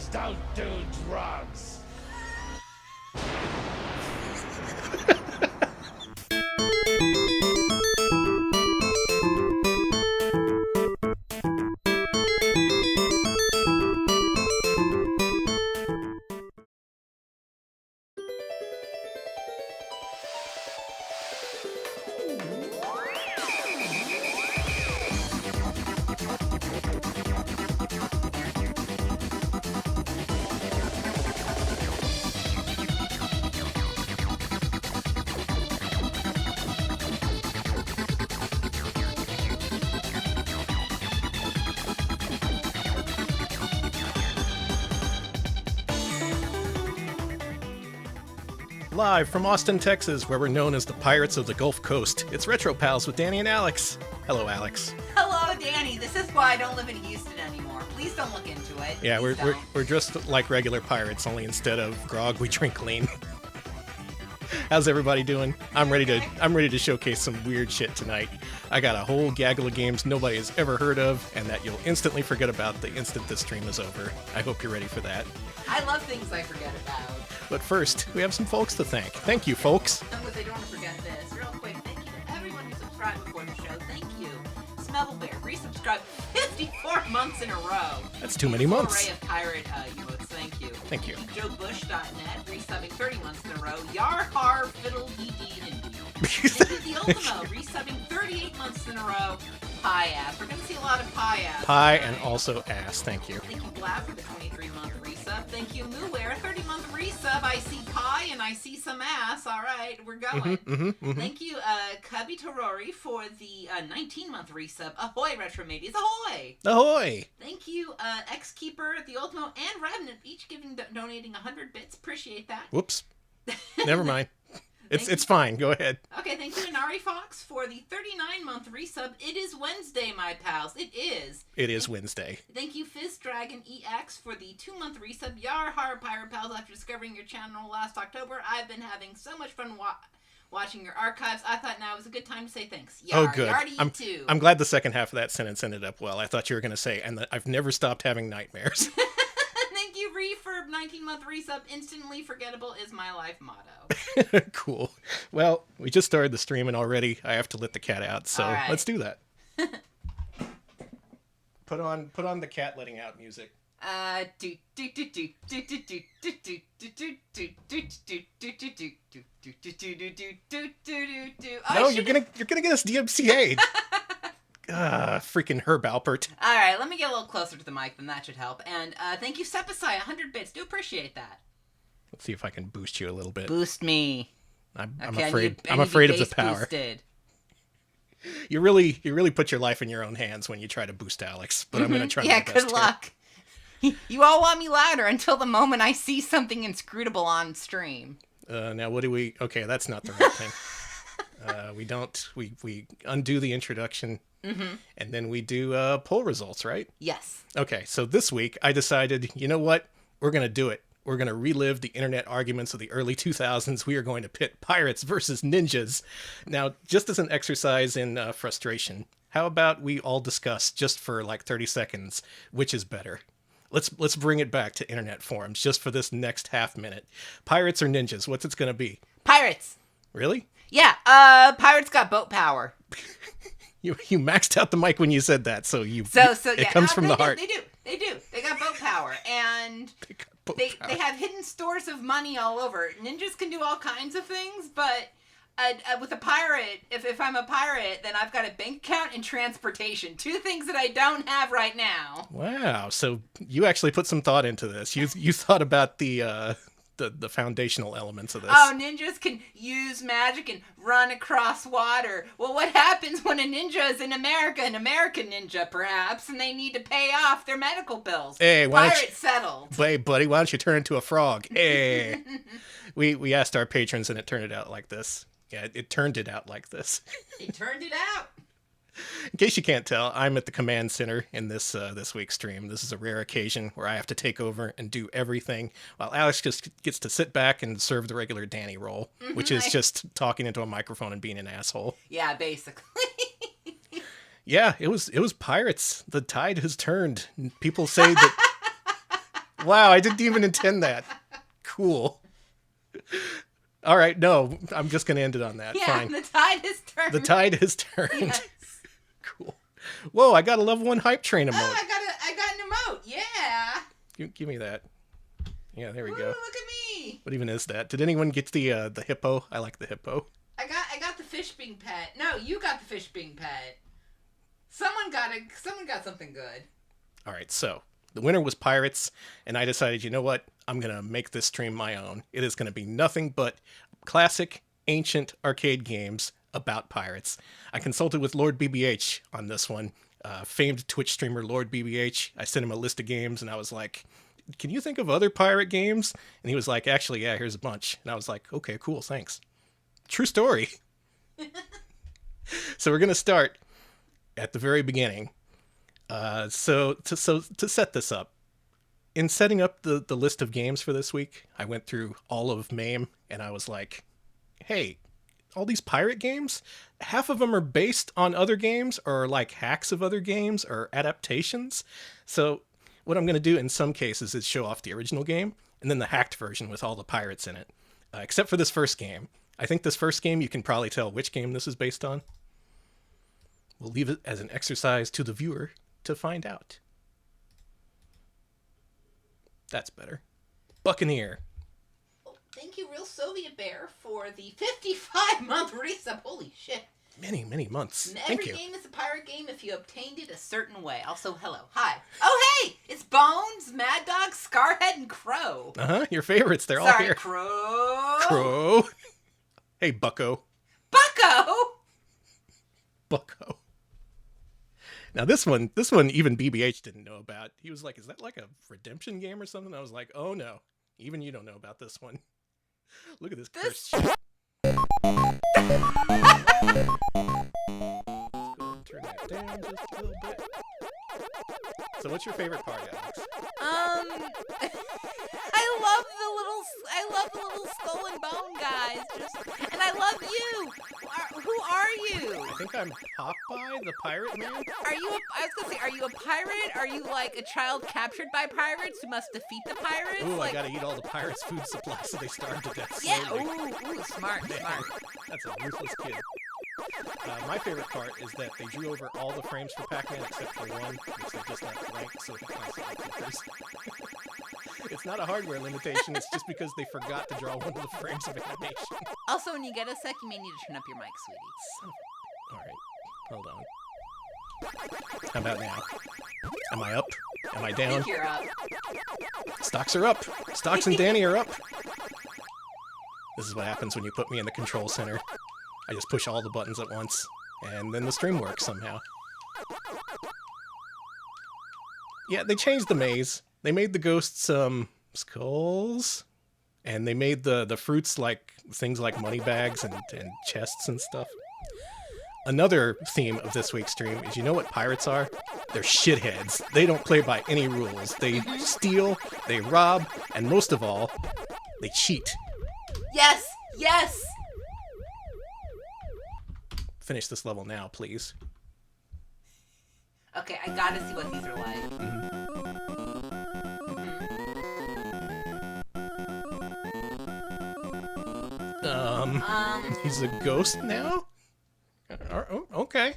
Pirates don't do drugs. Live from Austin, Texas, where we're known as the Pirates of the Gulf Coast, it's Retro Pals with Danny and Alex. Hello, Alex. Hello, Danny. This is why I don't live in Houston anymore. Please don't look into it. Yeah, Please we're just like regular pirates, only instead of grog, we drink lean. How's everybody doing? I'm ready to showcase some weird shit tonight. I got a whole gaggle of games nobody has ever heard of, and that you'll instantly forget about the instant this stream is over. I hope you're ready for that. I love things I forget about. But first, we have some folks to thank. Thank you, folks. I don't want to forget this. Real quick, thank you to everyone who subscribed before the show. Thank you. Smellebear, resubscribed 54 months in a row. That's too many months. Array of pirate emotes. Thank you. Thank you. JoeBush.net, resubbing 30 months in a row. Yarhar Fiddle DD and the Ultimo, resubbing 38 months in a row. Pie ass. We're going to see a lot of pie ass. Pie tonight. and also ass. Thank you. Thank you, Blab, for the 23-month resub. Thank you, Moowear, 30-month resub. I see pie and I see some ass. All right, we're going. Thank you, Cubby Torori, for the 19-month resub. Ahoy, Retro Mateys. Ahoy! Ahoy! Thank you, X-Keeper, the Ultimo, and Revenant, each donating 100 bits. Appreciate that. Whoops. Never mind. It's fine. Go ahead. Okay, thank you, Inari Fox, for the 39-month resub. It is Wednesday, my pals. It is. It is Wednesday. Thank you, Fizz Dragon EX, for the 2-month resub. Yarhar, Pirate Pals. After discovering your channel last October, I've been having so much fun watching your archives. I thought now was a good time to say thanks. Oh, good. Yar to you too. I'm glad the second half of that sentence ended up well. I thought you were going to say, and I've never stopped having nightmares. Thank you, Refurb, 19-month resub. Instantly forgettable is my life motto. Cool. Well, we just started the stream and already I have to let the cat out, so right. Let's do that. Put on the cat letting out music. No, you're gonna get us DMCA'd. Freaking Herb Alpert. All right, let me get a little closer to the mic, then that should help. And thank you, Sepasai, 100 bits. Do appreciate that. Let's see if I can boost you a little bit. Boost me. I'm Okay, afraid. I I'm need afraid of the base power. Boosted. You really put your life in your own hands when you try to boost Alex. But I'm gonna try. Yeah, my best good luck. You all want me louder until the moment I see something inscrutable on stream. Now what do we? Okay, that's not the right thing. We don't. We undo the introduction. And then we do poll results, right? Yes. Okay, so this week I decided, you know what? We're going to do it. We're going to relive the internet arguments of the early 2000s. We are going to pit pirates versus ninjas. Now, just as an exercise in frustration, how about we all discuss, just for like 30 seconds, which is better? Let's bring it back to internet forums just for this next half minute. Pirates or ninjas? What's it going to be? Pirates. Really? Yeah, pirates got boat power. You maxed out the mic when you said that, so yeah, it comes from the heart. They do. They got boat power, and they have hidden stores of money all over. Ninjas can do all kinds of things, but with a pirate, if I'm a pirate, then I've got a bank account and transportation. 2 things that I don't have right now. Wow, so you actually put some thought into this. You thought about the foundational elements of this. Oh, ninjas can use magic and run across water. Well, what happens when a ninja is in America, an American ninja perhaps, and they need to pay off their medical bills? Hey, Pirate settled. Hey, buddy, why don't you turn into a frog? Hey. We asked our patrons and it turned it out like this. Yeah, it turned it out like this. It turned it out. In case you can't tell, I'm at the command center in this week's stream. This is a rare occasion where I have to take over and do everything, while Alex just gets to sit back and serve the regular Danny role, which is just talking into a microphone and being an asshole. Yeah, basically. Yeah, it was pirates. The tide has turned. People say that Wow, I didn't even intend that. Cool. All right, no, I'm just going to end it on that. Yeah, Fine. the tide has turned. The tide has turned. Yes. Cool. Whoa, I got a level 1 hype train emote. Oh, I got an emote. Yeah. Give me that. Yeah, there we Ooh, go. look at me. What even is that? Did anyone get the hippo? I like the hippo. I got the fish being pet. No, you got the fish being pet. Someone got it. Someone got something good. All right, so the winner was Pirates, and I decided, you know what? I'm going to make this stream my own. It is going to be nothing but classic, ancient arcade games about pirates. I consulted with Lord BBH on this one, famed Twitch streamer Lord BBH. I sent him a list of games, and I was like, can you think of other pirate games? And he was like, actually, yeah, here's a bunch. And I was like, okay, cool, thanks. True story. So we're going to start at the very beginning. So to set this up, in setting up the list of games for this week, I went through all of MAME, and I was like, hey, all these pirate games, half of them are based on other games or like hacks of other games or adaptations. So what I'm going to do in some cases is show off the original game and then the hacked version with all the pirates in it, except for this first game. I think this first game, you can probably tell which game this is based on. We'll leave it as an exercise to the viewer to find out. That's better. Buccaneer. Oh, thank you, Real Soviet Bear, for the 55-month resub. Holy shit. Many, many months. And Thank every you. game is a pirate game if you obtained it a certain way. Also, hello. Hi. Oh, hey! It's Bones, Mad Dog, Scarhead, and Crow. Uh-huh, your favorites. They're all Sorry, here. Crow. Crow. Hey, Bucko. Bucko! Bucko. Now this one even BBH didn't know about. He was like, is that like a redemption game or something? I was like, oh no. Even you don't know about this one. Look at this cursed shit. Let's go and turn that down just a little bit. So what's your favorite part, Alex? I love the little skull and bone guys. And I love you. Who are you? I think I'm Popeye, the pirate man. I was gonna say, are you a pirate? Are you like a child captured by pirates who must defeat the pirates? Ooh, like, I gotta eat all the pirates' food supply so they starve to death yeah. slowly. Ooh, smart. That's a ruthless kid. My favorite part is that they drew over all the frames for Pac-Man except for one, which they just left blank so he constantly flickers. It's not a hardware limitation, it's just because they forgot to draw one of the frames of animation. Also, when you get a sec, you may need to turn up your mic, sweetie. Alright, hold on. How about now? Am I up? Am I I down? think you're up. Stocks are up! Stocks and Danny are up! This is what happens when you put me in the control center. I just push all the buttons at once, and then the stream works somehow. Yeah, they changed the maze. They made the ghosts, skulls, and they made the fruits like things like money bags and chests and stuff. Another theme of this week's stream is, you know what pirates are? They're shitheads. They don't play by any rules. They steal, they rob, and most of all, they cheat. Yes! Yes! Finish this level now, please. Okay, I gotta see what these are like. He's a ghost now? Oh, okay.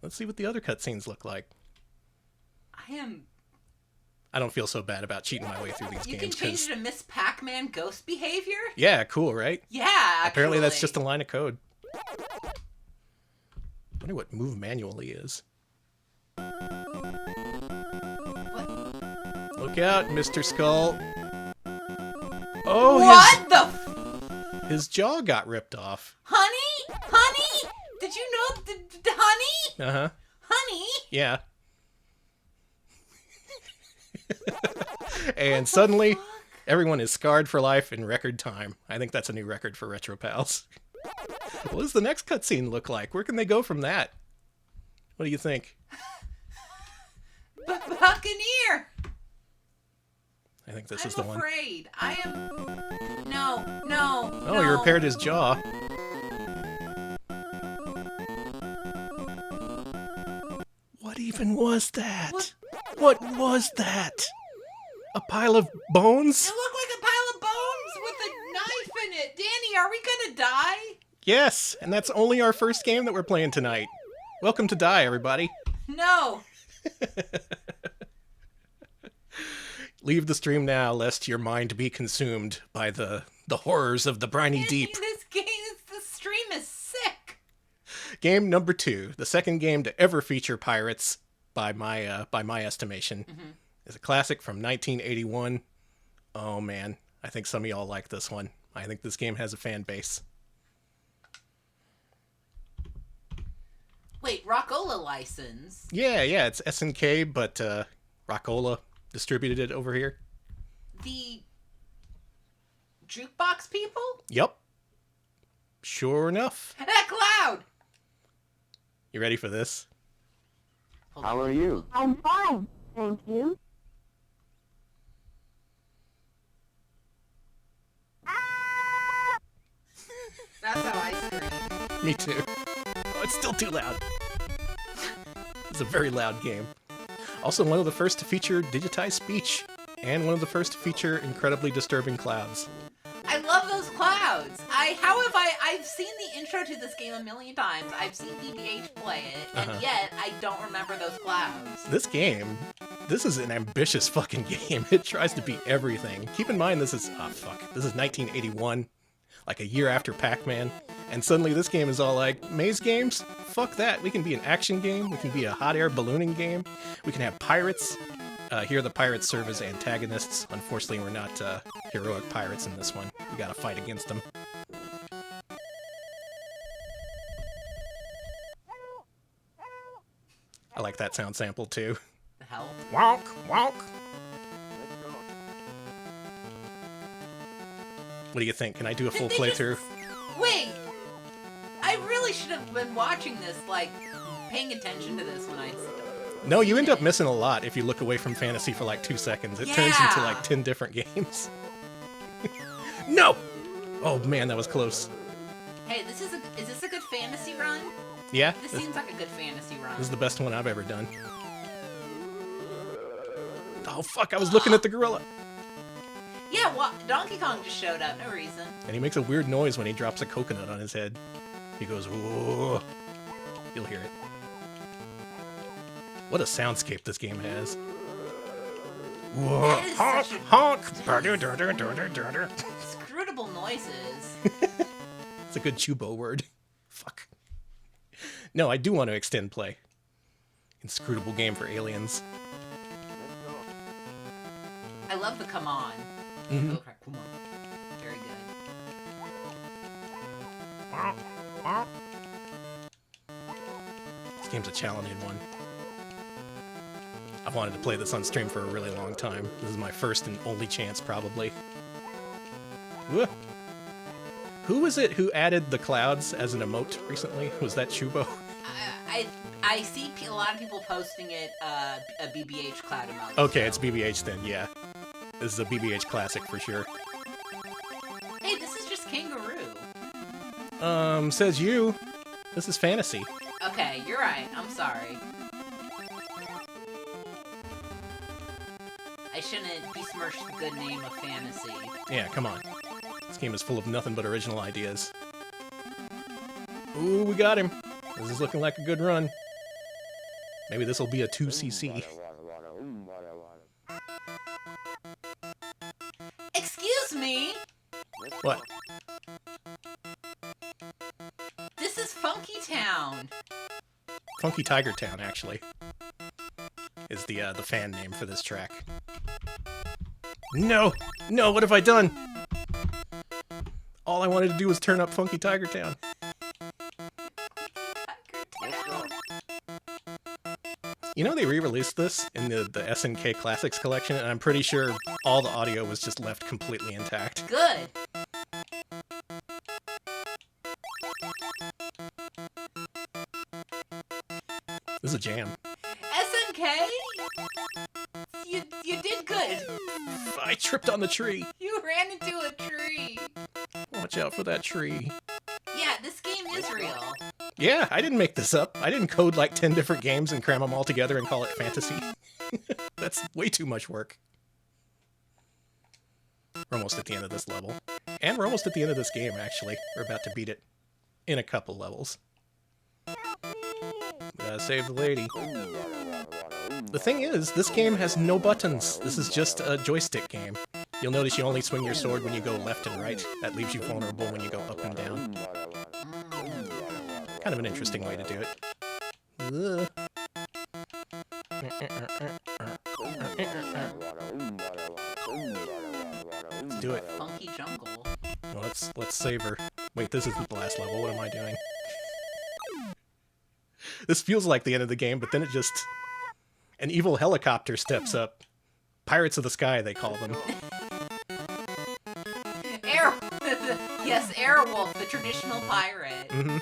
Let's see what the other cutscenes look like. I don't feel so bad about cheating my way through these You games. can change it to Miss Pac-Man ghost behavior? Yeah, cool, right? Yeah, actually. Apparently that's just a line of code. I wonder what move manually is. What? Look out, Mr. Skull. Oh, What his jaw got ripped off. Honey? Honey? Did you know honey? Uh-huh. Honey? Yeah. And suddenly, everyone is scarred for life in record time. I think that's a new record for Retro Pals. What does the next cutscene look like? Where can they go from that? What do you think? Buccaneer! I think this is the I'm one. afraid. I am... No. Oh, you repaired his jaw. What even was that? What was that? A pile of bones? It looked like a pile of bones with a knife in it. Danny, are we gonna die? Yes, and that's only our first game that we're playing tonight. Welcome to Die, everybody. No. Leave the stream now, lest your mind be consumed by the horrors of the briny deep. The stream is sick. Game number 2, the second game to ever feature pirates, by my estimation, is a classic from 1981. Oh man, I think some of y'all like this one. I think this game has a fan base. Wait, Rockola license? Yeah, it's SNK, but Rockola distributed it over here. The jukebox people? Yep. Sure enough. That cloud! You ready for this? How are you? I'm fine, thank you. That's how I scream. Me too. Oh, it's still too loud. It's a very loud game. Also one of the first to feature digitized speech, and one of the first to feature incredibly disturbing clouds. I love those clouds. I've seen the intro to this game a million times. I've seen BBH play it, and yet I don't remember those clouds. This game, this is an ambitious fucking game. It tries to beat everything. Keep in mind this is 1981, like a year after Pac-Man, and suddenly this game is all like, maze games? Fuck that. We can be an action game, we can be a hot air ballooning game, we can have pirates. Here the pirates serve as antagonists. Unfortunately, we're not heroic pirates in this one. We gotta fight against them. I like that sound sample too. The hell? Wonk, wonk. What do you think? Can I do a full Did they playthrough? Wait! I really should have been watching this, like, paying attention to this when I... No, you end up missing a lot if you look away from fantasy for like 2 seconds. It turns into like 10 different games. No! Oh man, that was close. Hey, is this a good fantasy run? Yeah? This seems like a good fantasy run. This is the best one I've ever done. Oh fuck, I was looking at the gorilla. Yeah, well, Donkey Kong just showed up, no reason. And he makes a weird noise when he drops a coconut on his head. He goes, whoa. You'll hear it. What a soundscape this game has. Whoa. That is Honk, such a- honk. Scrutable noises. It's a good Chubo word. Fuck. No, I do want to extend play. Inscrutable game for aliens. I love the come on. Mhm. Okay, come on. Very good. This game's a challenging one. I've wanted to play this on stream for a really long time. This is my first and only chance, probably. Whoa. Who was it who added the clouds as an emote recently? Was that Chubo? I see a lot of people posting it, a BBH cloud emoji. Okay, so. it's BBH then, yeah. This is a BBH classic for sure. Hey, this is just Kangaroo. Says you. This is fantasy. Okay, you're right. I'm sorry. I shouldn't besmirch the good name of fantasy. Yeah, come on. This game is full of nothing but original ideas. Ooh, we got him. This is looking like a good run. Maybe this will be a 2cc. Excuse me? What? This is Funky Town. Funky Tiger Town, actually, is the fan name for this track. No! No, what have I done? All I wanted to do was turn up Funky Tiger Town. You know, they re-released this in the SNK Classics collection, and I'm pretty sure all the audio was just left completely intact. Good. This is a jam. SNK? You did good. I tripped on the tree. You ran into a tree. Watch out for that tree. Yeah, this game is real. Yeah, I didn't make this up. I didn't code like 10 different games and cram them all together and call it fantasy. That's way too much work. We're almost at the end of this level. And we're almost at the end of this game, actually. We're about to beat it in a couple levels. Gotta save the lady. The thing is, this game has no buttons. This is just a joystick game. You'll notice you only swing your sword when you go left and right. That leaves you vulnerable when you go up and down. Kind of an interesting way to do it. Ugh. Let's do it. Funky jungle. Well, let's save her. Wait, this isn't the last level. What am I doing? This feels like the end of the game, but then it just... An evil helicopter steps up. Pirates of the Sky, they call them. Yes, Airwolf, the traditional pirate. Mm-hmm.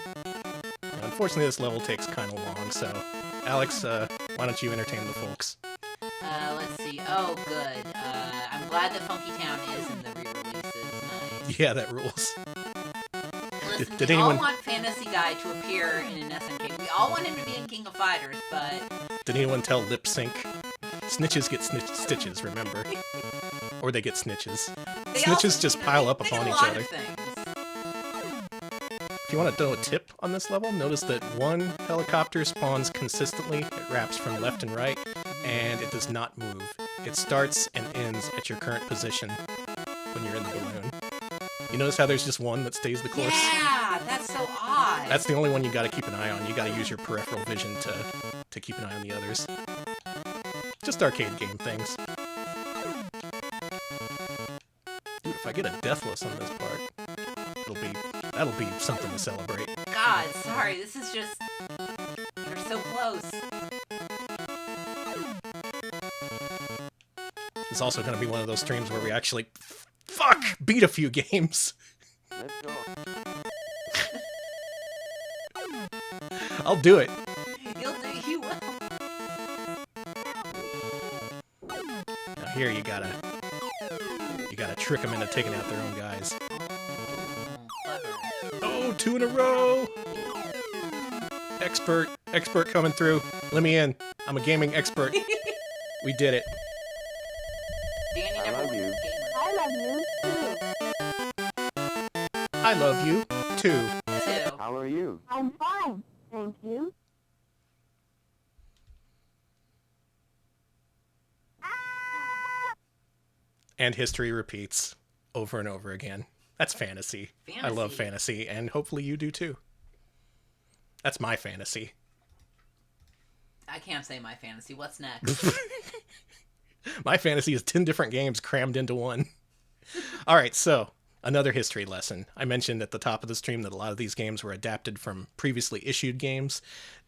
Unfortunately, this level takes kind of long, so... Alex, why don't you entertain the folks? Let's see. Oh, good. I'm glad that Funky Town is in the re-releases. Nice. Yeah, that rules. Listen, Did we anyone... all want Fantasy Guy to appear in an SNK. We all want him to be in King of Fighters, but... Did anyone tell Lip Sync? Snitches get stitches, remember? Or they get snitches. Snitches just pile up upon each other. If you want to know a tip on this level, notice that one helicopter spawns consistently. It wraps from left and right, and it does not move. It starts and ends at your current position when you're in the balloon. You notice how there's just one that stays the course? Yeah, that's so odd. That's the only one you gotta keep an eye on. You gotta use your peripheral vision to keep an eye on the others. Just arcade game things. Dude, if I get a deathless on this part, that'll be something to celebrate. God, sorry, this is just... You're so close. It's also gonna be one of those streams where we actually... Fuck! Beat a few games. Let's go. I'll do it. You will. Now here you gotta trick them into taking out their own guys. Clever. Oh, 2 in a row! Expert coming through. Let me in. I'm a gaming expert. We did it. Danny I never love was a you. gamer. I love you, too. I love you, too. Too. How are you? I'm fine, thank you. And history repeats over and over again. That's fantasy. I love fantasy, and hopefully you do too. That's my fantasy. I can't say my fantasy. What's next? My fantasy is 10 different games crammed into one. All right, so another history lesson. I mentioned at the top of the stream that a lot of these games were adapted from previously issued games.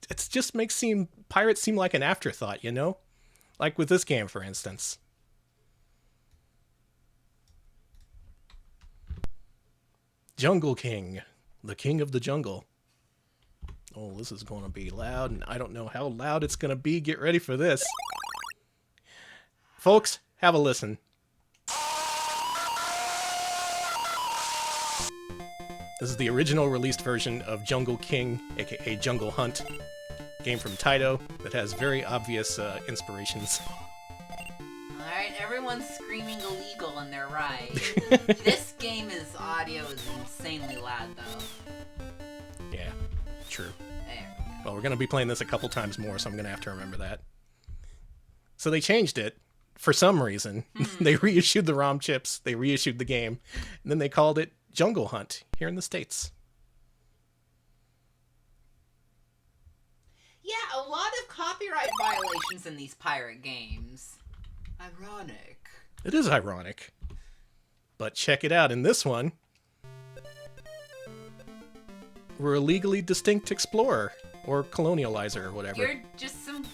It just makes pirates seem like an afterthought, you know? Like with this game, for instance. Jungle King, the king of the jungle. Oh, this is going to be loud, and I don't know how loud it's going to be. Get ready for this. Folks, have a listen. This is the original released version of Jungle King, aka Jungle Hunt, game from Taito that has very obvious inspirations. Alright, everyone's screaming illegal and they're right. This game's audio is insanely loud, though. Yeah, true. There we go. Well, we're going to be playing this a couple times more, so I'm going to have to remember that. So they changed it for some reason. They reissued the ROM chips, they reissued the game, and then they called it Jungle Hunt here in the States. Yeah, a lot of copyright violations in these pirate games. Ironic. It is ironic. But check it out, in this one, we're a legally distinct explorer, or colonializer, or whatever. You're just some...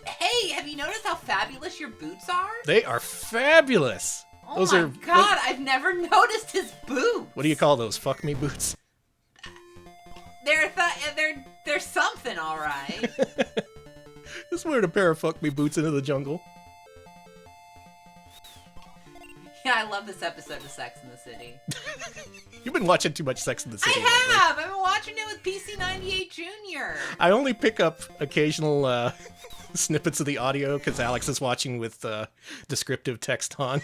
Hey, have you noticed how fabulous your boots are? They are fabulous! Oh Those my are... god, I've never noticed his boots! What do you call those? Fuck me boots? They're something, alright. Just wearing a pair of fuck me boots into the jungle. Yeah, I love this episode of Sex in the City. You've been watching too much Sex in the City. I have! I've been watching it with PC98 Jr. I only pick up occasional snippets of the audio because Alex is watching with descriptive text on.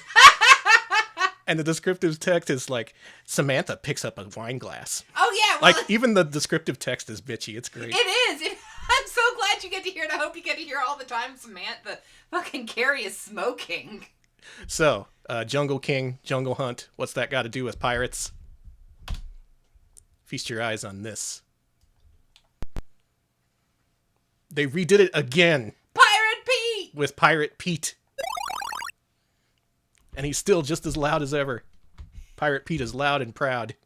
And the descriptive text is like, Samantha picks up a wine glass. Oh, yeah. Well, Like, even the descriptive text is bitchy. It's great. it is. I'm so glad you get to hear it. I hope you get to hear all the time Samantha fucking Carrie is smoking. So, Jungle King, Jungle Hunt, what's that got to do with pirates? Feast your eyes on this. They redid it again. Pirate Pete! With Pirate Pete. And he's still just as loud as ever. Pirate Pete is loud and proud.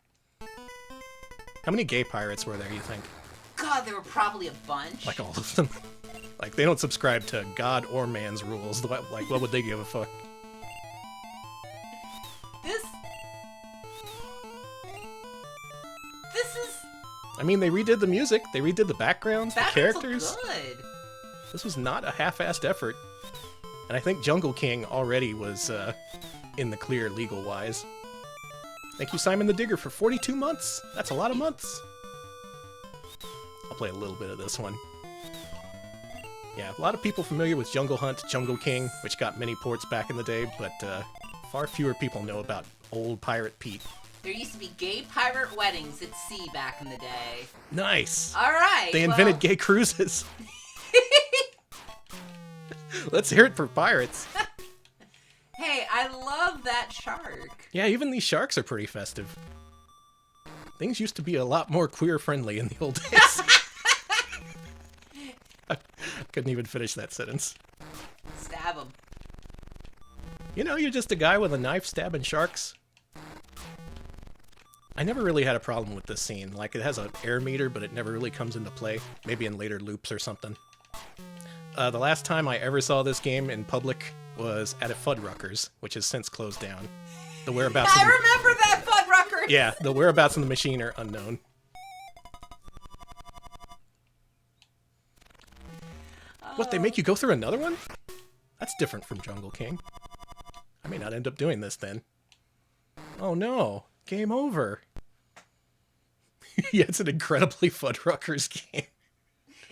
How many gay pirates were there, you think? God, there were probably a bunch. Like all of them. Like, they don't subscribe to God or man's rules. Like, what would they give a fuck? This is... I mean, they redid the music. They redid the backgrounds, the characters. Good. This was not a half-assed effort. And I think Jungle King already was in the clear legal-wise. Thank you, Simon the Digger, for 42 months. That's a lot of months. I'll play a little bit of this one. Yeah, a lot of people familiar with Jungle Hunt, Jungle King, which got many ports back in the day, but far fewer people know about old Pirate Pete. There used to be gay pirate weddings at sea back in the day. Nice. All right. They invented gay cruises. Let's hear it for pirates. Hey, I love that shark. Yeah, even these sharks are pretty festive. Things used to be a lot more queer-friendly in the old days. I couldn't even finish that sentence. Stab him. You know, you're just a guy with a knife stabbing sharks. I never really had a problem with this scene. Like, it has an air meter, but it never really comes into play. Maybe in later loops or something. The last time I ever saw this game in public was at a Fuddruckers, which has since closed down. The whereabouts. I remember that Fuddruckers. Yeah, the whereabouts of the machine are unknown. What, they make you go through another one? That's different from Jungle King. I may not end up doing this then. Oh no, game over. Yeah, it's an incredibly Fuddruckers game.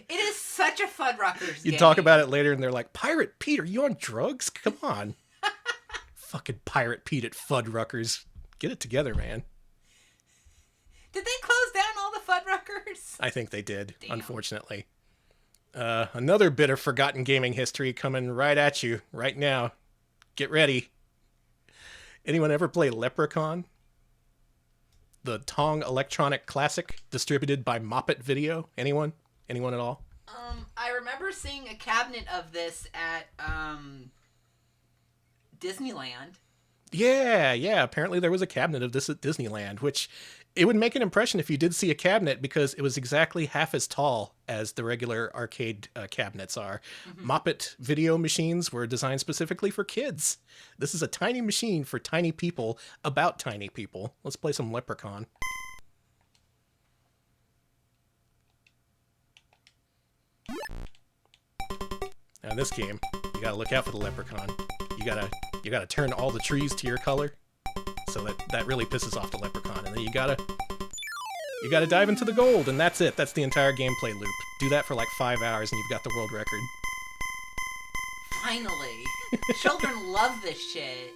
It is such a Fuddruckers game. You talk about it later and they're like, Pirate Pete, are you on drugs? Come on. Fucking Pirate Pete at Fuddruckers. Get it together, man. Did they close down all the Fuddruckers? I think they did, Damn. Unfortunately. Another bit of forgotten gaming history coming right at you right now. Get ready. Anyone ever play Leprechaun? The Tong electronic classic distributed by Moppet Video? Anyone? Anyone at all? I remember seeing a cabinet of this at Disneyland. Yeah. Apparently there was a cabinet of this at Disneyland, which it would make an impression if you did see a cabinet because it was exactly half as tall as the regular arcade cabinets are. Mm-hmm. Moppet Video machines were designed specifically for kids. This is a tiny machine for tiny people about tiny people. Let's play some Leprechaun. Now in this game, you gotta look out for the Leprechaun. You gotta turn all the trees to your color, so that really pisses off the Leprechaun. And then you gotta dive into the gold, and that's it. That's the entire gameplay loop. Do that for like 5 hours, and you've got the world record. Finally, children love this shit.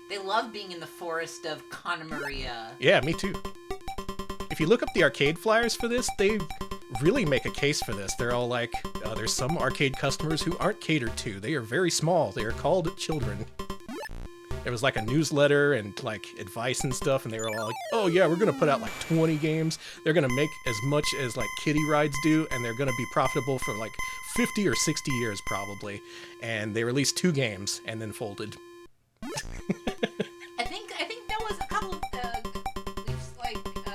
They love being in the forest of Conemaria. Yeah, me too. If you look up the arcade flyers for this, they really make a case for this. They're all like, there's some arcade customers who aren't catered to. They are very small. They are called children. There was like a newsletter and like advice and stuff, and they were all like, oh yeah, we're gonna put out like 20 games. They're gonna make as much as like kiddie rides do, and they're gonna be profitable for like 50 or 60 years probably. And they released 2 games and then folded. I think there was a couple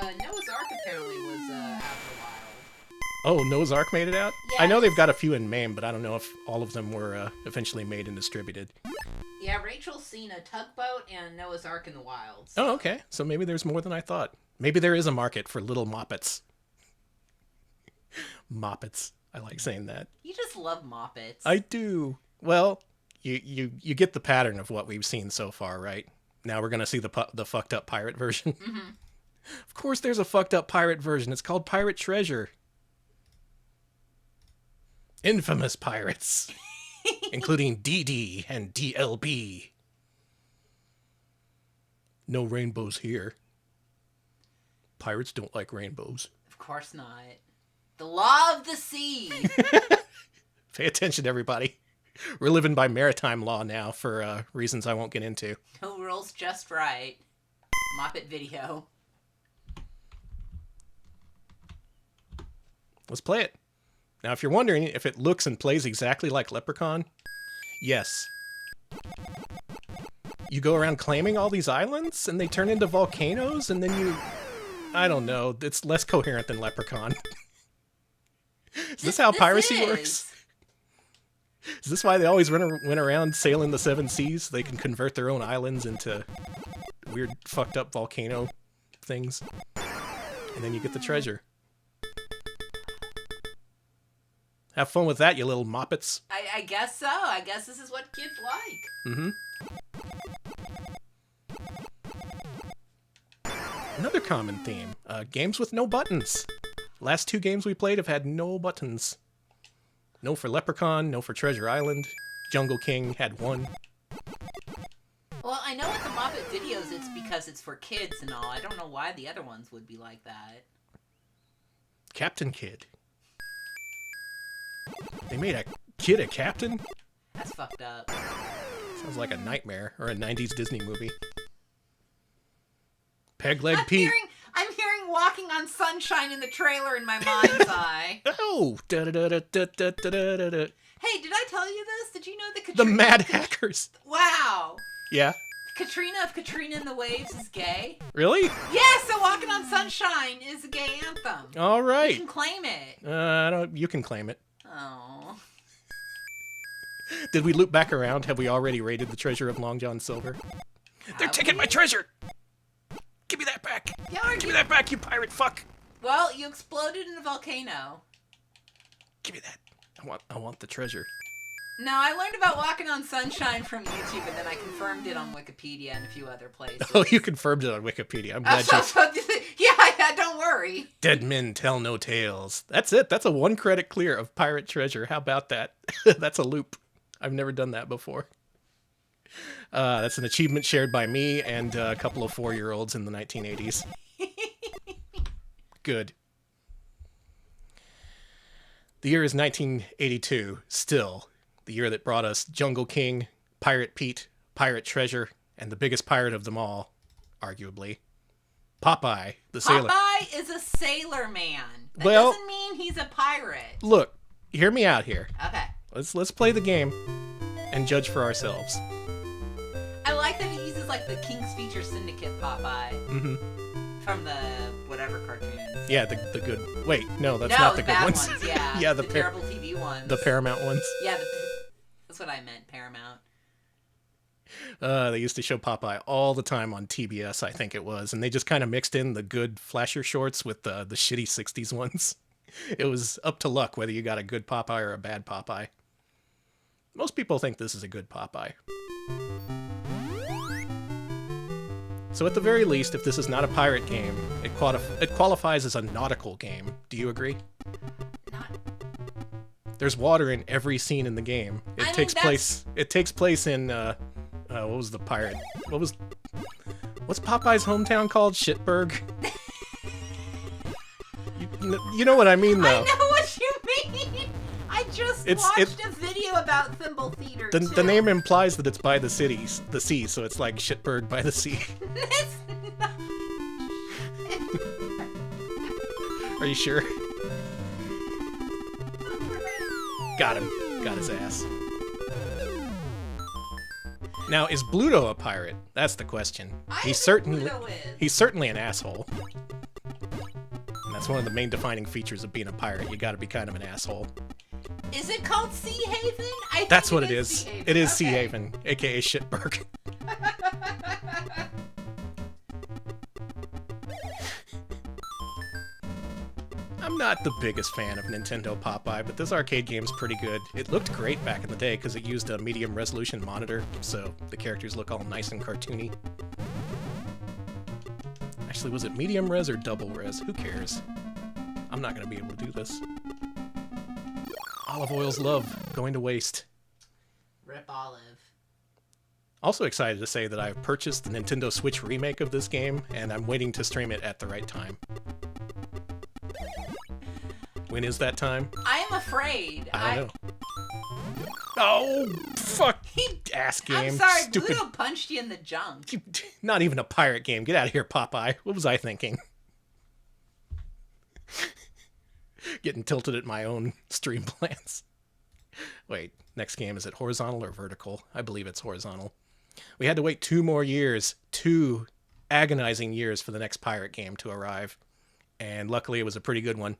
Noah's Ark apparently was out for a while. Oh, Noah's Ark made it out? Yeah, I know they've got a few in MAME, but I don't know if all of them were eventually made and distributed. Yeah, Rachel's seen a tugboat and Noah's Ark in the wild. Oh, okay. So maybe there's more than I thought. Maybe there is a market for little moppets. Moppets. I like saying that. You just love moppets. I do. Well, you get the pattern of what we've seen so far, right? Now we're going to see the fucked up pirate version. Mm-hmm. Of course there's a fucked up pirate version. It's called Pirate Treasure. Infamous pirates. Including DD and DLB. No rainbows here. Pirates don't like rainbows. Of course not. The law of the sea. Pay attention, everybody. We're living by maritime law now for reasons I won't get into. No rules, just right. Moppet video. Let's play it. Now, if you're wondering if it looks and plays exactly like Leprechaun, yes. You go around claiming all these islands, and they turn into volcanoes, and then you... I don't know. It's less coherent than Leprechaun. Is this how piracy works? Is this why they always went around sailing the seven seas? They can convert their own islands into weird, fucked up volcano things. And then you get the treasure. Have fun with that, you little moppets. I guess so. I guess this is what kids like. Mm-hmm. Another common theme. Games with no buttons. Last two games we played have had no buttons. No for Leprechaun, no for Treasure Island. Jungle King had one. Well, I know with the Moppet videos it's because it's for kids and all. I don't know why the other ones would be like that. Captain Kid. They made a kid a captain? That's fucked up. Sounds like a nightmare or a 90s Disney movie. Peg Leg Pete. I'm hearing Walking on Sunshine in the trailer in my mind's eye. Oh! Da-da-da-da-da-da-da-da-da. Hey, did I tell you this? Did you know that The Mad Hackers. Wow. Yeah. Katrina of Katrina and the Waves is gay. Really? Yeah, so Walking on Sunshine is a gay anthem. All right. You can claim it. I don't. You can claim it. Oh. Did we loop back around? Have we already raided the treasure of Long John Silver? They're taking my treasure! Give me that back! Yeah, Give me that back, you pirate fuck! Well, you exploded in a volcano. Give me that. I want the treasure. No, I learned about Walking on Sunshine from YouTube, and then I confirmed it on Wikipedia and a few other places. Oh, you confirmed it on Wikipedia. I'm glad you... Yeah, don't worry. Dead men tell no tales. That's it. That's a 1 credit clear of pirate treasure. How about that? That's a loop. I've never done that before. That's an achievement shared by me and a couple of 4-year-olds in the 1980s. Good. The year is 1982, still. The year that brought us Jungle King, Pirate Pete, Pirate Treasure, and the biggest pirate of them all, arguably, Popeye, the sailor. Popeye is a sailor man. That Well, doesn't mean he's a pirate. Look, hear me out here. Okay. Let's play the game and judge for ourselves. I like that he uses like the King's Feature Syndicate Popeye Mm-hmm. from the whatever cartoons. Yeah, the good. Wait, no, that's No, not the good bad ones. Yeah, Yeah, the terrible TV ones. The Paramount ones. Yeah, that's what I meant. Paramount. They used to show Popeye all the time on TBS, I think it was, and they just kind of mixed in the good flasher shorts with the shitty 60s ones. It was up to luck whether you got a good Popeye or a bad Popeye. Most people think this is a good Popeye. So at the very least, if this is not a pirate game, it qualifies as a nautical game. Do you agree? There's water in every scene in the game. It takes place in what was the pirate? What's Popeye's hometown called? Shitburg. You know what I mean, though. I know what you mean. I just watched a video about Thimble Theater. The name implies that it's by the sea, so it's like Shitburg by the sea. It's not. Are you sure? Got him. Got his ass. Now, is Bluto a pirate? That's the question. He's certainly an asshole. And that's one of the main defining features of being a pirate. You gotta be kind of an asshole. Is it called Sea Haven? That's what it is. It is Sea Haven, aka Shitburg. I'm not the biggest fan of Nintendo Popeye, but this arcade game's pretty good. It looked great back in the day because it used a medium resolution monitor, so the characters look all nice and cartoony. Actually, was it medium res or double res? Who cares? I'm not gonna be able to do this. Olive oil's love, going to waste. Rip Olive. Also excited to say that I've purchased the Nintendo Switch remake of this game, and I'm waiting to stream it at the right time. When is that time? I am afraid. I don't know. Oh, fuck! Ass game. I'm sorry, Stupid. Bluto punched you in the junk. Not even a pirate game. Get out of here, Popeye. What was I thinking? Getting tilted at my own stream plans. Wait, next game, is it horizontal or vertical? I believe it's horizontal. We had to wait 2 more years, 2 agonizing years for the next pirate game to arrive. And luckily it was a pretty good one.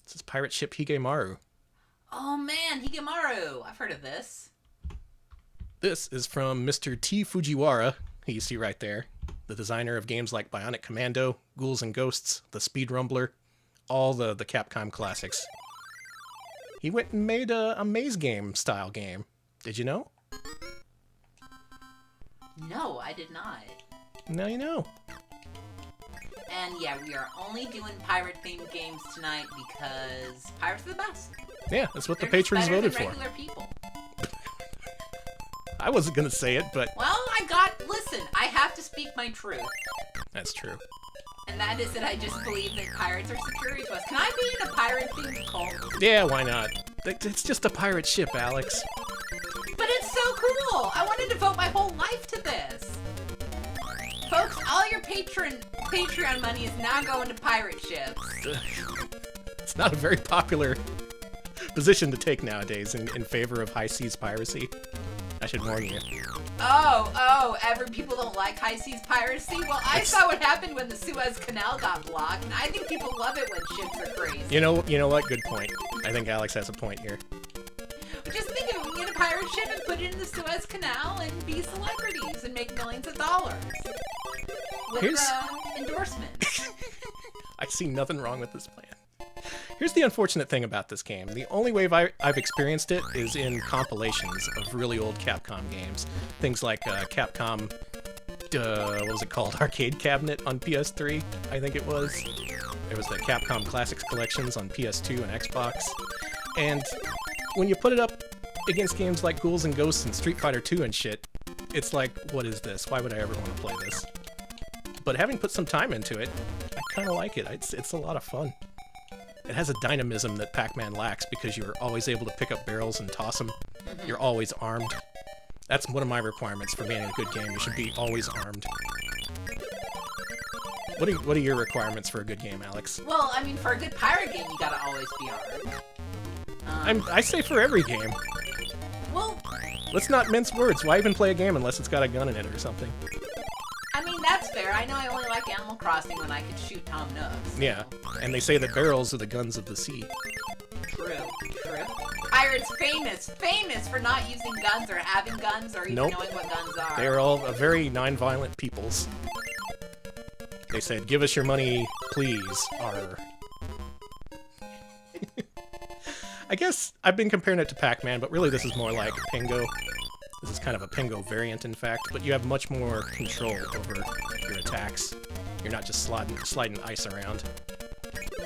This is Pirate Ship Higemaru. Oh man, Higemaru. I've heard of this. This is from Mr. T. Fujiwara, who you see right there. The designer of games like Bionic Commando, Ghouls and Ghosts, The Speed Rumbler, all the Capcom classics. He went and made a maze game style game. Did you know? No, I did not. Now you know. And yeah, we are only doing pirate-themed games tonight because pirates are the best. Yeah, that's what the They're just patrons better voted than for. regular people. I wasn't going to say it, but Well, listen, I have to speak my truth. that's true. And that is that I just believe that pirates are superior to us. Can I be in a pirate-themed cult? Yeah, why not? It's just a pirate ship, Alex. But it's so cool! I wanted to devote my whole life to this! Folks, all your Patreon money is now going to pirate ships. It's not a very popular position to take nowadays in favor of high seas piracy. I should warn you. People don't like high seas piracy? Well, I saw what happened when the Suez Canal got blocked, and I think people love it when ships are crazy. You know what? Good point. I think Alex has a point here. But just think of it, we can get a pirate ship and put it in the Suez Canal and be celebrities and make millions of dollars. With endorsements. I see nothing wrong with this plan. Here's the unfortunate thing about this game. The only way I've experienced it is in compilations of really old Capcom games. Things like Capcom, what was it called? Arcade Cabinet on PS3, I think it was. There was the Capcom Classics Collections on PS2 and Xbox. And when you put it up against games like Ghouls and Ghosts and Street Fighter 2 and shit, it's like, what is this? Why would I ever want to play this? But having put some time into it, I kind of like it. It's a lot of fun. It has a dynamism that Pac-Man lacks because you're always able to pick up barrels and toss them. You're always armed. That's one of my requirements for being in a good game. You should be always armed. What are your requirements for a good game, Alex? Well, I mean, for a good pirate game, you gotta always be armed. I say for every game. Well, Let's not mince words. Why even play a game unless it's got a gun in it or something? I mean, that's fair. I know I only like Animal Crossing when I could shoot Tom Nooks. So. Yeah, and they say that barrels are the guns of the sea. True. Pirates famous for not using guns or having guns or even knowing what guns are. They are all a very non-violent peoples. They said, give us your money, please, arr. I guess I've been comparing it to Pac-Man, but really this is more like Pingo. This is kind of a Pingo variant, in fact, but you have much more control over your attacks. You're not just sliding ice around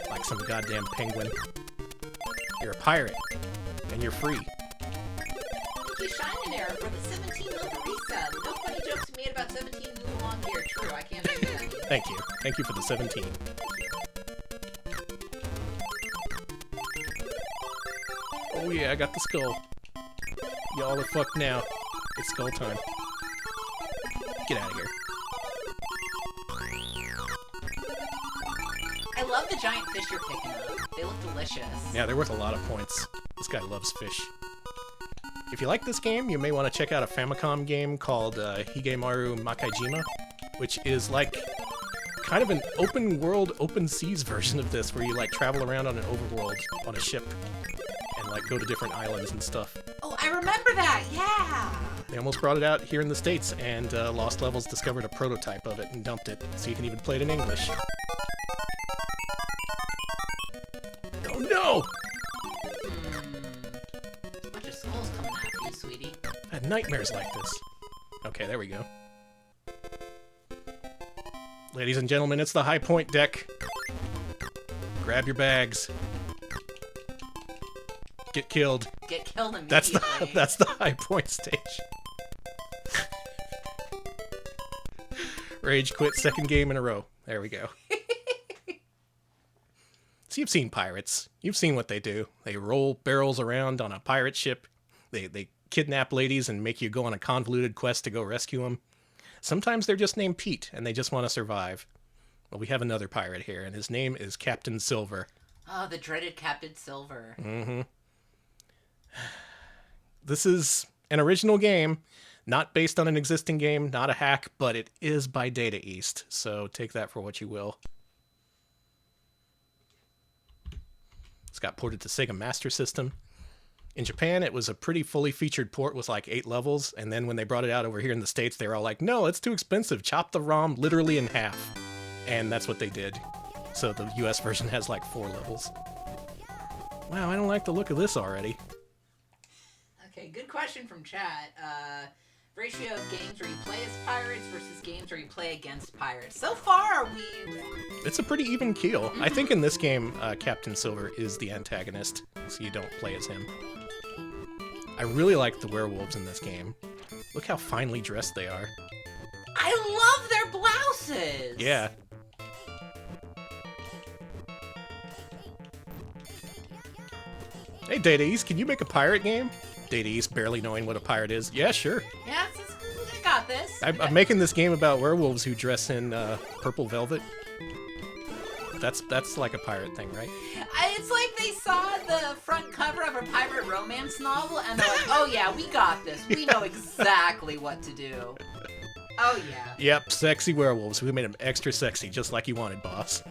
like some goddamn penguin. You're a pirate, and you're free. Thank you, Shining Air, for the 17 month resub. No funny jokes made about 17 new long hair. True, I can't do that. Thank you. Thank you for the 17. Oh yeah, I got the skull. Y'all are fucked now. It's skull time. Get out of here. I love the giant fish you're picking up. They look delicious. Yeah, they're worth a lot of points. This guy loves fish. If you like this game, you may want to check out a Famicom game called Higemaru Makaijima, which is like kind of an open world, open seas version of this, where you like travel around on an overworld on a ship and like go to different islands and stuff. Oh, I remember that. Yeah. They almost brought it out here in the States, and Lost Levels discovered a prototype of it and dumped it, so you can even play it in English. Oh no! A bunch of skulls coming after you, sweetie. I had nightmares like this. Okay, there we go. Ladies and gentlemen, it's the High Point deck. Grab your bags. Get killed. Get killed immediately. That's the High Point stage. Rage quit, second game in a row. There we go. So you've seen pirates. You've seen what they do. They roll barrels around on a pirate ship. They kidnap ladies and make you go on a convoluted quest to go rescue them. Sometimes they're just named Pete, and they just want to survive. Well, we have another pirate here, and his name is Captain Silver. Oh, the dreaded Captain Silver. Mm-hmm. This is an original game, not based on an existing game, not a hack, but it is by Data East, so take that for what you will. It's got ported to Sega Master System. In Japan, it was a pretty fully featured port with like 8 levels, and then when they brought it out over here in the States, they were all like, no, it's too expensive, chop the ROM literally in half. And that's what they did. So the US version has like 4 levels. Wow, I don't like the look of this already. Okay, good question from chat. Ratio of games where you play as pirates versus games where you play against pirates. So far, It's a pretty even keel. I think in this game, Captain Silver is the antagonist, so you don't play as him. I really like the werewolves in this game. Look how finely dressed they are. I love their blouses! Yeah. Hey, Data East, can you make a pirate game? Data East barely knowing what a pirate is. Yeah, sure. Yeah, I got this. I'm making this game about werewolves who dress in purple velvet. That's like a pirate thing, right? It's like they saw the front cover of a pirate romance novel, and they're like, oh yeah, we got this. We know exactly what to do. Oh yeah. Yep, sexy werewolves. We made them extra sexy, just like you wanted, boss.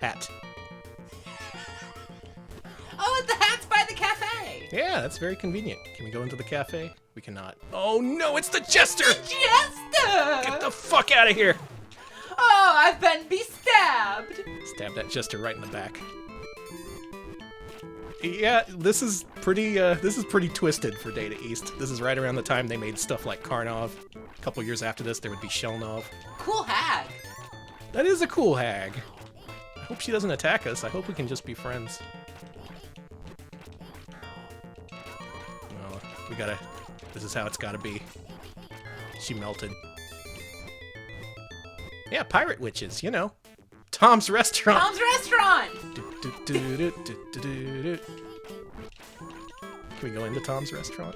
Hat. Oh, the hat's by the cafe! Yeah, that's very convenient. Can we go into the cafe? We cannot. Oh no, it's the Jester! The Jester! Get the fuck out of here! Oh, I've been be-stabbed! Stab that Jester right in the back. Yeah, this is pretty twisted for Data East. This is right around the time they made stuff like Karnov. A couple years after this, there would be Shellnov. Cool hag. That is a cool hag. I hope she doesn't attack us. I hope we can just be friends. Well, we gotta... This is how it's gotta be. She melted. Yeah, pirate witches, you know. Tom's Restaurant! Tom's Restaurant! Can we go into Tom's Restaurant?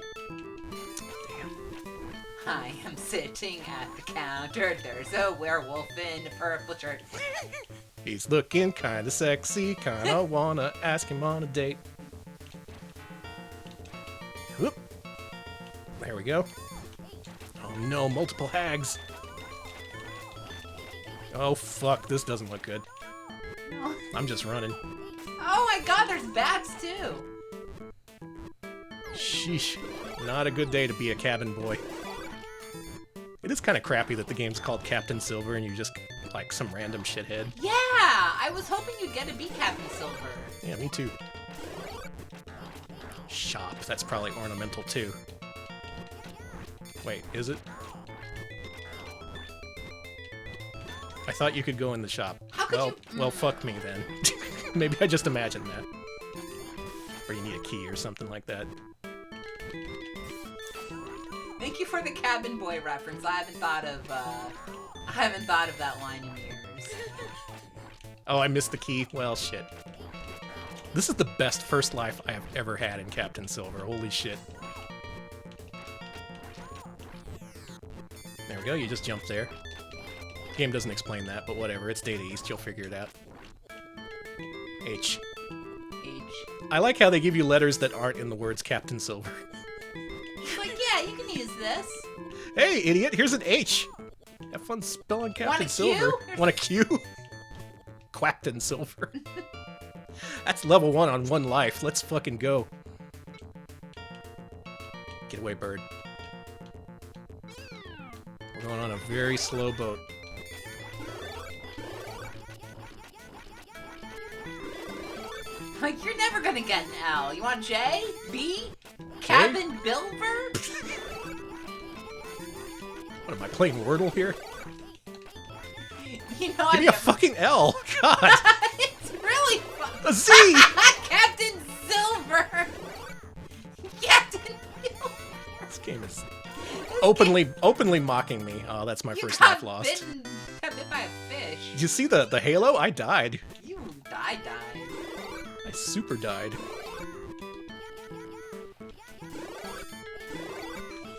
I am sitting at the counter. There's a werewolf in a purple shirt. He's looking kinda sexy, kinda wanna ask him on a date. Whoop. There we go. Oh no, multiple hags. Oh fuck, this doesn't look good. No. I'm just running. Oh my god, there's bats too. Sheesh. Not a good day to be a cabin boy. It is kind of crappy that the game's called Captain Silver and you just like some random shithead. Yeah, I was hoping you'd get to be Captain Silver. Yeah, me too. Shop. That's probably ornamental too. Wait, is it? I thought you could go in the shop. How could you? Well, fuck me then. Maybe I just imagined that. Or you need a key or something like that. Thank you for the cabin boy reference. I haven't thought of that line in years. Oh, I missed the key. Well, shit. This is the best first life I have ever had in Captain Silver. Holy shit. There we go. You just jump there. The game doesn't explain that, but whatever. It's Data East. You'll figure it out. H. I like how they give you letters that aren't in the words Captain Silver. It's like, yeah, you can use this. Hey, idiot, here's an H. Have fun spelling Captain Silver. Want a Q? Quackton Silver. That's level 1 on 1 life. Let's fucking go. Get away, bird. We're going on a very slow boat. Like, you're never gonna get an L. You want J? B? Cabin Bilber? What, am I playing Wordle here? You know, Give me a fucking L. God. It's really fun. A Z. Captain Silver. Captain Silver. This game is... openly mocking me. Oh, that's my first life lost. Got bit by a fish. Did you see the halo? I died. You died. I super died.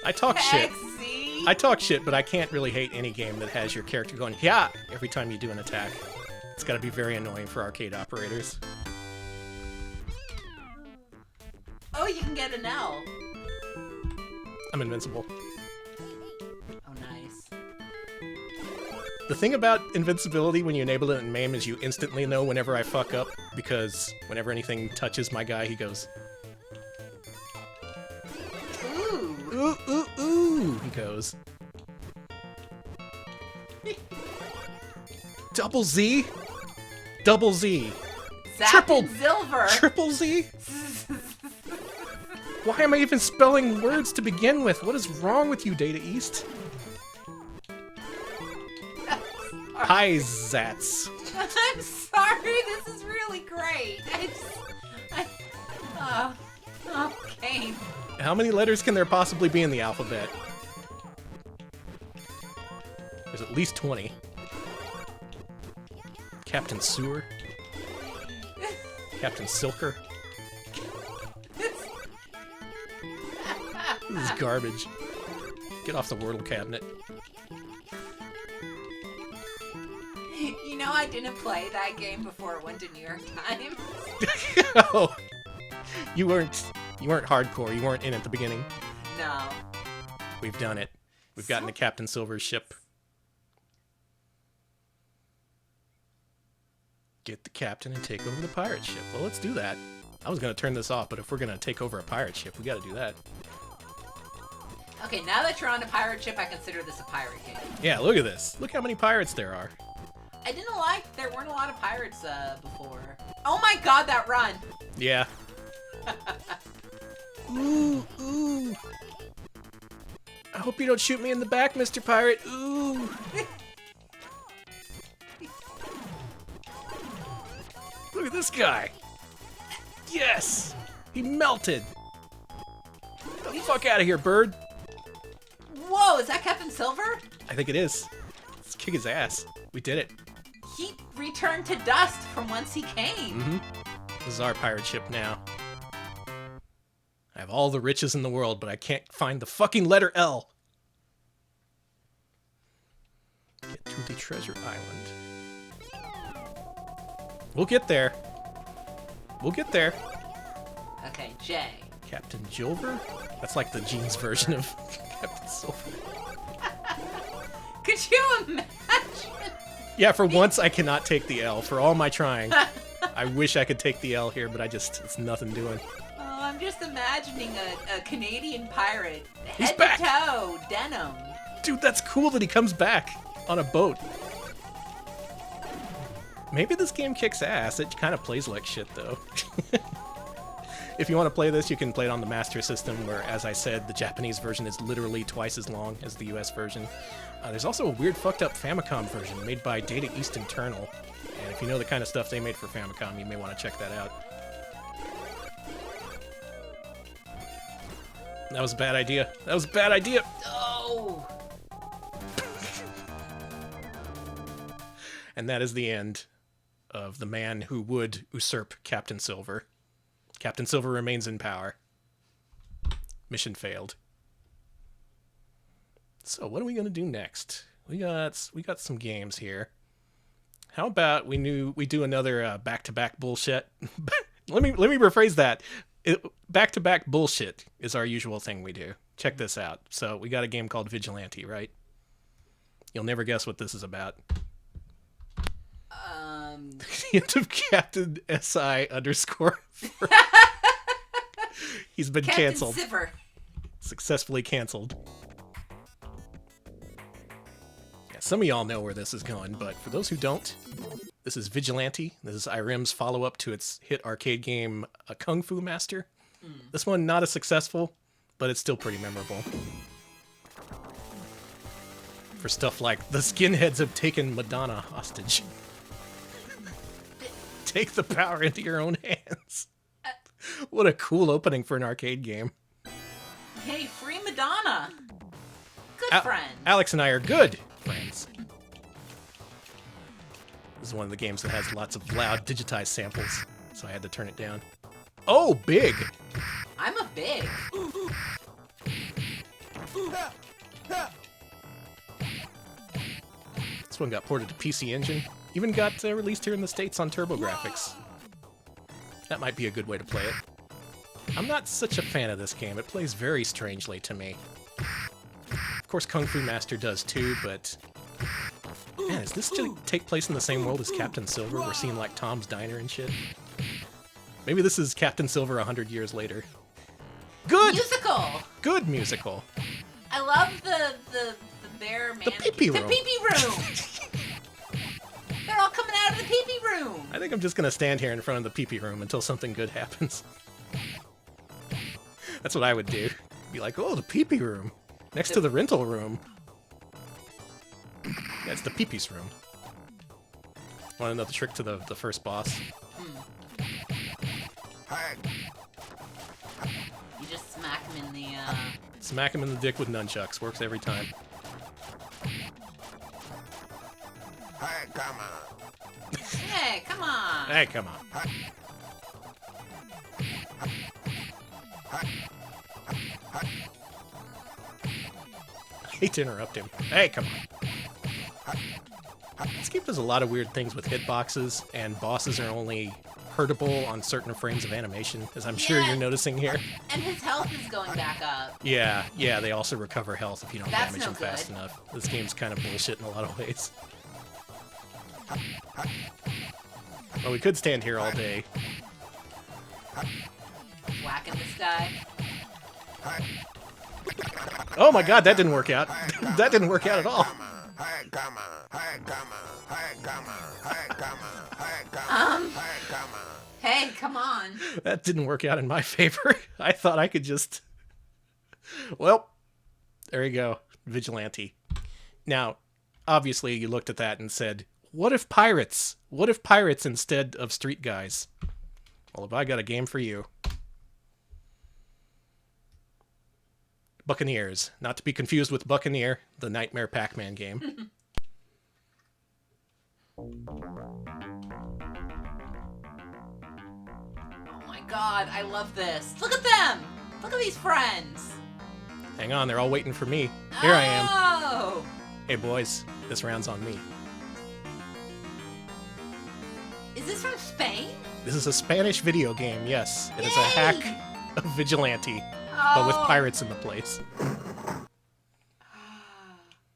I talk shit. See? I talk shit, but I can't really hate any game that has your character going, yeah, every time you do an attack. It's gotta be very annoying for arcade operators. Oh, you can get an L. I'm invincible. Oh, nice. The thing about invincibility when you enable it in MAME is you instantly know whenever I fuck up, because whenever anything touches my guy, he goes... Ooh. Ooh, ooh, ooh, he goes. Double Z? Double Z. Zap and Silver. Triple Z? Why am I even spelling words to begin with? What is wrong with you, Data East? Hi, Zats. I'm sorry, this is really great. Okay. How many letters can there possibly be in the alphabet? There's at least 20. Captain Sewer. Captain Silker. This is garbage. Get off the Wordle cabinet. You know, I didn't play that game before it went to New York Times. Oh, you weren't hardcore. You weren't in at the beginning. No. We've done it. We've gotten to Captain Silver's ship. Get the captain and take over the pirate ship. Well, let's do that. I was going to turn this off, but if we're going to take over a pirate ship, we got to do that. Okay, now that you're on a pirate ship, I consider this a pirate game. Yeah, look at this. Look how many pirates there are. I didn't like there weren't a lot of pirates before. Oh my god, that run! Yeah. Ooh, ooh. I hope you don't shoot me in the back, Mr. Pirate. Ooh. Look at this guy. Yes! He melted. Get the fuck out of here, bird. Whoa, is that Captain Silver? I think it is. Let's kick his ass. We did it. He returned to dust from whence he came. Mm-hmm. This is our pirate ship now. I have all the riches in the world, but I can't find the fucking letter L. Get to the treasure island. We'll get there. We'll get there. Okay, J. Captain Jilver? That's like the jeans version of Captain Silver. Could you imagine? Yeah, for once I cannot take the L. For all my trying. I wish I could take the L here, but it's nothing doing. Oh, I'm just imagining a Canadian pirate, He's head back. to toe, denim. Dude, that's cool that he comes back on a boat. Maybe this game kicks ass. It kind of plays like shit, though. If you want to play this, you can play it on the Master System, where, as I said, the Japanese version is literally twice as long as the US version. There's also a weird fucked up Famicom version made by Data East Internal. And if you know the kind of stuff they made for Famicom, you may want to check that out. That was a bad idea. That was a bad idea. Oh! And that is the end of the man who would usurp Captain Silver. Captain Silver remains in power. Mission failed. So what are we gonna do next? We got some games here. How about we do another back-to-back bullshit? let me rephrase that. Back-to-back bullshit is our usual thing we do. Check this out. So we got a game called Vigilante, right? You'll never guess what this is about. The end of Captain SI_. He's been Captain canceled. Sipper. Successfully canceled. Yeah, some of y'all know where this is going, but for those who don't, this is Vigilante. This is Irem's follow-up to its hit arcade game, Kung Fu Master. This one not as successful, but it's still pretty memorable. For stuff like, the skinheads have taken Madonna hostage. Take the power into your own hands. What a cool opening for an arcade game. Hey, free Madonna. good friends. Alex and I are good friends. This is one of the games that has lots of loud digitized samples, so I had to turn it down. Oh, big! I'm a big. This one got ported to PC Engine. Even got released here in the States on TurboGrafx. That might be a good way to play it. I'm not such a fan of this game. It plays very strangely to me. Of course, Kung Fu Master does too, but... Man, does this take place in the same world as Captain Silver? We're seeing, like, Tom's Diner and shit. Maybe this is Captain Silver 100 years later. Good! Musical! Good musical. I love the bear man. The pee-pee room. The pee-pee room! They're all coming out of the pee-pee room! I think I'm just gonna stand here in front of the pee-pee room until something good happens. That's what I would do. Be like, oh, the pee-pee room. Next to the rental room. Yeah, it's the pee-pee's room. Want to know the trick to the first boss? You just smack him in the, Smack him in the dick with nunchucks. Works every time. Hey, come on. Hey, come on! Hey, come on. I hate to interrupt him. Hey, come on. This game does a lot of weird things with hitboxes, and bosses are only hurtable on certain frames of animation, as I'm sure you're noticing here. And his health is going back up. Yeah, they also recover health if you don't That's damage no them fast good. enough. This game's kind of bullshit in a lot of ways. Well, we could stand here all day. Whacking this guy. Oh my god, that didn't work out. That didn't work out at all. Hey, come on. Hey, come on. Hey, come on. Hey, come on. Hey, come on. Hey, come on. Hey, come on. That didn't work out in my favor. I thought I could just... Well, there you go. Vigilante. Now, obviously you looked at that and said, what if pirates? What if pirates instead of street guys? Well, have I got a game for you. Buccaneers. Not to be confused with Buccaneer, the Nightmare Pac-Man game. Oh my god, I love this. Look at them! Look at these friends! Hang on, they're all waiting for me. Here I am. Oh! Hey boys, this round's on me. Is this from Spain? This is a Spanish video game, yes. It is a Yay! hack of Vigilante, but with pirates in the place.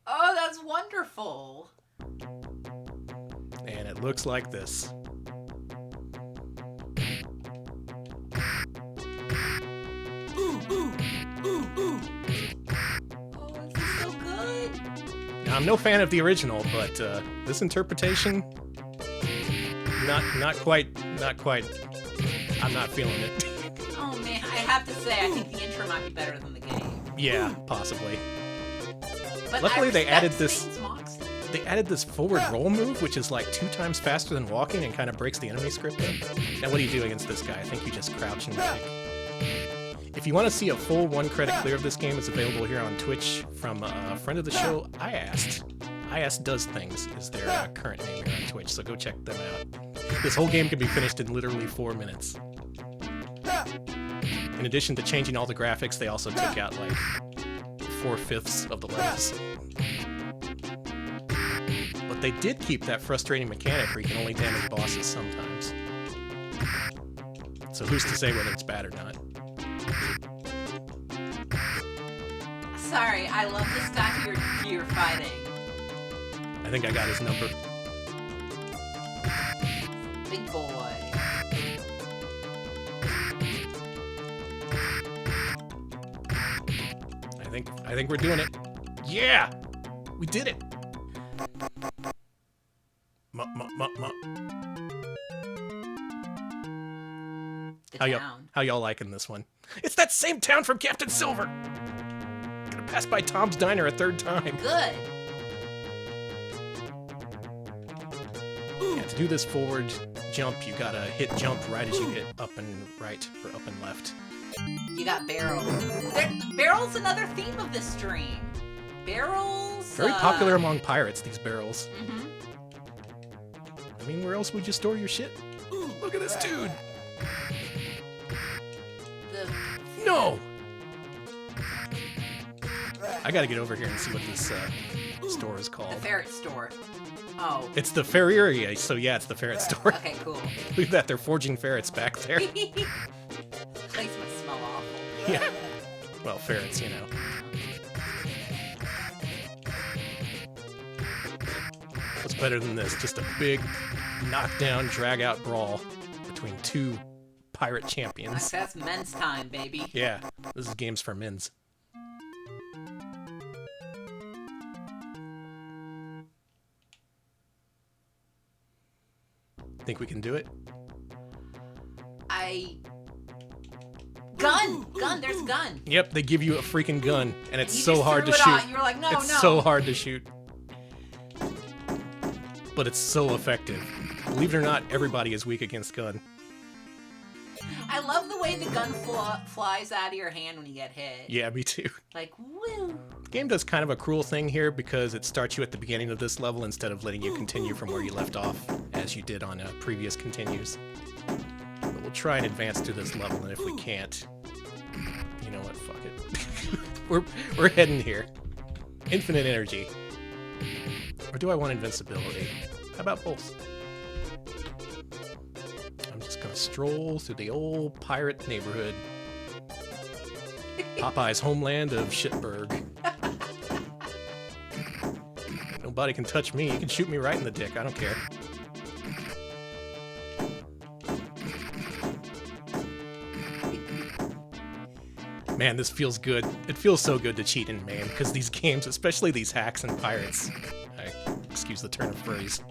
Oh, that's wonderful. And it looks like this. Oh, this is so good. Now, I'm no fan of the original, but this interpretation, not quite. I'm not feeling it. Oh man, I have to say, I think the intro might be better than the game. Yeah, possibly. But Luckily, I they added respect this- Spain's moxie. They added this forward roll move, which is like 2 times faster than walking and kind of breaks the enemy script up. Now, what do you do against this guy? I think you just crouch and kick. If you want to see a full 1-credit clear of this game, it's available here on Twitch from a friend of the show, I Asked Does Things is their current name here on Twitch, so go check them out. This whole game can be finished in literally 4 minutes. In addition to changing all the graphics, they also took out like 4/5 of the levels. But they did keep that frustrating mechanic where you can only damage bosses sometimes. So who's to say whether it's bad or not? Sorry, I love this guy who you're fighting. I think I got his number. Big boy. I think we're doing it. Yeah! We did it! The town. How y'all liking this one? It's that same town from Captain Silver! Gonna pass by Tom's Diner a 3rd time. Good. Yeah, to do this forward jump, you gotta hit jump right as you hit up and right, or up and left. You got barrels. Barrels another theme of this stream. barrels. Very popular among pirates, these barrels. Mm-hmm. I mean, where else would you store your shit? Ooh, look at this dude! No! I gotta get over here and see what this store is called. The ferret store. Oh. It's the Ferrieria, so yeah, it's the ferret store. Okay, cool. Look at that, they're forging ferrets back there. Place must smell awful. Yeah. Well, ferrets, you know. What's better than this? Just a big knockdown, drag-out brawl between two pirate champions. That's men's time, baby. Yeah, this is games for men's. Think we can do it? Gun! There's a gun! Yep, they give you a freaking gun, and it's You so just hard to threw it shoot. out. You were like, no, It's no. so hard to shoot. But it's so effective. Believe it or not, everybody is weak against gun. I love the way the gun flies out of your hand when you get hit. Yeah, me too. Like, woo! The game does kind of a cruel thing here because it starts you at the beginning of this level instead of letting you continue from where you left off, as you did on previous continues. But we'll try and advance through this level, and if we can't, you know what, fuck it. we're heading here. Infinite energy. Or do I want invincibility? How about both? I'm just gonna stroll through the old pirate neighborhood. Popeye's homeland of Shitburg. Nobody can touch me. You can shoot me right in the dick. I don't care. Man, this feels good. It feels so good to cheat in MAME, because these games, especially these hacks and pirates, excuse the turn of phrase,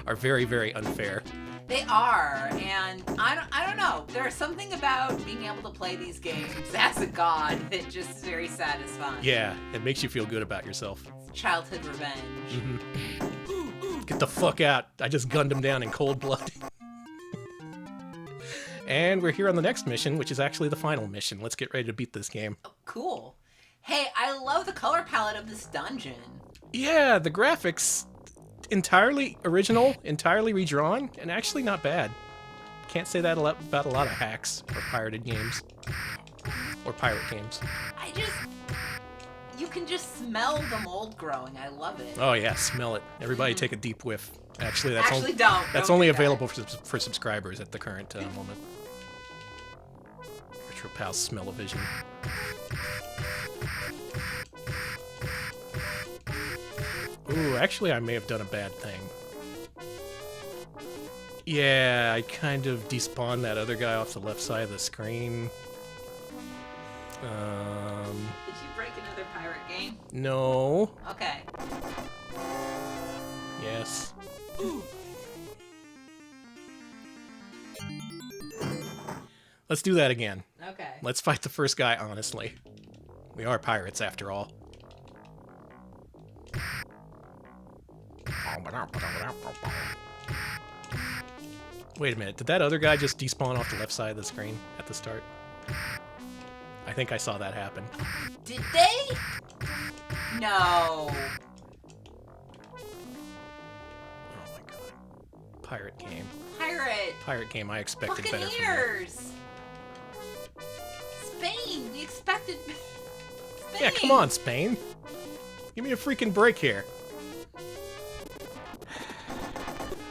are very, very unfair. They are, and I don't know. There's something about being able to play these games as a god that just is very satisfying. Yeah, it makes you feel good about yourself. It's childhood revenge. Mm-hmm. Get the fuck out. I just gunned him down in cold blood. And we're here on the next mission, which is actually the final mission. Let's get ready to beat this game. Oh, cool. Hey, I love the color palette of this dungeon. Yeah, the graphics, entirely original, entirely redrawn, and actually not bad. Can't say that about a lot of hacks or pirated games. Or pirate games. You can just smell the mold growing. I love it. Oh yeah, smell it. Everybody take a deep whiff. Actually, that's don't only do that. available for subscribers at the current moment. Retro Pals Smell-O-Vision. Ooh, actually, I may have done a bad thing. Yeah, I kind of despawned that other guy off the left side of the screen. Did you break another pirate game? No. Okay. Yes. Let's do that again. Okay. Let's fight the first guy honestly. We are pirates after all. Wait a minute, did that other guy just despawn off the left side of the screen at the start? I think I saw that happen. Did they? No. Oh my god. Pirate game. Pirate game, I expected better from you. Buccaneers. Spain. We expected Spain. Yeah, come on, Spain. Give me a freaking break here.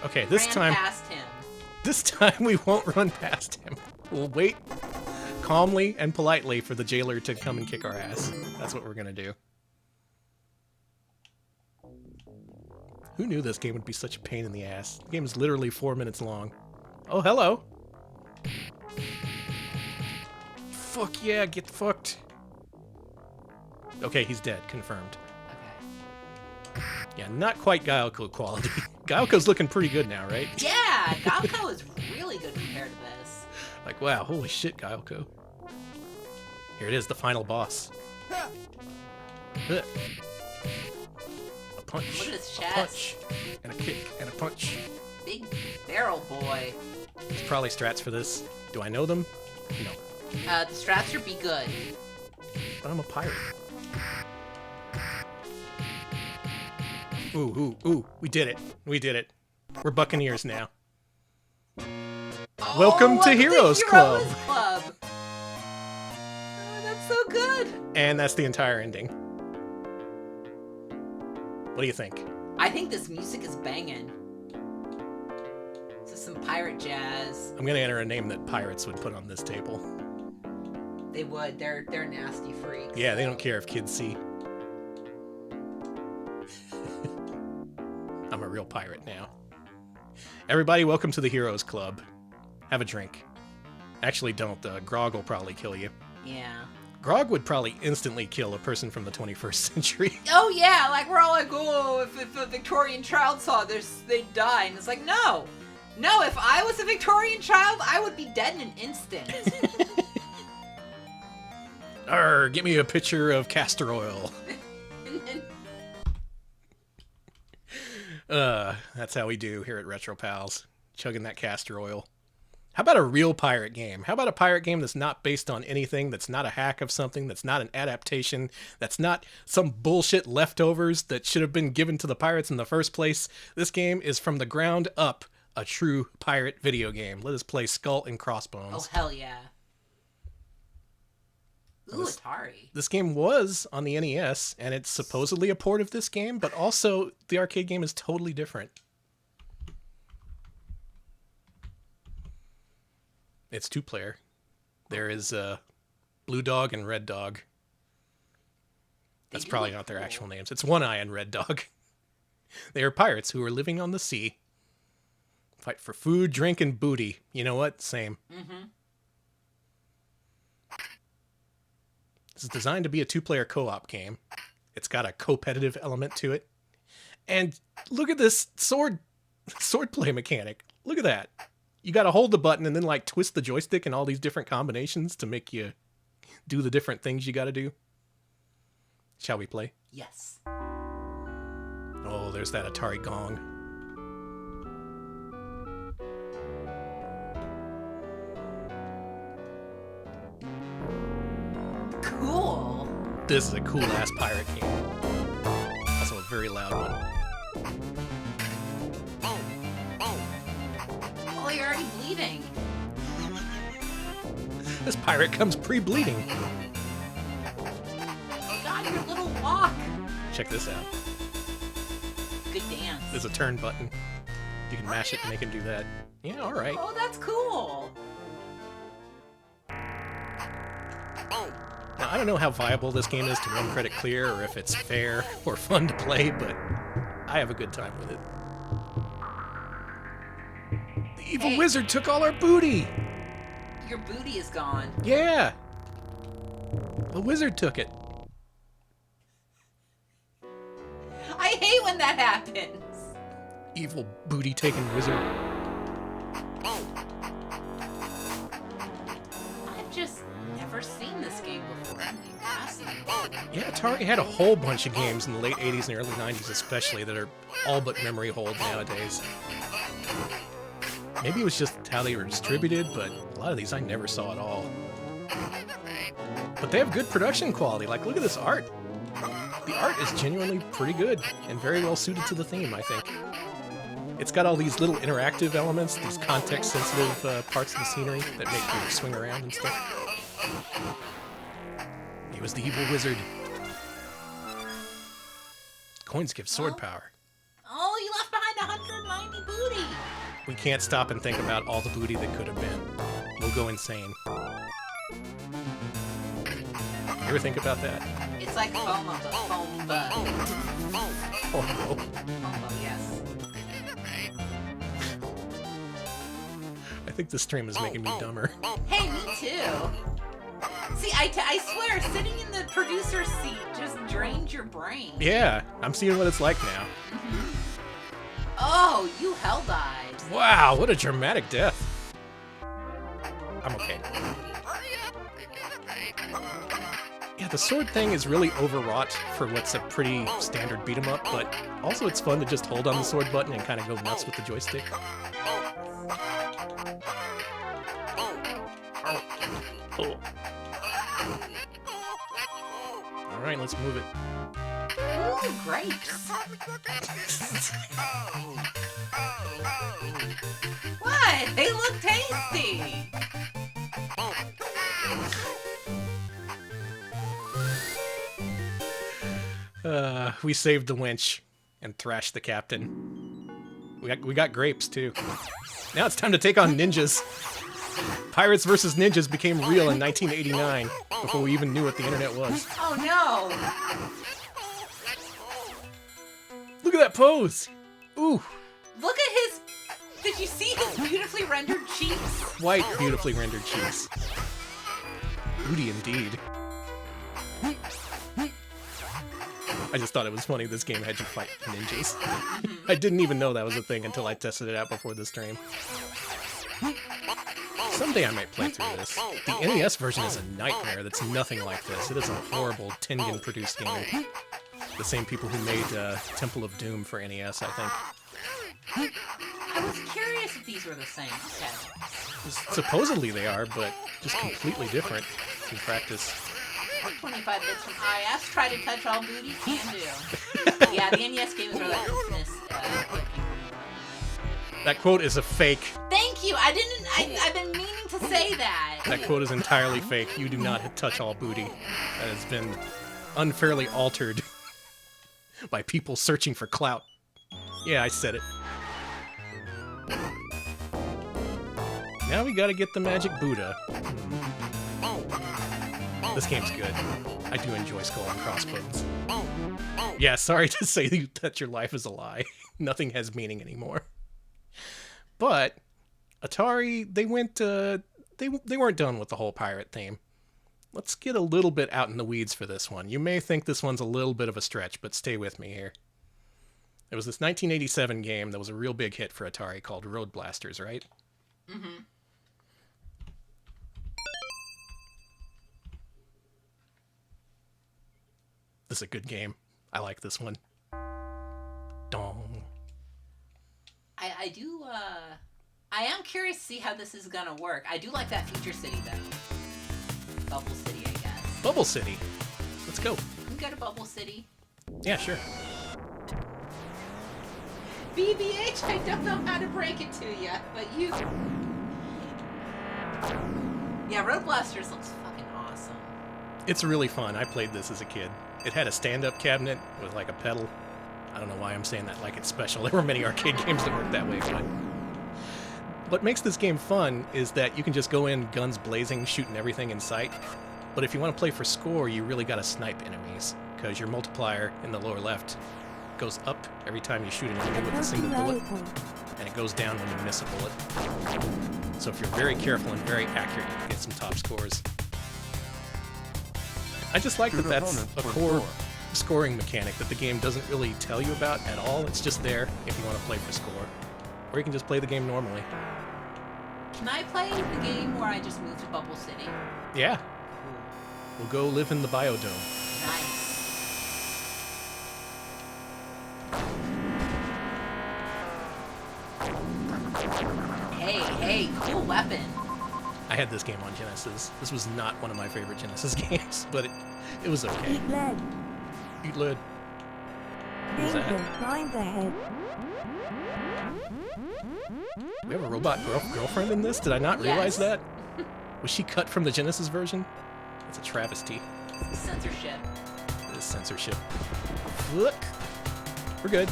Okay, this Ran past him. This time we won't run past him. We'll wait calmly and politely for the jailer to come and kick our ass. That's what we're gonna do. Who knew this game would be such a pain in the ass? The game is literally 4 minutes long. Oh, hello. Fuck yeah, get fucked. Okay, he's dead. Confirmed. Okay. Yeah, not quite Gaoko quality. Gaoko's looking pretty good now, right? Yeah, Galco is really good compared to this. Like, wow, holy shit, Gaoko. Here it is, the final boss. A punch. Look at his A chest. punch. And a kick. And a punch. Big barrel boy. There's probably strats for this. Do I know them? No. The strats should be good. But I'm a pirate. Ooh, we did it. We did it. We're Buccaneers now. Welcome to Heroes Club. Oh, that's so good. And that's the entire ending. What do you think? I think this music is banging. This is some pirate jazz. I'm gonna enter a name that pirates would put on this table. They would. They're nasty freaks. Yeah, they don't care if kids see. I'm a real pirate now. Everybody, welcome to the Heroes Club. Have a drink. Actually, don't. Grog will probably kill you. Yeah. Grog would probably instantly kill a person from the 21st century. Oh yeah, like we're all like, oh, if a Victorian child saw this, they'd die. And it's like, no. No, if I was a Victorian child, I would be dead in an instant. Arr, get me a pitcher of castor oil. That's how we do here at Retro Pals. Chugging that castor oil. How about a real pirate game? How about a pirate game that's not based on anything, that's not a hack of something, that's not an adaptation, that's not some bullshit leftovers that should have been given to the pirates in the first place? This game is from the ground up a true pirate video game. Let us play Skull and Crossbones. Oh, hell yeah. Ooh, Atari. This game was on the NES, and it's supposedly a port of this game, but also the arcade game is totally different. It's 2-player. There is Blue Dog and Red Dog. That's probably not their actual names. It's One Eye and Red Dog. They are pirates who are living on the sea. Fight for food, drink, and booty. You know what? Same. Mm-hmm. This is designed to be a 2-player co-op game. It's got a competitive element to it. And look at this swordplay mechanic. Look at that. You got to hold the button and then like twist the joystick in all these different combinations to make you do the different things you got to do. Shall we play? Yes. Oh, there's that Atari gong. Cool. This is a cool-ass pirate game. Also a very loud one. Oh, you're already bleeding. This pirate comes pre-bleeding. Oh god, your little walk. Check this out. Good dance. There's a turn button. You can mash it and make him do that. Yeah, alright. Oh, that's cool. Now, I don't know how viable this game is to one credit clear, or if it's fair or fun to play, but I have a good time with it. The evil wizard took all our booty! Your booty is gone. Yeah! The wizard took it. I hate when that happens. Evil booty-taking wizard. I've just never seen this game before. I'm fascinated. Yeah, Atari had a whole bunch of games in the late 80s and early 90s especially that are all but memory hold nowadays. Maybe it was just how they were distributed, but a lot of these I never saw at all. But they have good production quality. Like, look at this art. The art is genuinely pretty good and very well suited to the theme, I think. It's got all these little interactive elements, these context-sensitive parts of the scenery that make you swing around and stuff. He was the evil wizard. Coins give sword power. Oh, you left behind 190 booty. We can't stop and think about all the booty that could have been. We'll go insane. You ever think about that? It's like FOMO, but FOMO. Oh no. FOMO, yes. I think this stream is making me dumber. Hey, me too. See, I swear, sitting in the producer's seat just drains your brain. Yeah, I'm seeing what it's like now. Oh, you hell dived. Wow, what a dramatic death. I'm okay. Yeah, the sword thing is really overwrought for what's a pretty standard beat 'em up, but also it's fun to just hold on the sword button and kind of go nuts with the joystick. Oh. Alright, let's move it. Ooh, grapes. What? They look tasty. We saved the winch and thrashed the captain. We got grapes too. Now it's time to take on ninjas. Pirates versus ninjas became real in 1989 before we even knew what the internet was. Oh no! Look at that pose! Ooh! Look at his... Did you see his beautifully rendered cheeks? White, beautifully rendered cheeks. Booty indeed. I just thought it was funny this game had you fight ninjas. I didn't even know that was a thing until I tested it out before the stream. Someday I might play through this. The NES version is a nightmare that's nothing like this. It is a horrible Tengen-produced game. The same people who made Temple of Doom for NES, I think. I was curious if these were the same. Okay. Supposedly they are, but just completely different in practice. 25 bits from IS. Try to touch all booty. Can do. Yeah, the NES game is where that business That quote is a fake. Thank you. I've been meaning to say that. That quote is entirely fake. You do not touch all booty. That has been unfairly altered by people searching for clout. Yeah, I said it. Now we gotta get the magic Buddha. This game's good. I do enjoy Skull and Crossbones. Yeah, sorry to say that your life is a lie. Nothing has meaning anymore. But Atari, they went they weren't done with the whole pirate theme. Let's get a little bit out in the weeds for this one. You may think this one's a little bit of a stretch, but stay with me here. There was this 1987 game that was a real big hit for Atari called Road Blasters, right? Mm-hmm. This is a good game. I like this one. Dong. I am curious to see how this is gonna work. I do like that Future City though. Bubble City, I guess. Bubble City. Let's go. We go to Bubble City. Yeah, sure. BBH, I don't know how to break it to you, but you... Yeah, Road Blasters looks fucking awesome. It's really fun. I played this as a kid. It had a stand-up cabinet with like a pedal. I don't know why I'm saying that like it's special. There were many arcade games that worked that way, but... What makes this game fun is that you can just go in guns blazing, shooting everything in sight. But if you want to play for score, you really gotta snipe enemies, because your multiplier in the lower left goes up every time you shoot an enemy with a single bullet, and it goes down when you miss a bullet. So if you're very careful and very accurate, you can get some top scores. I just like that that's a core scoring mechanic that the game doesn't really tell you about at all. It's just there if you want to play for score. Or you can just play the game normally. Can I play the game where I just moved to Bubble City? Yeah. We'll go live in the biodome. Nice. Hey, cool weapon. I had this game on Genesis. This was not one of my favorite Genesis games, but it was okay. Eat lead. Eat lead. What was that? Danger, find the head. We have a robot girlfriend in this? Did I not realize Yes. that? Was she cut from the Genesis version? It's a travesty. Censorship. It is censorship. Look! We're good.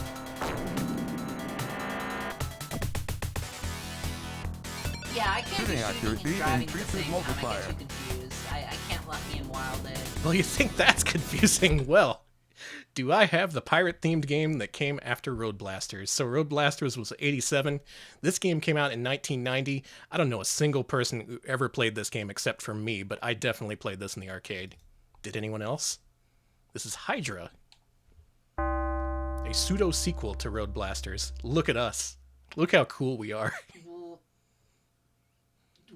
Yeah, I can't Shooting be shooting accuracy and driving at the increases same time. I multiplier. get too confused. I can't lucky in Wild Edge. Well, you think that's confusing? Well, do I have the pirate-themed game that came after Road Blasters? So Road Blasters was 87. This game came out in 1990. I don't know a single person who ever played this game except for me, but I definitely played this in the arcade. Did anyone else? This is Hydra. A pseudo-sequel to Road Blasters. Look at us. Look how cool we are. Well,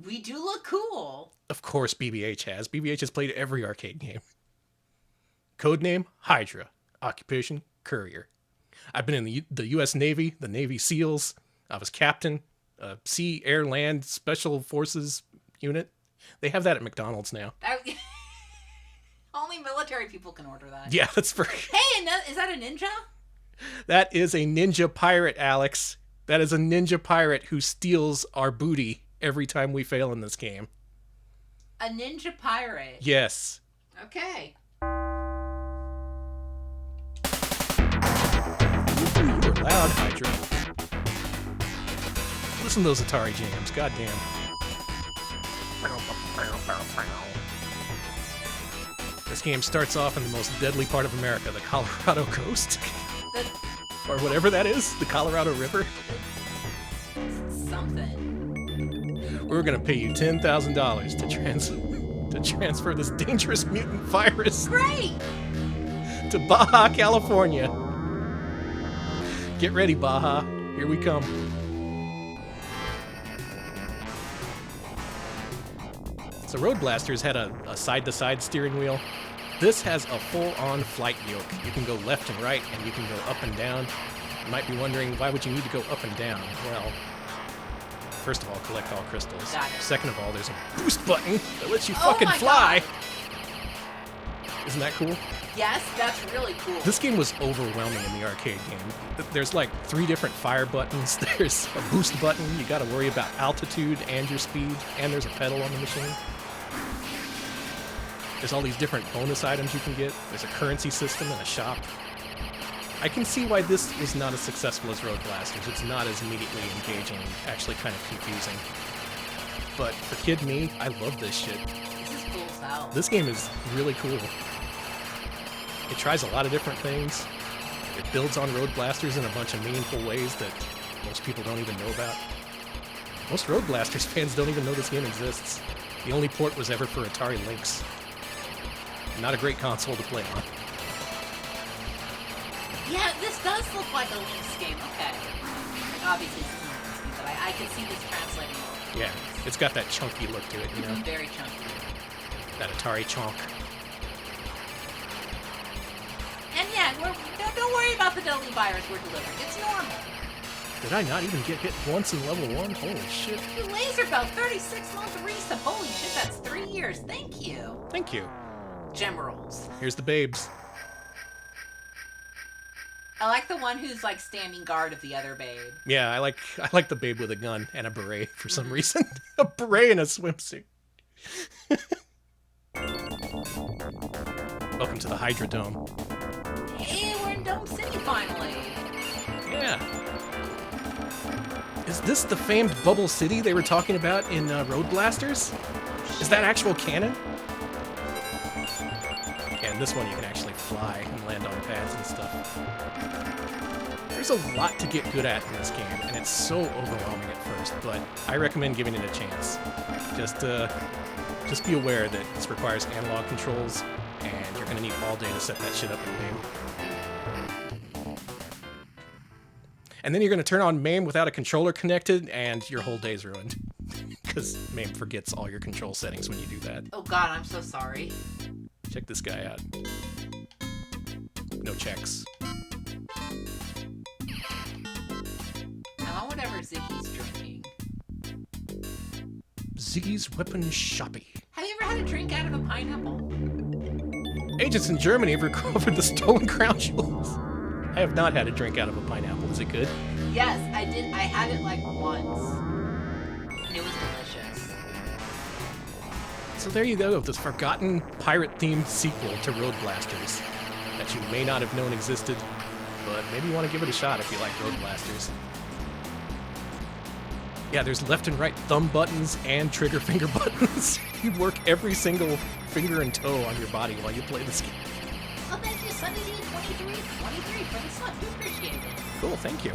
we do look cool. Of course BBH has. BBH has played every arcade game. Codename, Hydra. Occupation, courier. I've been in the U.S. Navy, the Navy SEALs. I was captain, Sea, Air, Land, Special Forces unit. They have that at McDonald's now. Only military people can order that. Yeah, that's for... Hey, is that a ninja? That is a ninja pirate, Alex. That is a ninja pirate who steals our booty every time we fail in this game. A ninja pirate? Yes. Okay. Ooh, you were loud, Hydra. Listen to those Atari jams, goddamn. This game starts off in the most deadly part of America, the Colorado coast. Or whatever that is, the Colorado River. Something. We're gonna pay you $10,000 to transfer this dangerous mutant virus Great! to Baja, California. Get ready, Baja. Here we come. So Road Blasters had a side-to-side steering wheel. This has a full-on flight yoke. You can go left and right, and you can go up and down. You might be wondering, why would you need to go up and down? Well, first of all, collect all crystals. Got it. Second of all, there's a boost button that lets you Oh fucking my fly. God. Isn't that cool? Yes, that's really cool. This game was overwhelming in the arcade game. There's like 3 different fire buttons. There's a boost button. You got to worry about altitude and your speed. And there's a pedal on the machine. There's all these different bonus items you can get. There's a currency system and a shop. I can see why this was not as successful as Road Blasters. It's not as immediately engaging, actually kind of confusing. But for kid me, I love this shit. This is cool as hell. This game is really cool. It tries a lot of different things. It builds on Road Blasters in a bunch of meaningful ways that most people don't even know about. Most Road Blasters fans don't even know this game exists. The only port was ever for Atari Lynx. Not a great console to play on. Yeah, this does look like a Lynx game. Okay. Like, obviously, this isn't a Lynx game, but I can see this translating. Yeah, it's got that chunky look to it, you know? Very chunky. That Atari chonk. And yeah, don't worry about the deadly virus we're delivering. It's normal. Did I not even get hit once in level 1? Holy shit. Your laser belt, 36-month reset. Holy shit, that's 3 years. Thank you. Thank you. Gem rolls. Here's the babes. I like the one who's like standing guard of the other babe. Yeah, I like the babe with a gun and a beret for some reason. A beret and a swimsuit. Welcome to the Hydra Dome. Hey, we're in Dome City finally. Yeah. Is this the famed Bubble City they were talking about in Road Blasters? Is that actual canon? Yeah, in this one you can actually fly and land on pads and stuff. There's a lot to get good at in this game, and it's so overwhelming at first, but I recommend giving it a chance. Just be aware that this requires analog controls, and you're going to need all day to set that shit up in MAME. And then you're going to turn on MAME without a controller connected, and your whole day's ruined. Because MAME forgets all your control settings when you do that. Oh god, I'm so sorry. Check this guy out. No checks. I want whatever Ziggy's drinking. Ziggy's Weapon Shoppy. Have you ever had a drink out of a pineapple? Agents in Germany have recovered the stolen crown jewels. I have not had a drink out of a pineapple. Is it good? Yes, I did. I had it like once. And it was delicious. So there you go, this forgotten pirate-themed sequel to Road Blasters that you may not have known existed, but maybe you want to give it a shot if you like Road Blasters. Yeah, there's left and right thumb buttons and trigger finger buttons. You work every single finger and toe on your body while you play this game. Oh, thank you, SunnyD23 for the sub. We appreciate it. Cool, thank you.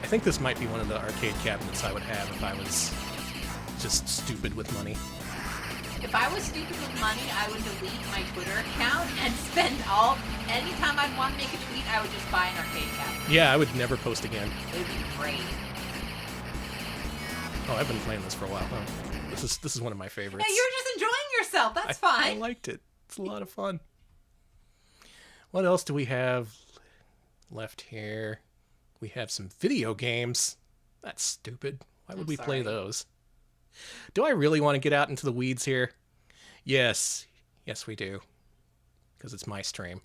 I think this might be one of the arcade cabinets I would have if I was just stupid with money. If I was stupid with money, I would delete my Twitter account and spend anytime I'd want to make a tweet, I would just buy an arcade cabinet. Yeah, I would never post again. It would be great. Oh, I've been playing this for a while. Oh, this is one of my favorites. Yeah, you're just enjoying yourself. That's I fine. liked it. It's a lot of fun. What else do we have left here? We have some video games. That's stupid. Why would we play those? Do I really want to get out into the weeds here? Yes. Yes, we do. Because it's my stream.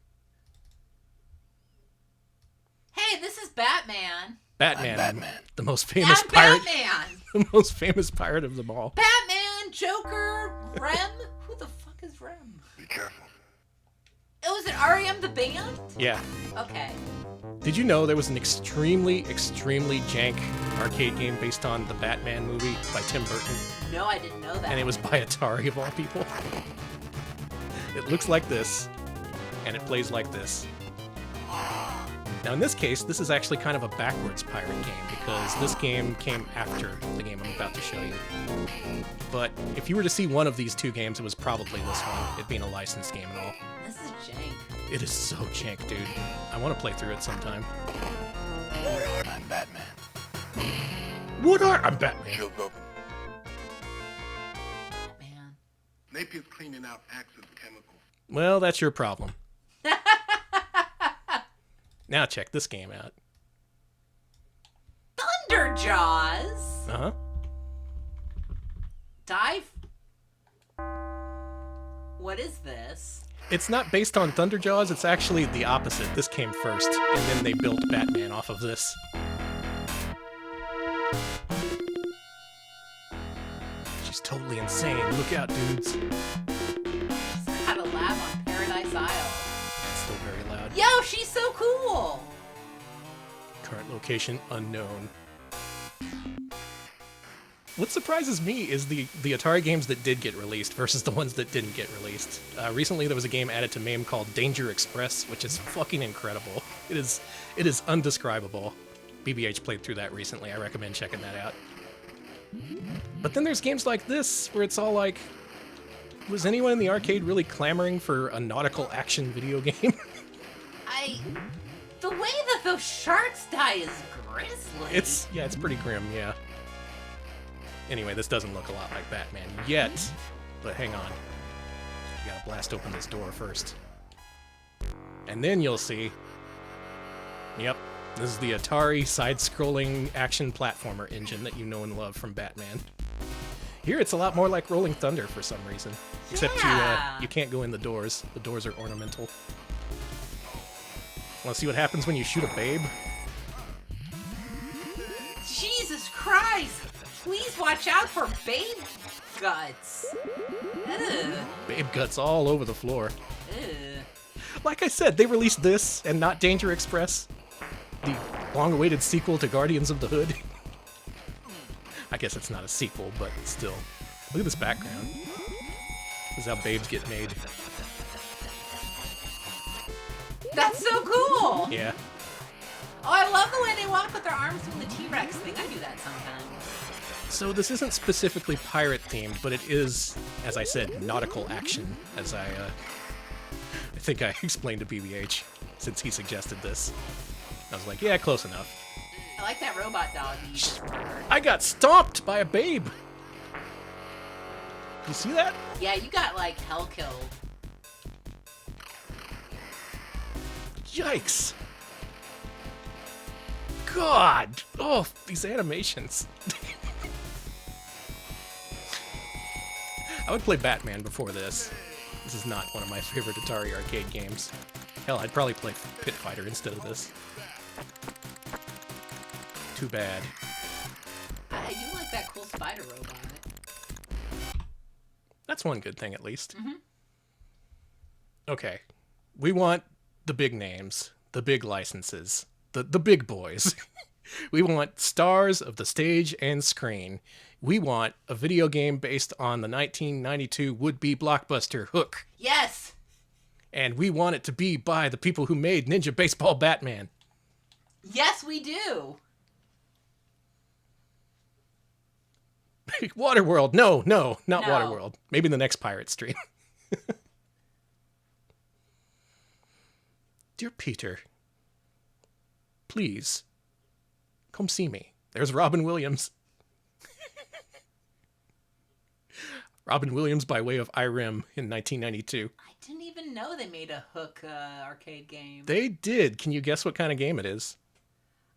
Hey, this is Batman. Batman. I'm Batman. The most famous I'm pirate. Batman. The most famous pirate of them all. Batman, Joker, Rem. Who the fuck is Rem? Be careful. Oh, is it REM the band? Yeah. Okay. Did you know there was an extremely jank arcade game based on the Batman movie by Tim Burton? No, I didn't know that. And it was by Atari of all people. It looks like this, and it plays like this. Now in this case, this is actually kind of a backwards pirate game, because this game came after the game I'm about to show you. But if you were to see one of these two games, it was probably this one, it being a licensed game and all. This is jank. It is so jank, dude. I want to play through it sometime. I'm Batman. What are... I'm Batman. Shields open. Man. Napier's cleaning out Axe's chemicals. Well, that's your problem. Now check this game out. Thunderjaws. Uh-huh. Dive. What is this? It's not based on Thunderjaws, it's actually the opposite. This came first, and then they built Batman off of this. She's totally insane. Look out, dudes. She's got a lab on Paradise Isle. It's still very loud. Yo, she's so cool. Current location unknown. What surprises me is the Atari games that did get released versus the ones that didn't get released. Recently, there was a game added to MAME called Danger Express, which is fucking incredible. It is undescribable. BBH played through that recently. I recommend checking that out. But then there's games like this, where it's all like, was anyone in the arcade really clamoring for a nautical action video game? The way that those sharks die is grisly. It's pretty grim, yeah. Anyway, this doesn't look a lot like Batman yet, but hang on. You gotta blast open this door first. And then you'll see. Yep, this is the Atari side-scrolling action platformer engine that you know and love from Batman. Here it's a lot more like Rolling Thunder for some reason. Except Yeah. you can't go in the doors. The doors are ornamental. Wanna see what happens when you shoot a babe? Jesus Christ! Please watch out for babe guts. Ugh. Babe guts all over the floor. Ugh. Like I said, they released this and not Danger Express, the long-awaited sequel to Guardians of the Hood. I guess it's not a sequel, but still. Look at this background. This is how babes get made. That's so cool! Yeah. Oh, I love the way they walk with their arms doing the T-Rex thing. I do that sometimes. So this isn't specifically pirate-themed, but it is, as I said, nautical action, as I think I explained to BBH, since he suggested this. I was like, yeah, close enough. I like that robot dog you just murdered. I got stomped by a babe! You see that? Yeah, you got, like, hell killed. Yikes! God! Oh, these animations. I would play Batman before this. This is not one of my favorite Atari arcade games. Hell, I'd probably play Pit Fighter instead of this. Too bad. I do like that cool spider robot. That's one good thing, at least. Mhm. Okay. We want the big names, the big licenses, the big boys. We want stars of the stage and screen. We want a video game based on the 1992 would-be blockbuster Hook. Yes! And we want it to be by the people who made Ninja Baseball Batman. Yes, we do! Waterworld. No, not No. Waterworld. Maybe the next pirate stream. Dear Peter, please, come see me. There's Robin Williams. Robin Williams by way of IREM in 1992. I didn't even know they made a Hook arcade game. They did. Can you guess what kind of game it is?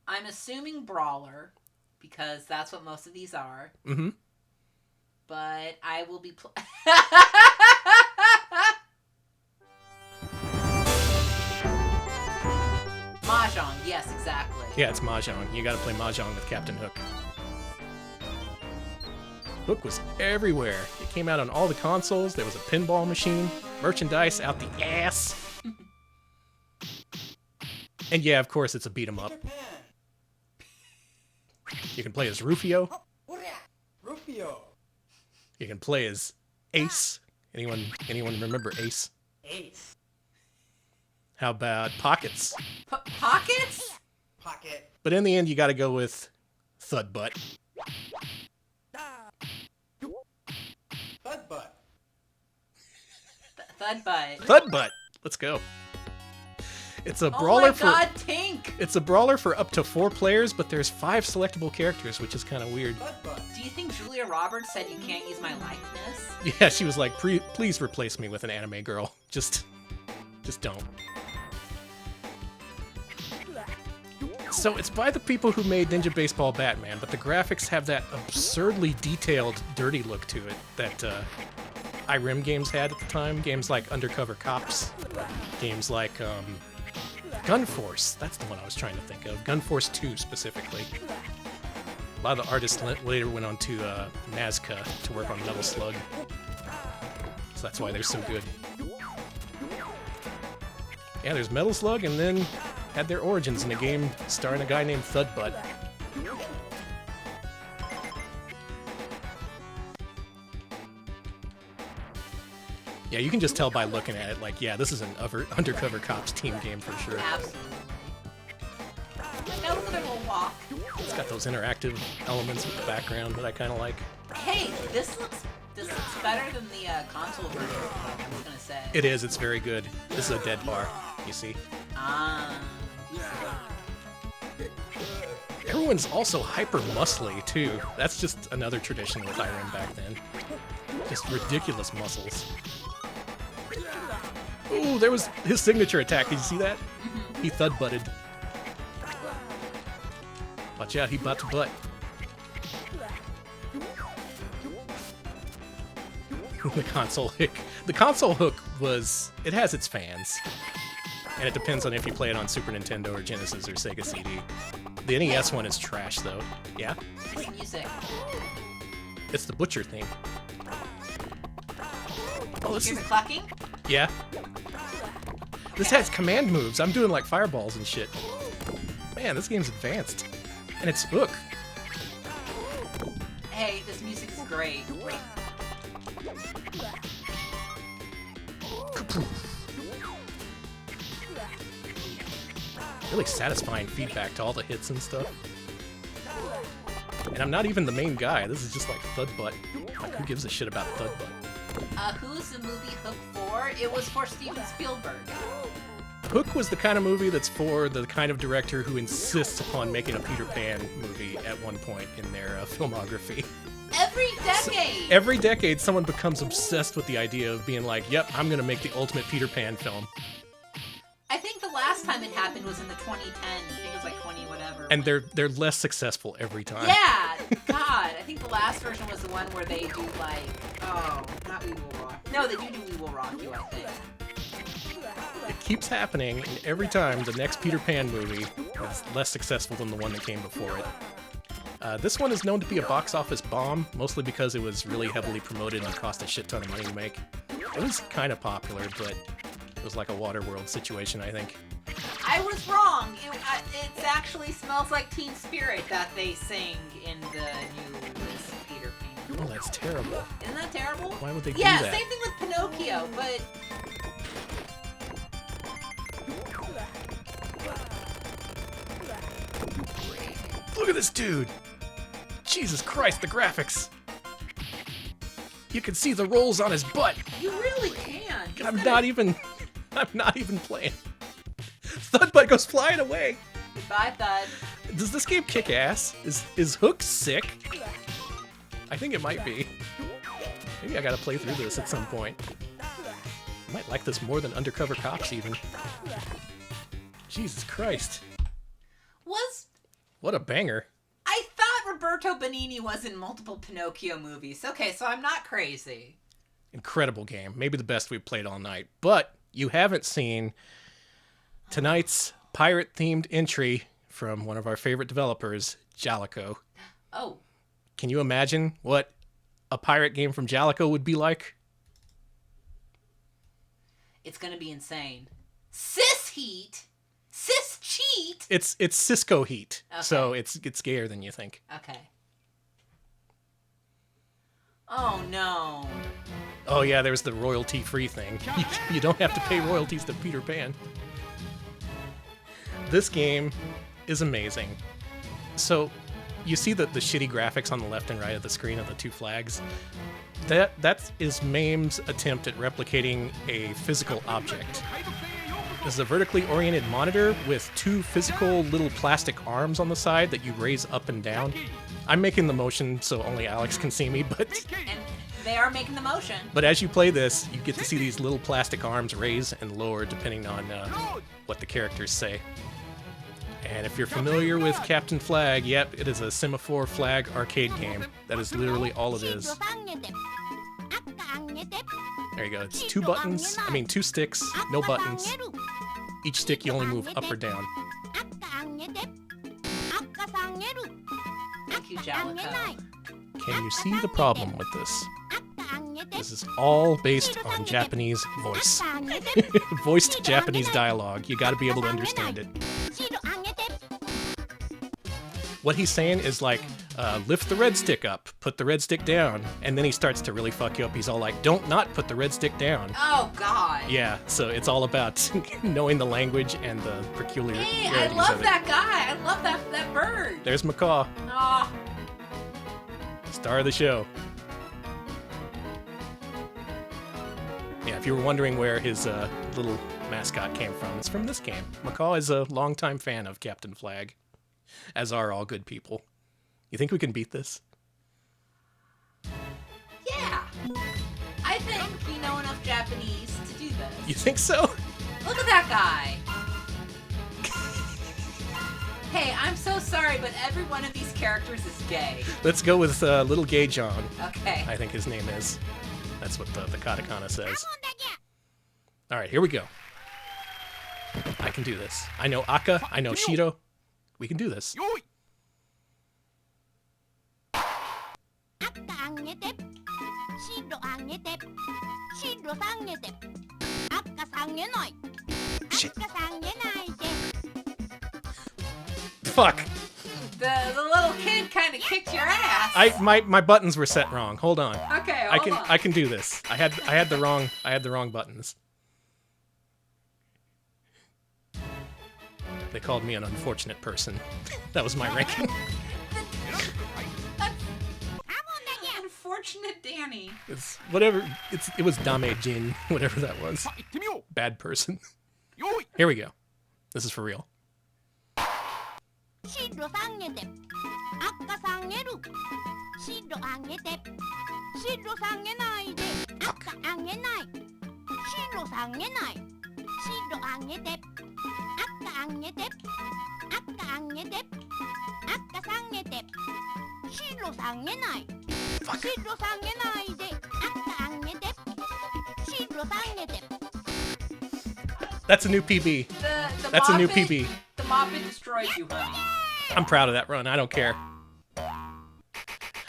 I'm assuming Brawler, because that's what most of these are. Mm-hmm. but I will be Mahjong, yes, exactly. Yeah, it's Mahjong. You gotta play Mahjong with Captain Hook. Hook was everywhere. It came out on all the consoles. There was a pinball machine, merchandise out the ass. And yeah, of course, it's a beat 'em up. You can play as Rufio. Rufio. You can play as Ace. Anyone remember Ace? Ace. How about Pockets? Pockets? Pocket. But in the end, you gotta go with Thud Butt. Thud butt. Thud butt. Thud Butt! Let's go. It's a Oh brawler my god, Tink! It's a brawler for up to 4 players, but there's 5 selectable characters, which is kind of weird. Thud butt. Do you think Julia Roberts said you can't use my likeness? Yeah, she was like, please replace me with an anime girl. Just don't. So it's by the people who made Ninja Baseball Batman, but the graphics have that absurdly detailed, dirty look to it that IRIM games had at the time. Games like Undercover Cops, games like Gun Force. That's the one I was trying to think of. Gun Force 2 specifically. A lot of the artists later went on to Nazca to work on Metal Slug. So that's why they're so good. Yeah, there's Metal Slug, and then had their origins in a game starring a guy named Thudbutt. Yeah, you can just tell by looking at it, like, yeah, this is an Undercover Cops team game for sure. Absolutely. Now look at their little walk. It's got those interactive elements with the background that I kind of like. Hey, this looks better than the console version, I was gonna say. It is, it's very good. This is a dead bar, you see. Everyone's also hyper muscly too. That's just another tradition with IRIM back then. Just ridiculous muscles. Ooh, there was his signature attack. Did you see that? He thud-butted. Watch out, he butt to butt. The console hook. The console hook it has its fans. And it depends on if you play it on Super Nintendo or Genesis or Sega CD. The NES one is trash, though. Yeah? What's the music? It's the Butcher theme. Oh, this Here's is... the clucking? Yeah. This has command moves. I'm doing, like, fireballs and shit. Man, this game's advanced. And it's Hook. Hey, this music is great. Really satisfying feedback to all the hits and stuff. And I'm not even the main guy. This is just like Thudbutt. Like, who gives a shit about Thudbutt? Who's the movie Hook for? It was for Steven Spielberg. Hook was the kind of movie that's for the kind of director who insists upon making a Peter Pan movie at one point in their filmography. Every decade! So, every decade, someone becomes obsessed with the idea of being like, yep, I'm gonna make the ultimate Peter Pan film. I think the last time it happened was in the 2010s. I think it was like 20 whatever. And they're less successful every time. Yeah! God, I think the last version was the one where they do like, oh, not We Will Rock. No, they do We Will Rock You, I think. It keeps happening, and every time the next Peter Pan movie is less successful than the one that came before it. This one is known to be a box office bomb, mostly because it was really heavily promoted and cost a shit ton of money to make. It was kind of popular, but it was like a Waterworld situation, I think. I was wrong. It actually smells like Teen Spirit that they sing in the newest Peter Pan. Oh, that's terrible. Isn't that terrible? Why would they do Yeah, that? same thing with Pinocchio, but... Look at this dude! Jesus Christ, the graphics! You can see the rolls on his butt! You really can. I'm not even playing. Thudbutt goes flying away! Goodbye, Thud. Does this game kick ass? Is Hook sick? I think it might be. Maybe I gotta play through this at some point. I might like this more than Undercover Cops, even. Jesus Christ. Was... What a banger. I thought Roberto Benigni was in multiple Pinocchio movies. Okay, so I'm not crazy. Incredible game. Maybe the best we've played all night. But you haven't seen tonight's pirate-themed entry from one of our favorite developers, Jalico. Oh. Can you imagine what a pirate game from Jalico would be like? It's gonna be insane. Cis Heat? Cis Cheat? It's Cisco Heat, Okay. so it's gayer than you think. Okay. Oh no. Oh yeah, there's the royalty-free thing. You don't have to pay royalties to Peter Pan. This game is amazing. So, you see the shitty graphics on the left and right of the screen of the two flags? That is MAME's attempt at replicating a physical object. This is a vertically oriented monitor with two physical little plastic arms on the side that you raise up and down. I'm making the motion so only Alex can see me, but And they are making the motion. as you play this, you get to see these little plastic arms raise and lower depending on what the characters say. And if you're familiar with Captain Flag, yep, it is a semaphore flag arcade game. That is literally all it is. There you go. It's two sticks, no buttons. Each stick you only move up or down. Thank you, Jalico. Can you see the problem with this? This is all based on Japanese voice. Voiced Japanese dialogue. You gotta be able to understand it. What he's saying is like, lift the red stick up, put the red stick down, and then he starts to really fuck you up. He's all like, don't not put the red stick down. Oh God. Yeah, so it's all about knowing the language and the peculiarities Hey, I of love it. that guy. I love that bird. There's Macaw, Oh, star of the show. Yeah, if you were wondering where his little mascot came from, it's from this game. Macaw is a longtime fan of Captain Flag, as are all good people. You think we can beat this? yeah. I think we know enough Japanese to do this. You think so? Look at that guy. Hey, I'm so sorry, but every one of these characters is gay. Let's go with Little Gay John, Okay. I think his name is. That's what the katakana says. All right, here we go. I can do this. I know Aka, I know Shiro. We can do this. Shit. Fuck. The little kid kind of kicked your ass. My buttons were set wrong. Hold on. Okay, I hold on. can do this. I had the wrong buttons. They called me an unfortunate person. That was my ranking. Unfortunate Danny. It's whatever. It was Dame Jin, whatever that was. Bad person. Here we go. This is for real. That's a new PB. That's a new PB. The Moppet destroys you, honey. I'm proud of that run. I don't care.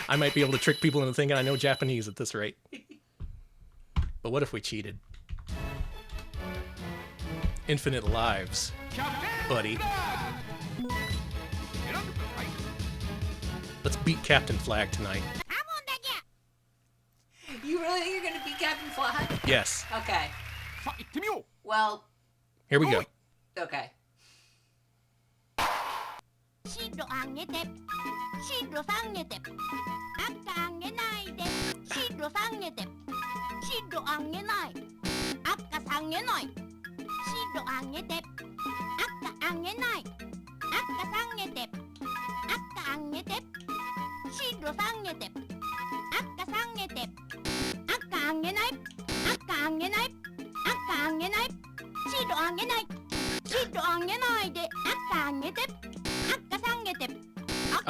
I might be able to trick people into thinking I know Japanese at this rate. But what if we cheated? Infinite lives, buddy. Let's beat Captain Flag tonight. You really think you're gonna beat Captain Flag? Yes. Okay. Well, Here we go. okay.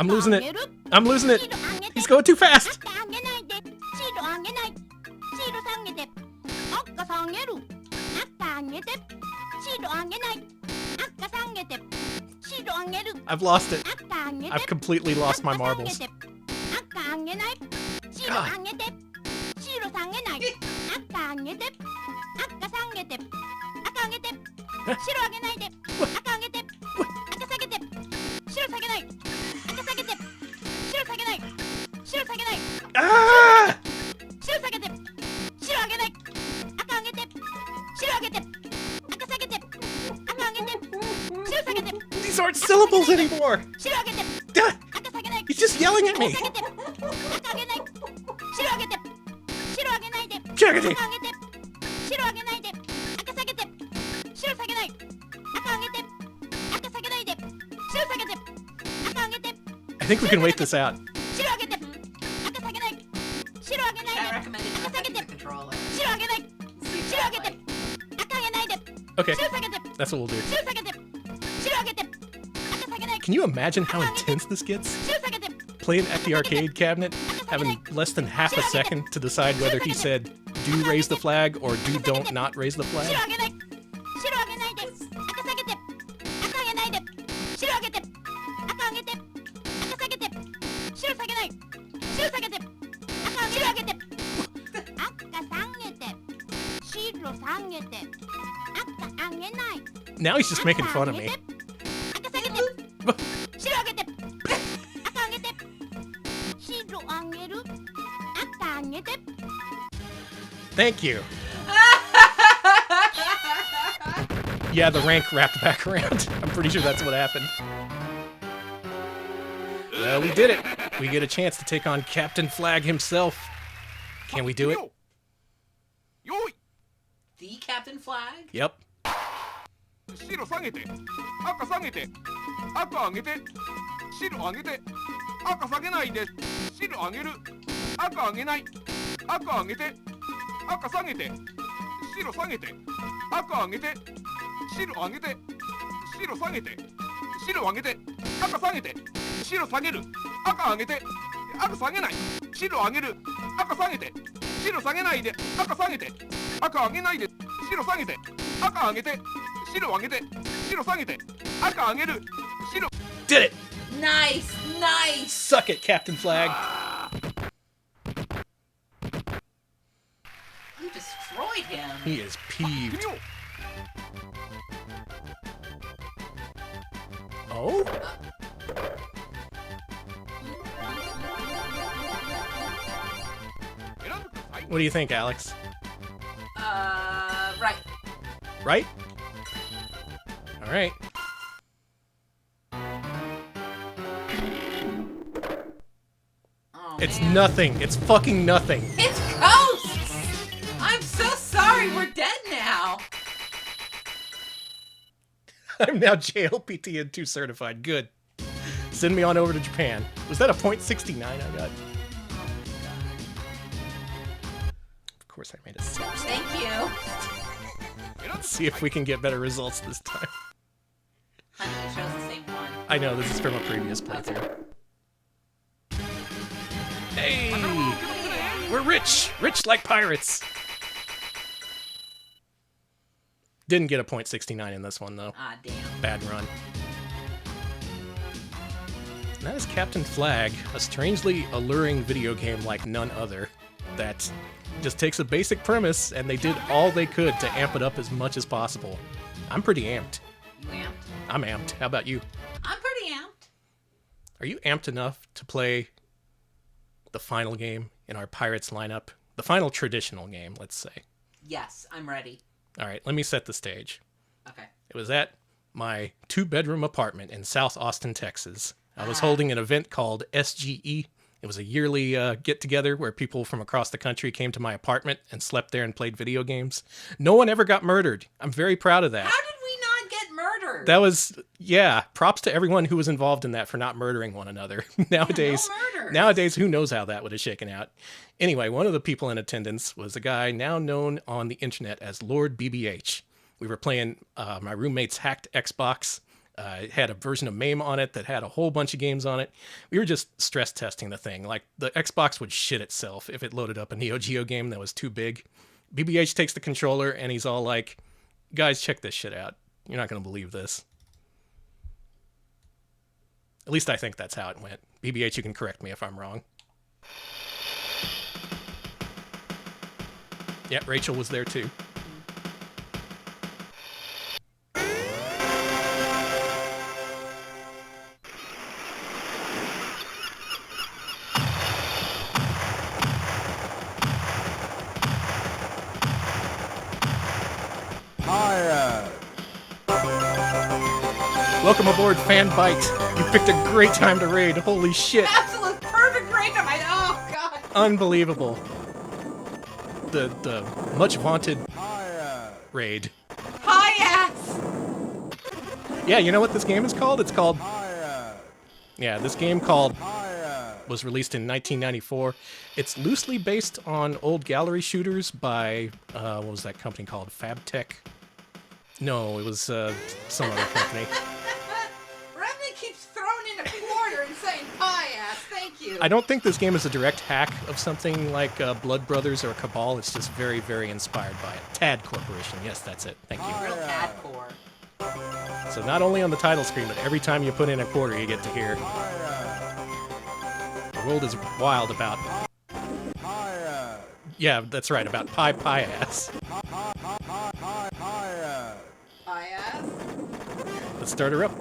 I'm losing it. I'm losing it. He's going too fast. I've lost it. I've completely lost my marbles. Ah! These aren't syllables anymore. Duh. He's just yelling at me. Jaggedy. I think we can wait this out. I recommend it to the controller. Okay, that's what we'll do. Can you imagine how intense this gets? Playing at the arcade cabinet, having less than half a second to decide whether he said, do raise the flag or don't not raise the flag. Now he's just making fun of me. Thank you. Yeah, the rank wrapped back around. I'm pretty sure that's what happened. Well, we did it. We get a chance to take on Captain Flag himself. Can we do it? The Captain Flag? Yep. 白下げて赤下げて赤上げて白上げて赤下げないで白上げる赤上げない赤上げて赤下げて白下げて赤上げて白上げて白下げて白上げて赤下げて白下げる赤上げて赤下げない白上げる赤下げて白下げないで赤下げて赤上げないで白下げて赤上げて白上げて白下げて赤上げる白 Did it! Nice, nice. Suck it, Captain Flag. You destroyed him. He is peeved. Oh? What do you think, Alex? Right. Right? All right. Oh, It's man. nothing. It's fucking nothing. It's ghosts! I'm so sorry, we're dead now. I'm now JLPT and 2 certified. Good. Send me on over to Japan. Was that a .69 I got? Of course I made a 6. Thank you. Let's see if we can get better results this time. Honey, it shows the same one. I know, this is from a previous playthrough. Hey! We're rich! Rich like pirates! Didn't get a .69 in this one, though. Ah, damn. Bad run. And that is Captain Flag, a strangely alluring video game like none other that just takes a basic premise and they did all they could to amp it up as much as possible. I'm pretty amped. You amped? I'm amped. How about you? I'm pretty amped. Are you amped enough to play the final game in our Pirates lineup? The final traditional game, let's say. Yes, I'm ready. All right, let me set the stage. Okay. It was at my 2-bedroom apartment in South Austin, Texas. I was holding an event called SGE. It was a yearly get-together where people from across the country came to my apartment and slept there and played video games. No one ever got murdered. I'm very proud of that. How did we not get murdered? That was, yeah, props to everyone who was involved in that for not murdering one another. Nowadays, murders. nowadays, who knows how that would have shaken out. Anyway, one of the people in attendance was a guy now known on the internet as Lord BBH. We were playing my roommate's hacked Xbox, It had a version of MAME on it that had a whole bunch of games on it. We were just stress testing the thing. Like, the Xbox would shit itself if it loaded up a Neo Geo game that was too big. BBH takes the controller and he's all like, guys, check this shit out. You're not going to believe this. At least I think that's how it went. BBH, you can correct me if I'm wrong. Yeah, Rachel was there too. Welcome aboard, Fanbite. You picked a great time to raid. Holy shit. Absolute perfect range on my. Oh god. Unbelievable. The much vaunted raid. Hi ass. Yeah, you know what this game is called? It's called. Yeah, this game called. Was released in 1994. It's loosely based on old gallery shooters by what was that company called? Fabtech? No, it was some other company. Remnant keeps throwing in a quarter and saying pie ass. Thank you. I don't think this game is a direct hack of something like Blood Brothers or Cabal. It's just very, very inspired by it. TAD Corporation. Yes, that's it. Thank you. Real hardcore. So not only on the title screen, but every time you put in a quarter, you get to hear. The world is wild about. Yeah, that's right, about pie ass. Pie ass. Let's start her up.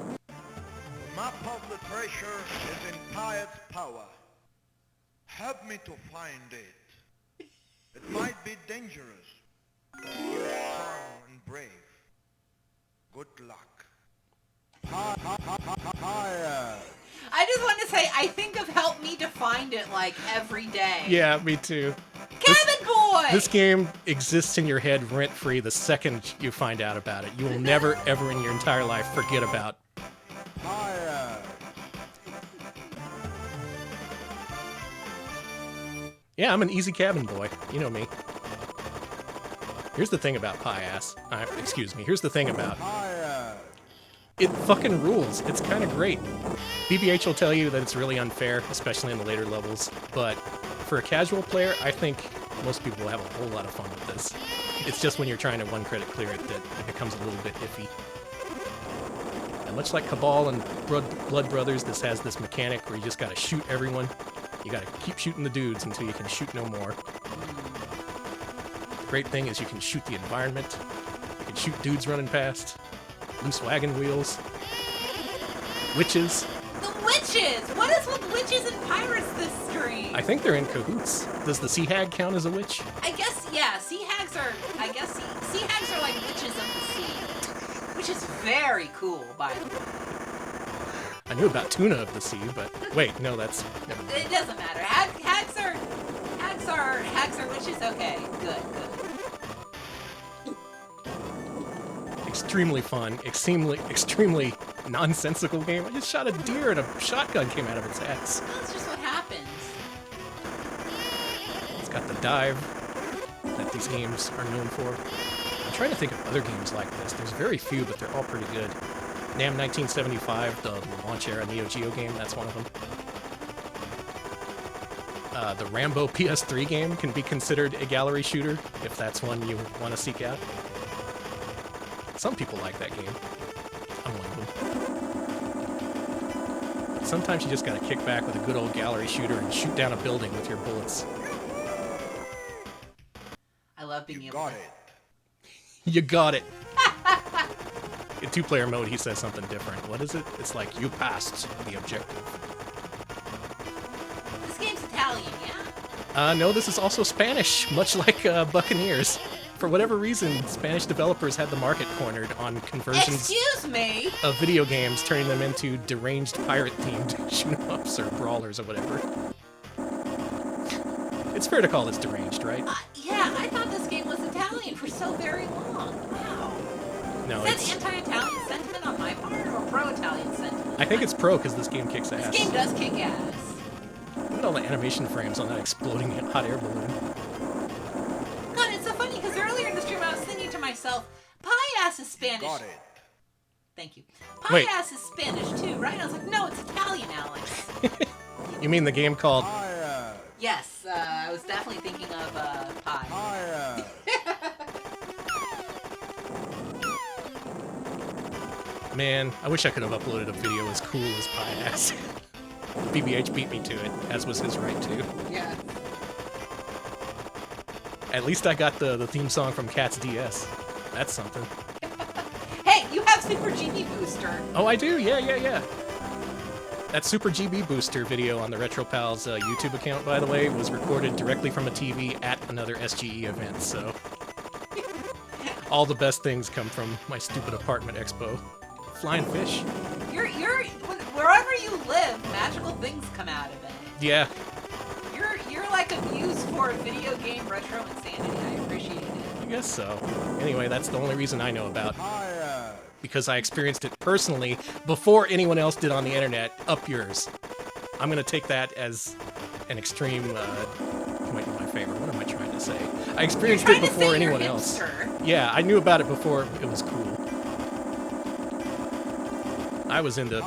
Map of the treasure is in Pia's power. Help me to find it. It might be dangerous. You're strong and brave. Good luck. I just want to say, I think of Help Me to Find It like every day. Yeah, me too. Cabin Boy! This game exists in your head rent-free the second you find out about it. You will never, ever in your entire life forget about. Yeah, I'm an easy cabin boy. You know me. Here's the thing about pie ass. Excuse me. Here's the thing about. It fucking rules. It's kind of great. BBH will tell you that it's really unfair, especially in the later levels, but for a casual player, I think most people will have a whole lot of fun with this. It's just when you're trying to one-credit clear it that it becomes a little bit iffy. And much like Cabal and Blood Brothers, this has this mechanic where you just gotta shoot everyone. You gotta keep shooting the dudes until you can shoot no more. The great thing is you can shoot the environment, you can shoot dudes running past, loose wagon wheels, witches. The witches! What is with witches and pirates this stream? I think they're in cahoots. Does the sea hag count as a witch? I guess, yeah, sea hags are, sea hags are like witches of the sea. Which is very cool, by the way. I knew about tuna of the sea, but wait, no, that's... Never mind. It doesn't matter. Hags are witches? Okay, good. Extremely fun, extremely nonsensical game. I just shot a deer and a shotgun came out of its ass. That's just what happens. It's got the dive that these games are known for. I'm trying to think of other games like this. There's very few, but they're all pretty good. NAM 1975, the launch era Neo Geo game, that's one of them. The Rambo PS3 game can be considered a gallery shooter, if that's one you want to seek out. Some people like that game. I'm one of them. But sometimes you just gotta kick back with a good old gallery shooter and shoot down a building with your bullets. I love being able Got to... it. You got it! In two-player mode, he says something different. What is it? It's like, you passed the objective. This game's Italian, yeah? No, this is also Spanish, much like Buccaneers. For whatever reason, Spanish developers had the market cornered on conversions Excuse me? of video games, turning them into deranged pirate-themed shoot-em-ups or brawlers or whatever. It's fair to call this deranged, right? Yeah, I thought this game was Italian for so very long. Wow. No, Is it's... that anti-Italian sentiment on my part or pro-Italian sentiment? I think it's pro, because this game kicks ass. This game does kick ass. Look at all the animation frames on that exploding hot air balloon. God, it's so funny because earlier in the stream I was thinking to myself, pie ass is Spanish. Got it. Thank you. Wait. Pie-ass is Spanish too, right? I was like, no, it's Italian, Alex. You mean the game called... Yes, I was definitely thinking of Pie. Man, I wish I could have uploaded a video as cool as Pie-ass. BBH beat me to it, as was his right to. Yeah. At least I got the theme song from Cat's DS. That's something. Hey, you have Super GB Booster. Oh, I do? Yeah. That Super GB Booster video on the Retro Pals YouTube account, by the way, was recorded directly from a TV at another SGE event, so... all the best things come from my stupid apartment expo. Flying fish. Wherever you live, magical things come out of it. Yeah. You're like a muse for video game retro insanity. I appreciate it. I guess so. Anyway, that's the only reason I know about. Because I experienced it personally before anyone else did on the internet. Up yours. I'm gonna take that as an extreme point in my favor. What am I trying to say? I experienced it before anyone else. Yeah, I knew about it before it was cool. I was into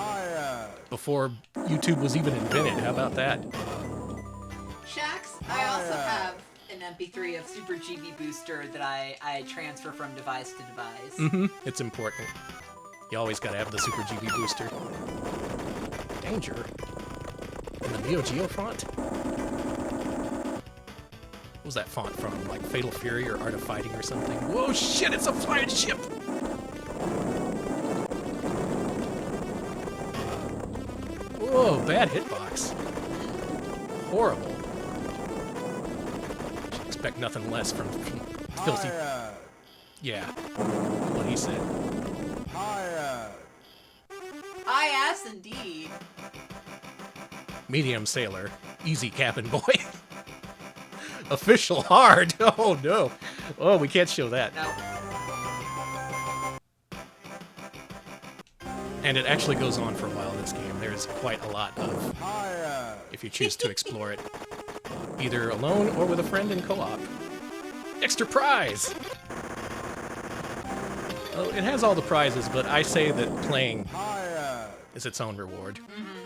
before YouTube was even invented. How about that? Shax, I also have an MP3 of Super GB Booster that I transfer from device to device. Mm-hmm. It's important. You always gotta have the Super GB Booster. Danger. In the Neo Geo font? What was that font from? Like Fatal Fury or Art of Fighting or something? Whoa, shit, it's a flying ship! Whoa, bad hitbox. Horrible. Should expect nothing less from filthy... Yeah, what he said. Yes, indeed. Medium sailor. Easy cabin boy. Official hard. Oh, no. Oh, we can't show that. No. And it actually goes on for a while, this game. There's quite a lot of... if you choose to explore it. Either alone or with a friend in co-op. Extra prize! Well, it has all the prizes, but I say that playing is its own reward. Mm-hmm.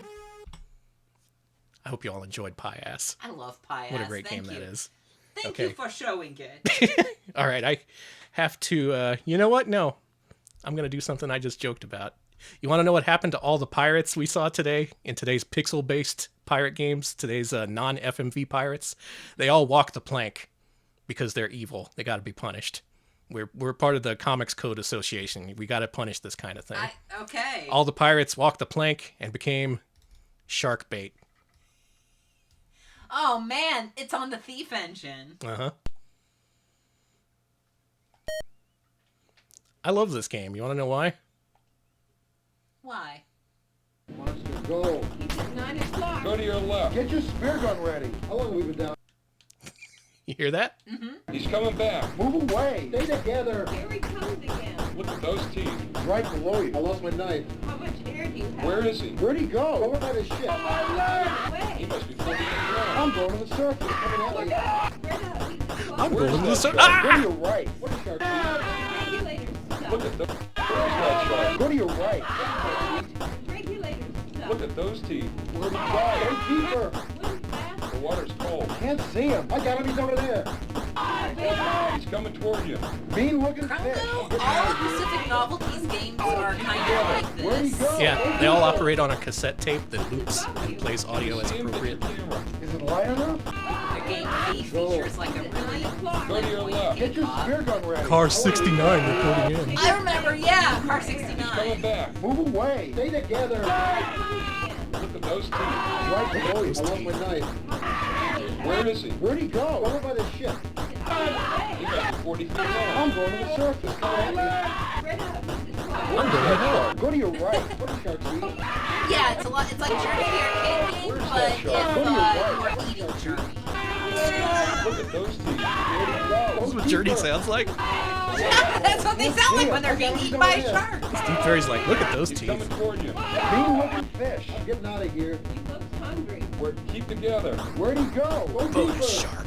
I hope you all enjoyed Pie-ass. I love Pie-ass. What a great Thank game you. that is. Thank Okay. you for showing it. All right, I have to, you know what? No. I'm going to do something I just joked about. You want to know what happened to all the pirates we saw today in today's pixel-based pirate games, today's non-FMV pirates? They all walk the plank because they're evil. They got to be punished. We're part of the Comics Code Association. We got to punish this kind of thing. Okay. All the pirates walked the plank and became shark bait. Oh man, it's on the Thief engine. Uh-huh. I love this game. You want to know why? Why? Go. Go to your left. Get your spear gun ready. How long have we been down? You hear that? Mm-hmm. He's coming back. Move away. Stay together. Here he comes again. Look at those teeth. Right below you. I lost my knife. How much hair do you have? Where is he? Where'd he go? Over by the ship. He Away. must be floating in the ground. I'm going to the surface. Coming at me. I'm Where's going to the that sun. shark? Go to your right. What is shark? Regulators Look at those. Where's that shark? Go to your right. Regulators Look at those teeth. Where'd he go? Go deeper. The water's cold. Can't see him. I got him. He's over there. He's coming toward you. Mean looking fish. Krunko, all of Pacific Novelties games are kind of like Where'd he this. go? Yeah, they all operate on a cassette tape that loops and plays audio as See him, appropriate. get your camera. Is it light enough? The game B features like a really Go to your left. Get your spear gun ready. Car 69 reporting in. I remember, yeah, Car Coming 69. back. Move away. Stay together. Look at those teeth. Right below you. I lost my knife. Where is he? Where'd he go? Over by the ship. He must be 40 feet long. I'm going to the surface. Coming at I'm going to hell. me. Go to your right. What does shark eat? Yeah, it's a lot. It's like Journey the arcade game, Where's but that if shark? you are eating Journey. Look at those teeth. Where'd he go? This is what Journey sounds like. That's what they sound like when they're being eaten by sharks. Steve Perry's like, look at those He's teeth. coming toward you. Mean looking fish. I'm getting out of here. He looks hungry. Keep together. Where'd he go? Go Oh, deeper. shark.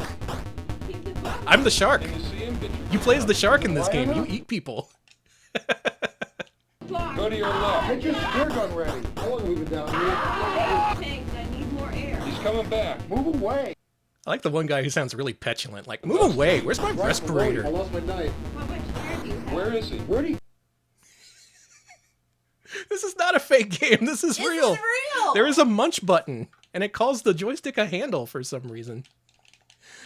He's above. I'm the shark. Can you see him? Get your You play as the shark in this Why game. not? You eat people. Fly Go to your left. Get your spear gun ready. I want to move it down here. He's coming back. Move away. I like the one guy who sounds really petulant. Like, move away. Where's my Right, respirator? I lost my knife. Where is he? Where'd he? This is not a fake game. This is real. This is real. There is a munch button, and it calls the joystick a handle for some reason.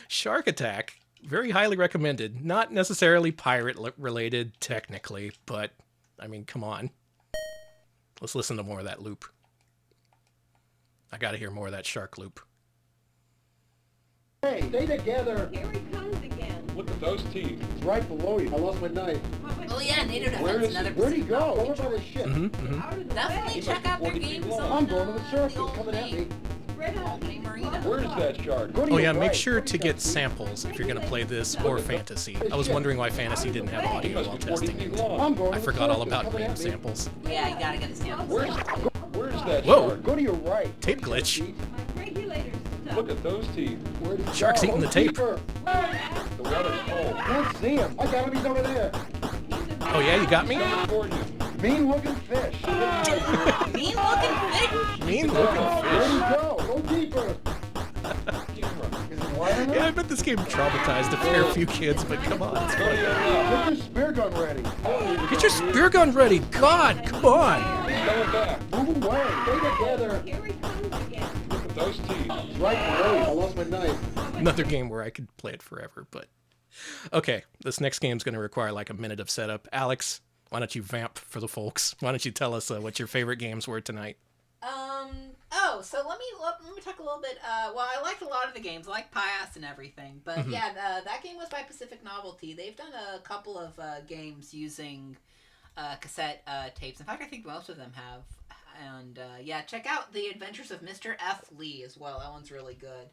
Shark Attack. Very highly recommended. Not necessarily pirate related, technically, but, I mean, come on. Let's listen to more of that loop. I gotta hear more of that shark loop. Hey, stay together. Here he comes again. Look at those teeth. It's right below you. I lost my knife. Oh yeah, NATO Where Defense, is another it? Where'd he go? novelty Over by the joint. ship. Definitely check out their games on I'm going to the surface. the old Coming at me. Albany Marina. Where is that shark? Go to Oh your yeah, make right. sure to get samples if you're gonna play this or fantasy. I was wondering why fantasy didn't have audio while Must be 40 testing feet it. long. I'm going I to the forgot all surface. about Coming game at me. samples. Yeah, you gotta get the samples. Where's that Whoa. shark? Go to your right. Tape glitch. Regulators. Look at those teeth. Where'd he Shark's go? eating the Go tape. deeper. The water's cold. Can't see him. I got him. He's over there. Oh yeah, you got me? Coming toward you. Mean looking fish. Mean looking fish. Mean looking Where'd he fish. go? Go deeper. Is it wide enough? Yeah, I bet this game traumatized a fair few kids, but come on. It's Go to fun. your left. Get your spear gun ready. Get your spear gun ready. God, come on. He's coming back. Move away. Stay together. Here he comes again. Look at those teeth. It's right below you. I lost my knife. Another game where I could play it forever, but... Okay, this next game's going to require like a minute of setup. Alex, why don't you vamp for the folks? Why don't you tell us what your favorite games were tonight? Oh, so let me talk a little bit. Well, I liked a lot of the games, I like Piazzale and everything, but yeah, that game was by Pacific Novelty. They've done a couple of games using cassette tapes. In fact, I think most of them have. And yeah, check out The Adventures of Mr. F. Lee as well. That one's really good.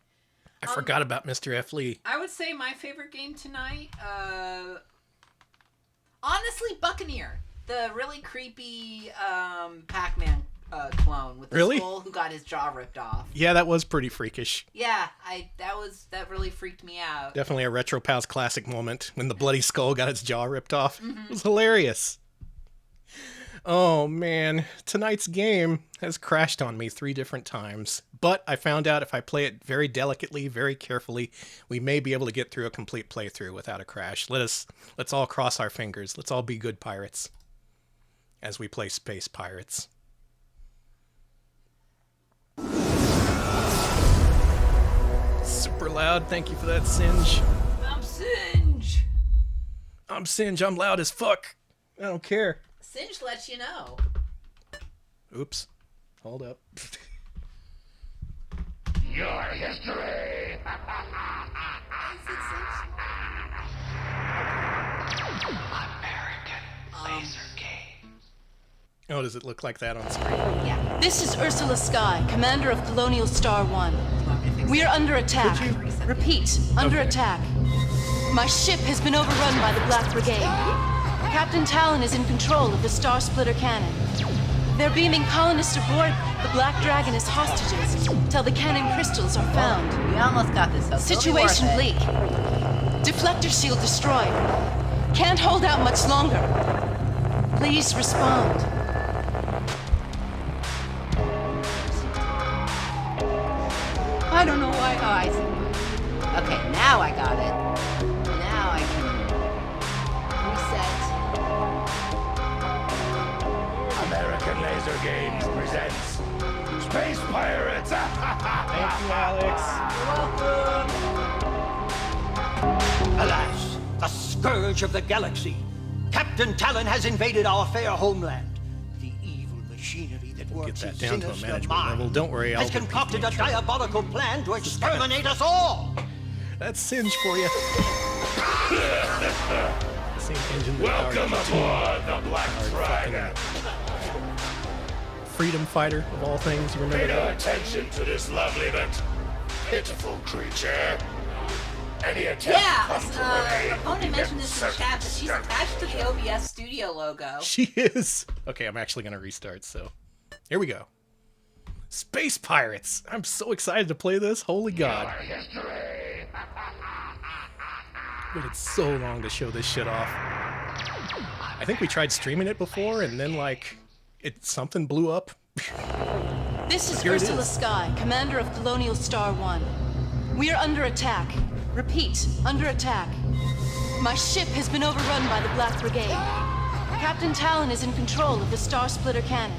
I forgot about Mr. F. Lee. I would say my favorite game tonight, honestly, Buccaneer. The really creepy Pac-Man clone with the Really? skull who got his jaw ripped off. Yeah, that was pretty freakish. Yeah, that really freaked me out. Definitely a Retro Pals classic moment when the bloody skull got its jaw ripped off. It was hilarious. Oh man, tonight's game has crashed on me 3 different times, but I found out if I play it very delicately, very carefully, we may be able to get through a complete playthrough without a crash. Let's all cross our fingers. Let's all be good pirates as we play Space Pirates. Super loud. Thank you for that, Singe. I'm Singe. I'm Singe. I'm loud as fuck. I don't care. Singe lets you know. Oops. Hold up. Your history. Oh, does it look like that on screen? Yeah. This is Ursula Sky, commander of Colonial Star 1. We are under attack. Repeat, under Okay. attack. My ship has been overrun by the Black Brigade. Captain Talon is in control of the Star Splitter cannon. They're beaming colonists aboard the Black Dragon as hostages till the cannon crystals are found. We almost got this. So Situation bleak. Deflector shield destroyed. Can't hold out much longer. Please respond. I don't know why. Oh, I see. Okay, now I got it. Now I can reset. American Laser Games presents Space Pirates. Thank you, Alex. Alas, the scourge of the galaxy. Captain Talon has invaded our fair homeland. The evil machinery that Get works that his down to a sinister management mind level. Don't worry, I'll has repeat concocted the a intro. diabolical plan to exterminate us all. That's Singe for you. Same engine that Welcome powered aboard the Black fucking Dragon. freedom fighter of all things. You remember Pay no that? attention to this lovely but pitiful creature. Any attempt Yeah, to come to her aid will be opponent met mentioned with this in the chat, but she's certain attached to the OBS studio logo. She is. Okay, I'm actually going to restart, so here we go. Space Pirates. I'm so excited to play this. Holy God. Your history. Waited so long to show this shit off. I think we tried streaming it before, and then like something blew up. This is Here it Ursula is. Sky, commander of Colonial Star 1. We are under attack. Repeat, under attack. My ship has been overrun by the Black Brigade. Captain Talon is in control of the Star Splitter cannon.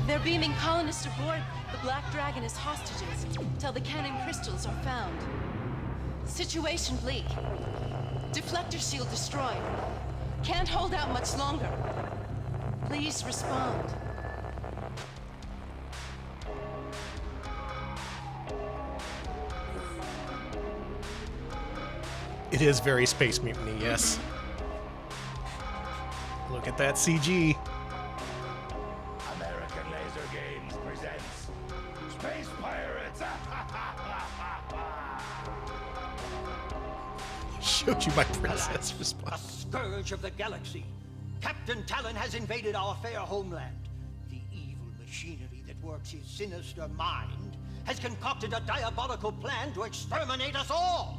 They're beaming colonists aboard the Black Dragon as hostages till the cannon crystals are found. Situation bleak. Deflector shield destroyed. Can't hold out much longer. Please respond. It is very Space Mutiny, yes. Look at that CG. American Laser Games presents Space Pirates. Showed you my princess The response. scourge of the galaxy. Captain Talon has invaded our fair homeland. The evil machinery that works his sinister mind has concocted a diabolical plan to exterminate us all.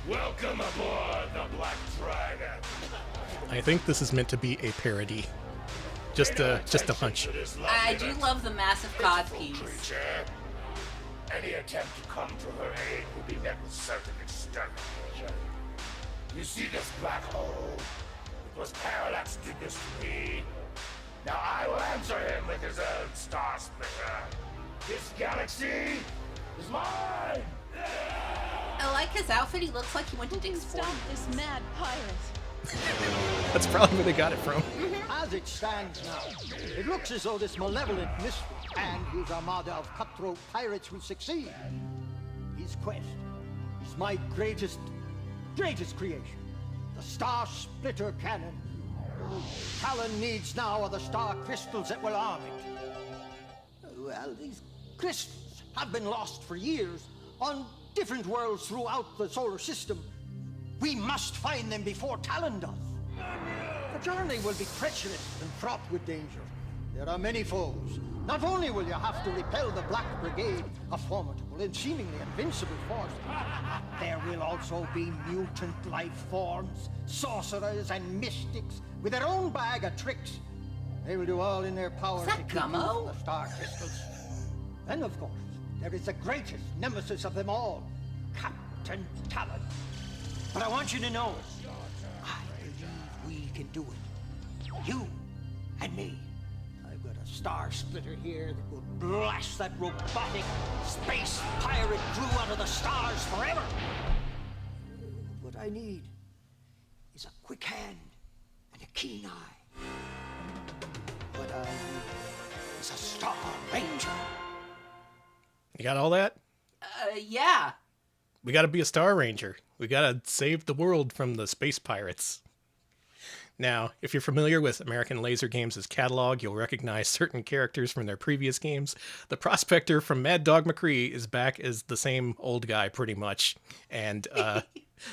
Welcome aboard the Black Dragon. I think this is meant to be a parody. Just a hunch. I do love the massive cod piece. Creature. Any attempt to come to her aid will be met with certain extermination. You see this black hole? It was Parallax did this to me. Now I will answer him with his own star splitter. This galaxy is mine. I like his outfit. He looks like he went to Dick's Stop Sporting this mad pirate. That's probably where they got it from. As it stands now, it looks as though this malevolent mystery and his armada of cutthroat pirates will succeed. His quest is my greatest creation, the Star Splitter Cannon. All Talon needs now are the star crystals that will arm it. Well, these crystals have been lost for years on different worlds throughout the solar system. We must find them before Talon does. The journey will be treacherous and fraught with danger. There are many foes. Not only will you have to repel the Black Brigade, a formidable and seemingly invincible force, there will also be mutant life forms, sorcerers and mystics with their own bag of tricks. They will do all in their power that to keep you Gummo? from the star crystals. Then, of course, there is the greatest nemesis of them all, Captain Talon. But I want you to know, I believe we can do it. You and me. I've got a star splitter here that will blast that robotic space pirate crew out of the stars forever. What I need is a quick hand and a keen eye. What I need is a Star Ranger. You got all that? Yeah. We gotta be a Star Ranger. We gotta save the world from the space pirates. Now, if you're familiar with American Laser Games' catalog, you'll recognize certain characters from their previous games. The Prospector from Mad Dog McCree is back as the same old guy, pretty much. And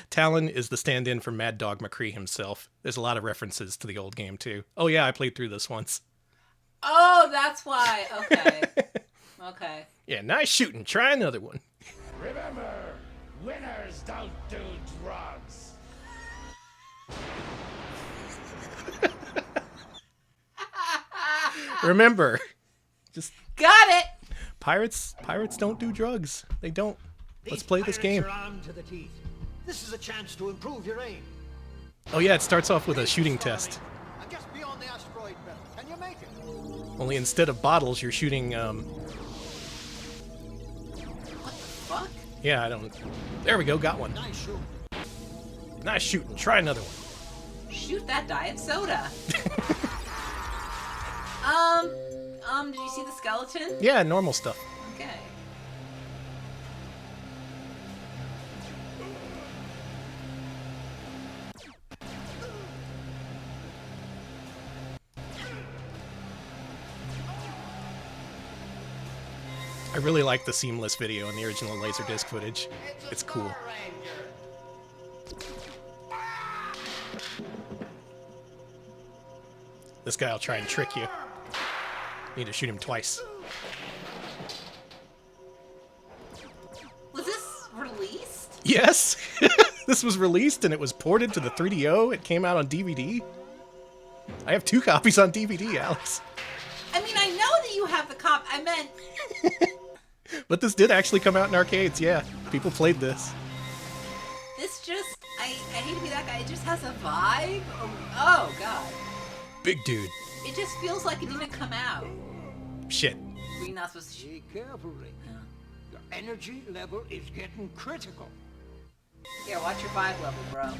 Talon is the stand-in for Mad Dog McCree himself. There's a lot of references to the old game, too. Oh yeah, I played through this once. Oh, that's why. Okay. Okay. Yeah, nice shooting. Try another one. Remember, winners don't do drugs. Remember, just Got it. pirates don't do drugs. They don't. Let's play this game. Are armed to the teeth. This is a chance to improve your aim. Oh yeah, it starts off with a shooting test. I'm just beyond the asteroid belt. Can you make it? Only instead of bottles, you're shooting, Fuck. yeah, I don't... There we go, got one. Nice shoot. Nice shooting. Try another one. Shoot that diet soda. Did you see the skeleton? Yeah, normal stuff. Okay. I really like the seamless video in the original Laserdisc footage. It's cool. This guy will try and trick you. Need to shoot him twice. Was this released? Yes! This was released and it was ported to the 3DO. It came out on DVD. I have 2 copies on DVD, Alex. I mean, I know that you have the cop. I meant... But this did actually come out in arcades, yeah. People played this. This just... I hate to be that guy. It just has a vibe. Oh, God. Big dude. It just feels like it didn't come out. Shit. Were you not supposed to... Be careful, Rick. Your energy level is getting critical. Yeah, watch your vibe level, bro.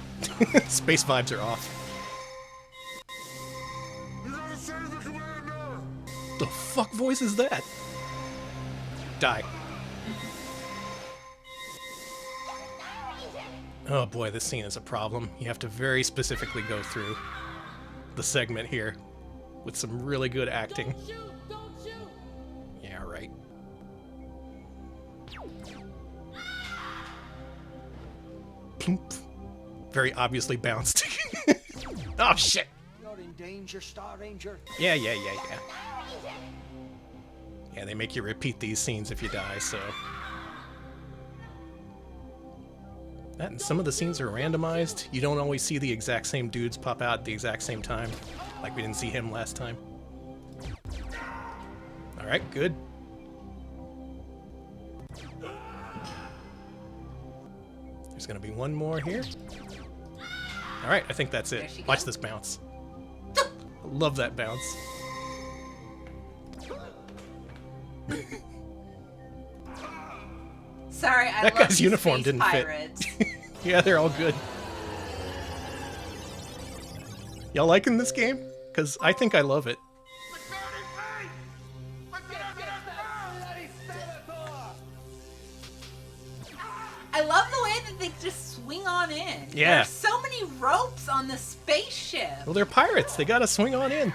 Space vibes are off. The fuck voice is that? Die. Oh boy, this scene is a problem. You have to very specifically go through the segment here with some really good acting. Don't shoot! Don't shoot! Yeah, right. Plump. Very obviously bounced. Oh shit! You're in danger, Star Ranger. Yeah. Yeah, they make you repeat these scenes if you die, so... That and some of the scenes are randomized. You don't always see the exact same dudes pop out at the exact same time. Like we didn't see him last time. Alright, good. There's gonna be one more here. Alright, I think that's it. Watch this bounce. I love that bounce. Sorry, I That love guy's uniform space didn't pirates. fit. Yeah, they're all good. Y'all liking this game? Because I think I love it. I love the way that they just swing on in. Yeah. There's so many ropes on the spaceship. Well, they're pirates. They gotta swing on in.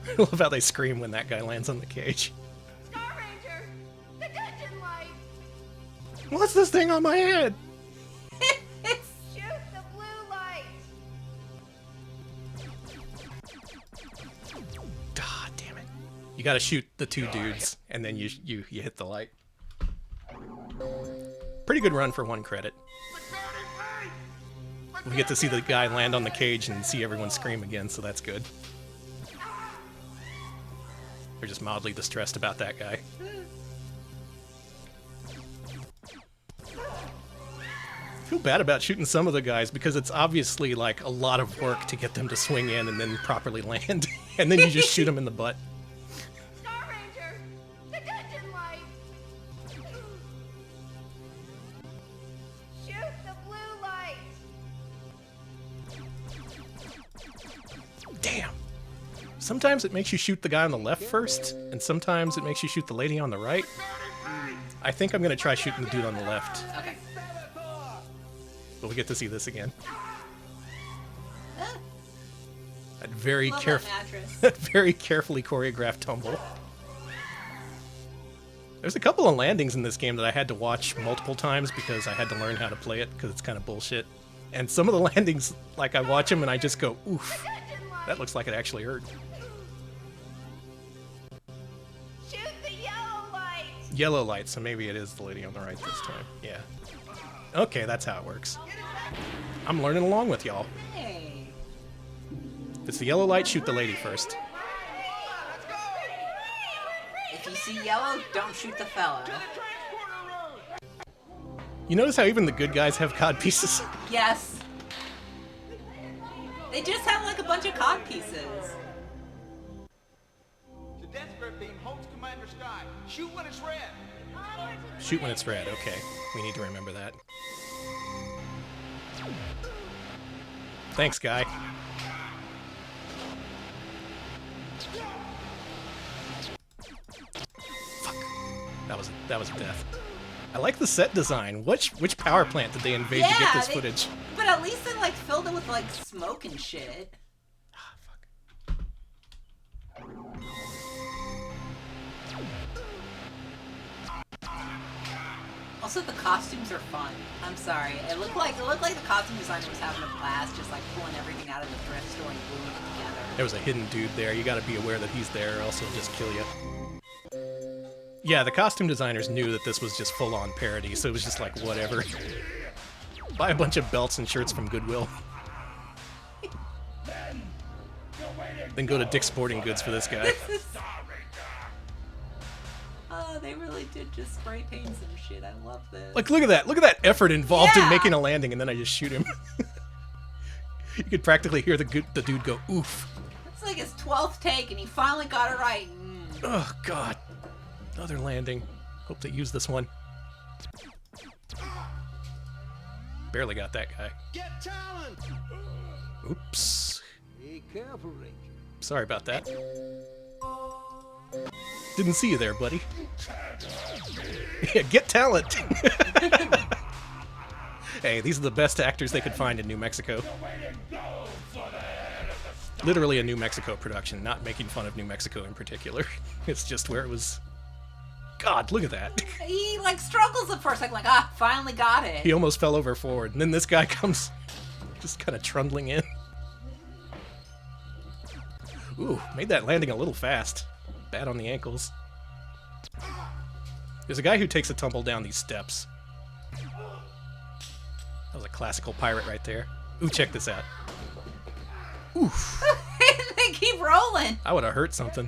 I love how they scream when that guy lands on the cage. Star Ranger! The dungeon light! What's this thing on my head? Shoot the blue light! God damn it. You gotta shoot the 2 dudes, and then you hit the light. Pretty good run for 1 credit. We get to see the guy land on the cage and see everyone scream again, so that's good. They're just mildly distressed about that guy. I feel bad about shooting some of the guys because it's obviously like a lot of work to get them to swing in and then properly land, and then you just shoot them in the butt. Star Ranger! The dungeon light! Shoot the blue light! Damn. Sometimes it makes you shoot the guy on the left first, and sometimes it makes you shoot the lady on the right. I think I'm gonna try shooting the dude on the left. Okay. But we get to see this again. Ah, That very love careful, that mattress. that very carefully choreographed tumble. There's a couple of landings in this game that I had to watch multiple times because I had to learn how to play it because it's kind of bullshit. And some of the landings, like I watch them and I just go, oof, that looks like it actually hurt. Shoot the yellow light! Yellow light, so maybe it is the lady on the right this time. Yeah. Okay, that's how it works. I'm learning along with y'all. Hey. If it's the yellow light, shoot the lady first. If you see yellow, don't shoot the fella. You notice how even the good guys have cod pieces? Yes. They just have like a bunch of cod pieces. The death grip beam holds Commander Sky. Shoot when it's red. Shoot when it's red, okay. We need to remember that. Thanks, guy. Fuck. That was a death. I like the set design. Which power plant did they invade to get this footage? But at least they like filled it with like smoke and shit. Ah, fuck. Also, the costumes are fun. I'm sorry. It looked like the costume designer was having a blast, just like pulling everything out of the thrift store and gluing it together. There was a hidden dude there. You gotta be aware that he's there, or else he'll just kill you. Yeah, the costume designers knew that this was just full-on parody, so it was just like, whatever. Buy a bunch of belts and shirts from Goodwill. Then go to Dick's Sporting Goods for this guy. Oh, they really did just spray paint some shit. I love this. Like, look at that. Look at that effort involved in making a landing, and then I just shoot him. You could practically hear the dude go, oof. It's like his 12th take, and he finally got it right. Oh, God. Another landing. Hope they use this one. Barely got that guy. Get talent! Oops. Be careful, Ranger. Sorry about that. Didn't see you there, buddy. Yeah, get talent. Hey, these are the best actors they could find in New Mexico. Literally a New Mexico production, not making fun of New Mexico in particular. It's just where it was... God, look at that. He, like, struggles at first, like, finally got it. He almost fell over forward, and then this guy comes just kind of trundling in. Ooh, made that landing a little fast. Bad on the ankles. There's a guy who takes a tumble down these steps. That was a classical pirate right there. Ooh, check this out. Oof. They keep rolling. I would have hurt something.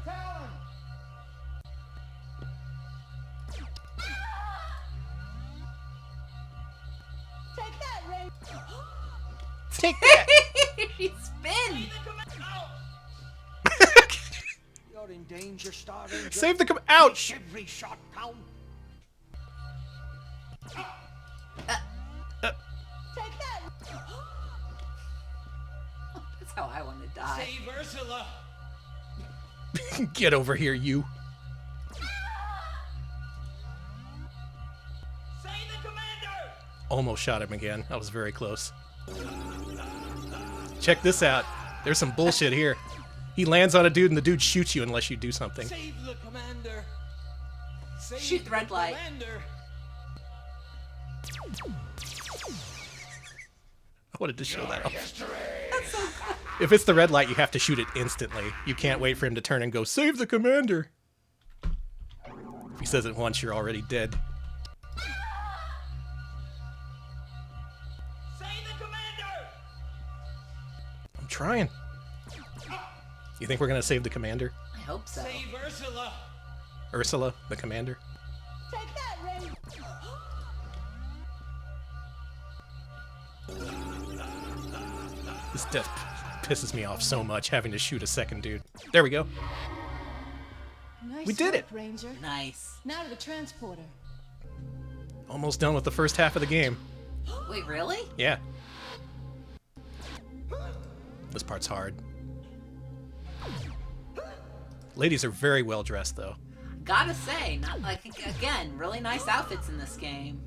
Take that! She spins. You're in danger, Star Ranger. Save the ouch! Every shot count. Take that. That's how I want to die. Save Ursula. Get over here, you. Save the commander. Almost shot him again. I was very close. Check this out. There's some bullshit here. He lands on a dude and the dude shoots you unless you do something. Save the commander. Save Shoot the red light. Commander. I wanted to show that off. That's so cool. If it's the red light, you have to shoot it instantly. You can't wait for him to turn and go, save the commander. If he says it once, you're already dead. Save the commander. I'm trying. You think we're gonna save the commander? I hope so. Save Ursula. Ursula, the commander? Take that, Ray. This death pisses me off so much, having to shoot a second dude. There we go. Nice We did it. work, Ranger. Nice. Now to the transporter. Almost done with the first half of the game. Wait, really? Yeah. This part's hard. Ladies are very well dressed, though. Gotta say, not like again, really nice outfits in this game.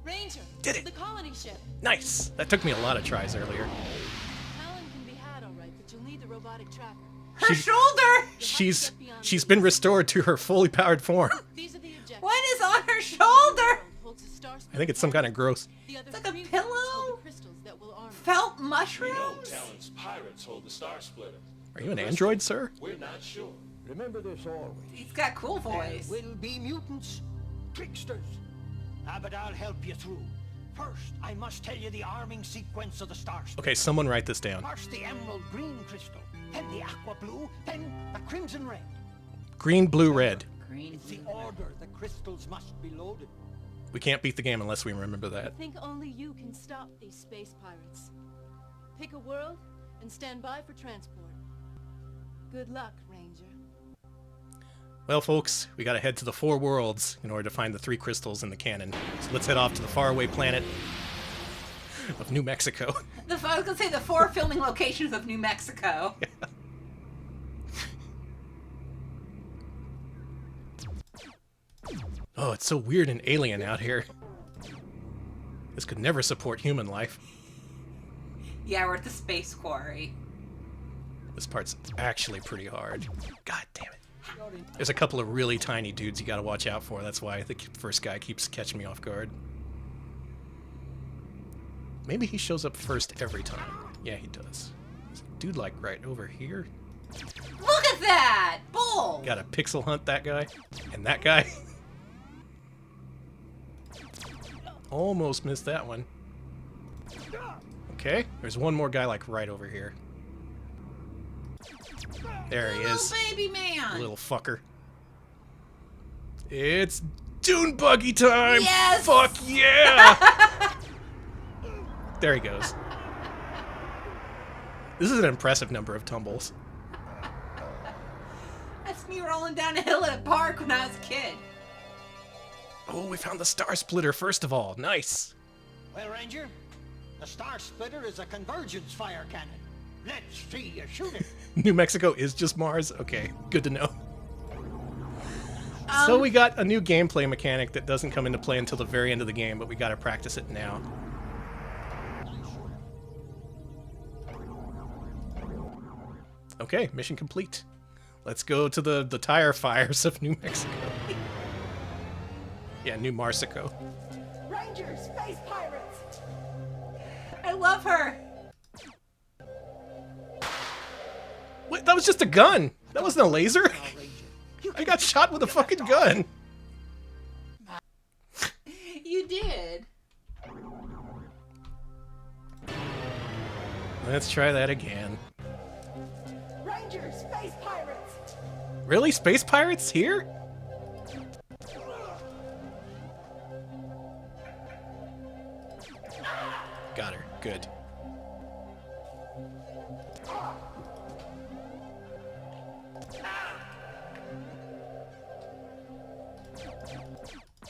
Ranger, Did it. the colony ship. Nice. That took me a lot of tries earlier. Talon can be had all right, but you'll need the robotic tracker. Her shoulder! She's been restored to her fully powered form. These are the objectives. What is on her shoulder? Holds a star I think it's some kind of gross. The other It's like a three pillow? hold the crystals that will arm us. Felt mushrooms? Talon's pirates hold the Star Splitter. Are you an android, sir? We're not sure. Remember this always. He's got cool voice. There will be mutants, tricksters. But I'll help you through. First, I must tell you the arming sequence of the Star Splitter. Okay, someone write this down. First the emerald green crystal, then the aqua blue, then the crimson red. Green, blue, red. Green. It's the order the crystals must be loaded. We can't beat the game unless we remember that. I think only you can stop these space pirates. Pick a world and stand by for transport. Good luck, Ranger. Well, folks, we gotta head to the 4 worlds in order to find the 3 crystals in the cannon. So let's head off to the faraway planet of New Mexico. I was gonna say the 4 filming locations of New Mexico. Oh, it's so weird and alien out here. This could never support human life. Yeah, we're at the space quarry. This part's actually pretty hard. God damn it. There's a couple of really tiny dudes you gotta watch out for. That's why the first guy keeps catching me off guard. Maybe he shows up first every time. Yeah, he does. There's a dude like right over here. Look at that! Bull! Gotta pixel hunt that guy. And that guy. Almost missed that one. Okay, there's one more guy like right over here. There he is. Little baby man. Little fucker. It's dune buggy time! Yes! Fuck yeah! There he goes. This is an impressive number of tumbles. That's me rolling down a hill at a park when I was a kid. Oh, we found the Star Splitter first of all. Nice. Well, Ranger, the Star Splitter is a convergence fire cannon. Let's see you shoot it. New Mexico is just Mars? Okay, good to know. So we got a new gameplay mechanic that doesn't come into play until the very end of the game, but we gotta practice it now. Okay, mission complete. Let's go to the tire fires of New Mexico. Yeah, New Marsico. Rangers, space pirates! I love her. Wait, that was just a gun. That wasn't a laser. I got shot with a fucking gun. You did. Let's try that again. Rangers, space pirates! Really? Space pirates here? Got her. Good.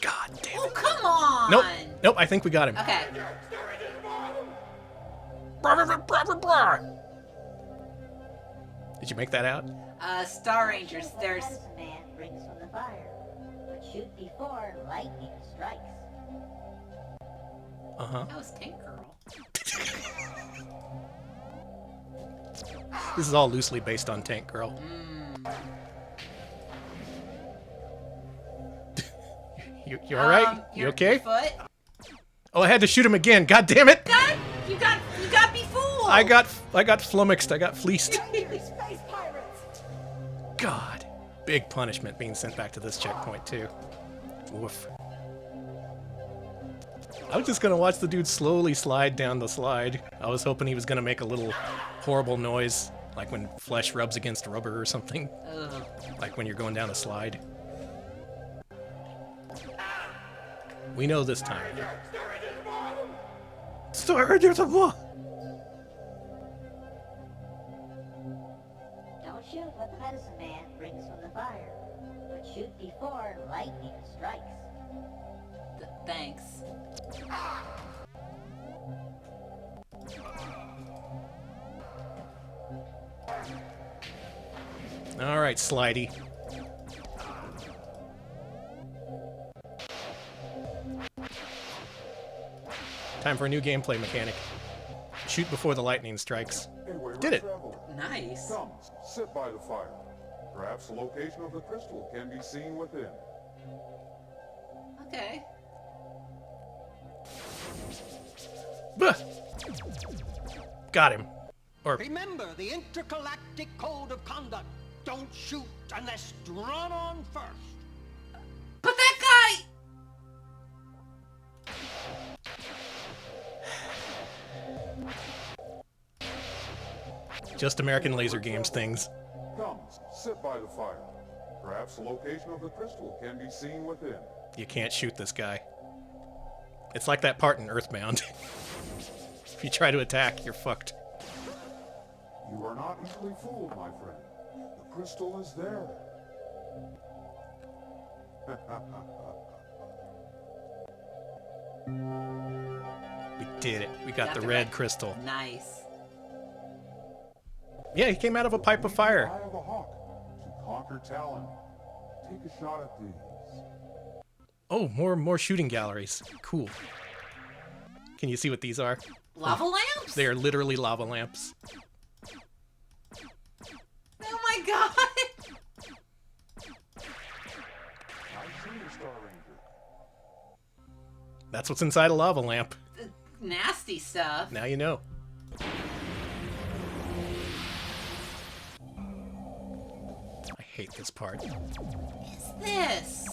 God damn it. Oh, come on. Nope. Nope, I think we got him. Okay. Did you make that out? Star Rangers, there's... Man brings from the fire, but shoot before lightning strikes. Uh-huh. That was Tank Girl. This is all loosely based on Tank Girl. You all right? You okay? Foot? Oh, I had to shoot him again. God damn it! God, you got me fooled. I got flummoxed. I got fleeced. Space pirates! God. Big punishment being sent back to this checkpoint, too. Woof. I was just gonna watch the dude slowly slide down the slide. I was hoping he was gonna make a little horrible noise, like when flesh rubs against rubber or something. Ugh. Like when you're going down a slide. We know this time. Storage of what? Don't shoot what the medicine man brings from the fire, but shoot before lightning strikes. Thanks. All right, Slidey. Time for a new gameplay mechanic. Shoot before the lightning strikes. Did it. Nice. Come, sit by the fire. Perhaps the location of the crystal can be seen within. Okay. Bah! Got him. Or Remember the intergalactic code of conduct. Don't shoot unless drawn on first. But that guy! just American Laser Games things. Come, sit by the fire. Perhaps the location of the crystal can be seen within. You can't shoot this guy. It's like that part in Earthbound. If you try to attack, you're fucked. You are not easily fooled, my friend. The crystal is there. We did it. We got the red crystal. Nice. Yeah, he came out of a pipe of fire. Eye of a hawk to conquer Talon. Take a shot at these. Oh, more shooting galleries. Cool. Can you see what these are? Lava lamps? They are literally lava lamps. Oh my god! I see you, Star Ranger. That's what's inside a lava lamp. Nasty stuff. Now you know. I hate this part. What is this?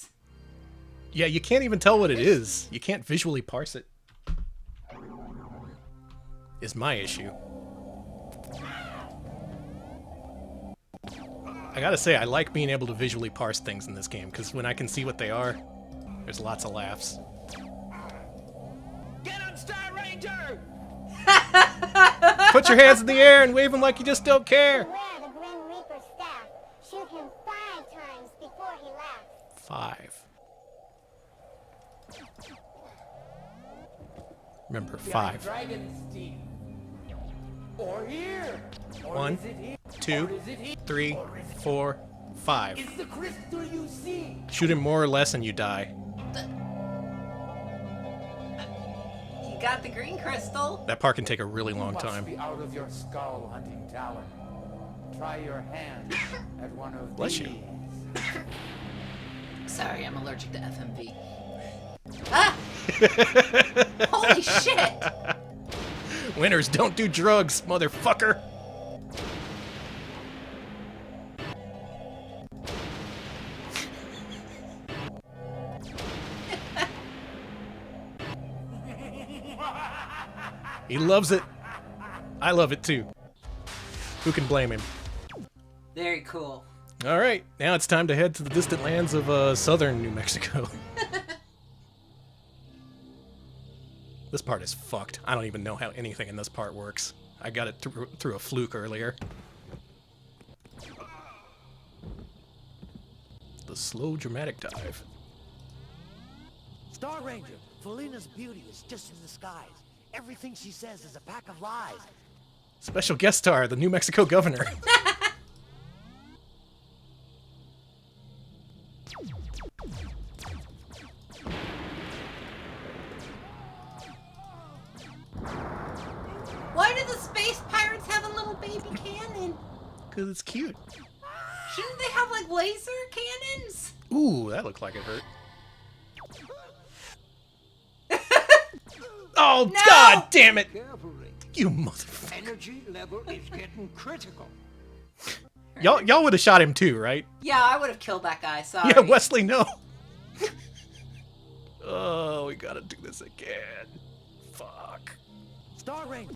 Yeah, you can't even tell what it is. You can't visually parse it. Is my issue. I gotta say, I like being able to visually parse things in this game, because when I can see what they are, there's lots of laughs. Get him, Star Ranger! Put your hands in the air and wave them like you just don't care! Wear the Grim Reaper's staff. Shoot him 5 times before he laughs. 5. Remember, 5. Or here. Or 1, is it here? 2, Or is it here? 3, 4, 5. It's the crystal you see. Shoot him more or less and you die. You got the green crystal. That part can take a really long Must time. be out of your skull hunting talent. Try your hand at one of Bless these. you. Sorry, I'm allergic to FMV. Ah! Holy shit! Winners don't do drugs, motherfucker! He loves it. I love it too. Who can blame him? Very cool. Alright, now it's time to head to the distant lands of southern New Mexico. This part is fucked. I don't even know how anything in this part works. I got it through a fluke earlier. The slow dramatic dive. Star Ranger, Felina's beauty is just in the skies. Everything she says is a pack of lies. Special guest star, the New Mexico governor. Why do the space pirates have a little baby cannon? Because it's cute. Shouldn't they have like laser cannons? Ooh, that looked like it hurt. Oh, No! God damn it! Carefully. You motherfucker. Energy level is getting critical. Y'all would have shot him too, right? Yeah, I would have killed that guy. Sorry. Yeah, Wesley, no. Oh, we gotta do this again. Fuck. Star Ranger.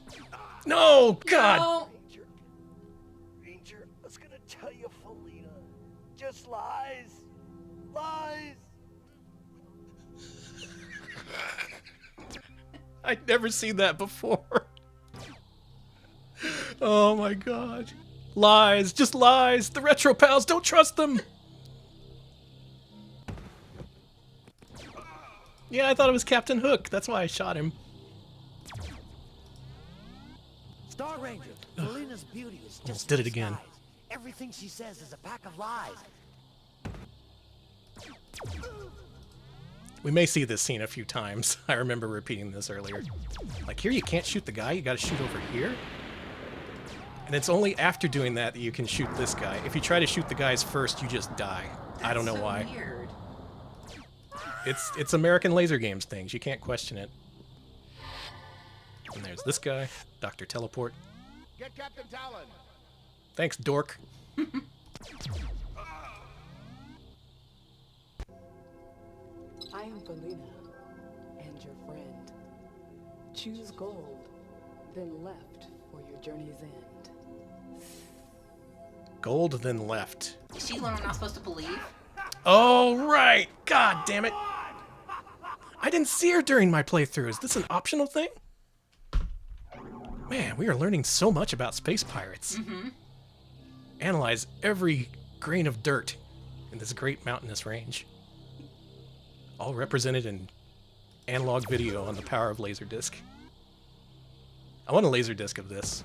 No, God. No. Ranger, I was gonna tell you, Felina. Just lies. Lies. I'd never seen that before. Oh my God. Lies, just lies. The Retro Pals, don't trust them. Yeah, I thought it was Captain Hook. That's why I shot him. Star Ranger, Felina's beauty is just Almost did in it the again. skies. Everything she says is a pack of lies. We may see this scene a few times. I remember repeating this earlier. Like, here you can't shoot the guy, you gotta shoot over here? And it's only after doing that that you can shoot this guy. If you try to shoot the guys first, you just die. I don't know That's so why. Weird. It's American Laser Games things. You can't question it. And there's this guy, Dr. Teleport. Get Captain Talon. Thanks, dork. I am Felina, and your friend. Choose gold, then left for your journey's end. Gold, then left. Is she the one I'm not supposed to believe? Oh, right! God damn it! I didn't see her during my playthrough. Is this an optional thing? Man, we are learning so much about space pirates. Mm-hmm. Analyze every grain of dirt in this great mountainous range. All represented in analog video on the power of laserdisc. I want a laserdisc of this.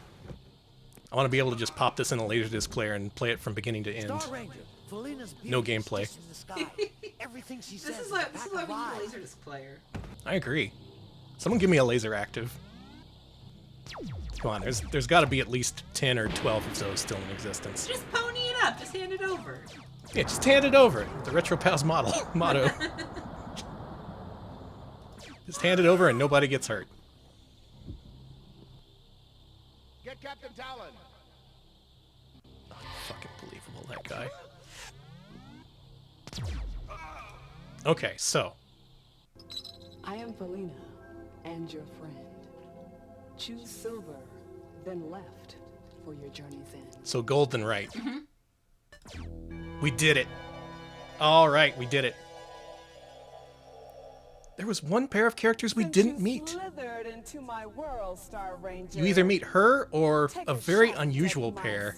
I want to be able to just pop this in a laserdisc player and play it from beginning to end. Star Ranger, Felina's beauty No is gameplay. just in the skies. Everything she says This is is why a pack we of lies. need a laserdisc player. I agree. Someone give me a laser active. Come on, there's got to be at least 10 or 12 of those still in existence. Just pony it up. Just hand it over. Yeah, just hand it over. The Retro Pals motto. Just hand it over and nobody gets hurt. Get Captain Talon. Fucking believable, that guy. Okay, so. I am Felina, and your friend. Choose silver, then left for your journey's end. So gold then right. We did it. All right, we did it. There was one pair of characters we didn't meet. Into my world, Star Ranger. You either meet her or a very unusual pair,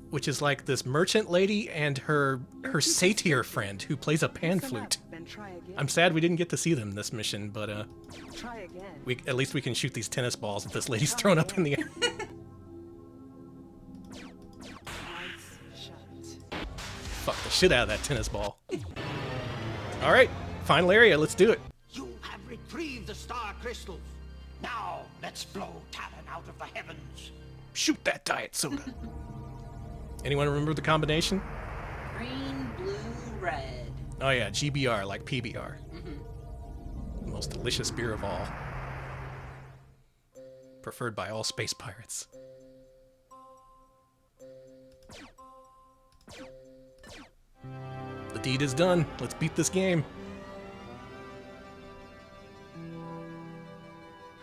which is like this merchant lady and her satyr friend who plays a pan flute. I'm sad we didn't get to see them this mission, but at least we can shoot these tennis balls that this lady's thrown up in the air. Fuck the shit out of that tennis ball. All right, final area. Let's do it. You have retrieved the star crystals. Now let's blow Talon out of the heavens. Shoot that diet soda. Anyone remember the combination? Green, blue, red. Oh yeah, GBR like PBR. The most delicious beer of all. Preferred by all space pirates. The deed is done. Let's beat this game.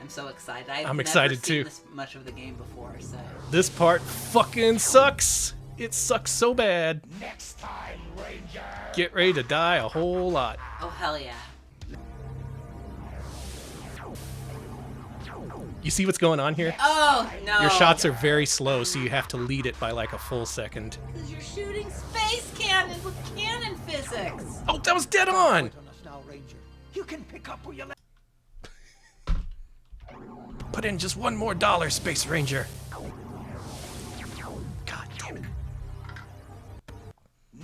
I'm so excited. I'm excited never seen too. This much of the game before, so. This part fucking sucks. It sucks so bad. Next time, Ranger. Get ready to die a whole lot. Oh hell yeah. You see what's going on here? Oh no. Your shots are very slow, so you have to lead it by like a full second. Because you're shooting space cannons with cannon physics. Oh, that was dead on. You can pick up where you left. Put in just one more dollar, Space Ranger. God damn it.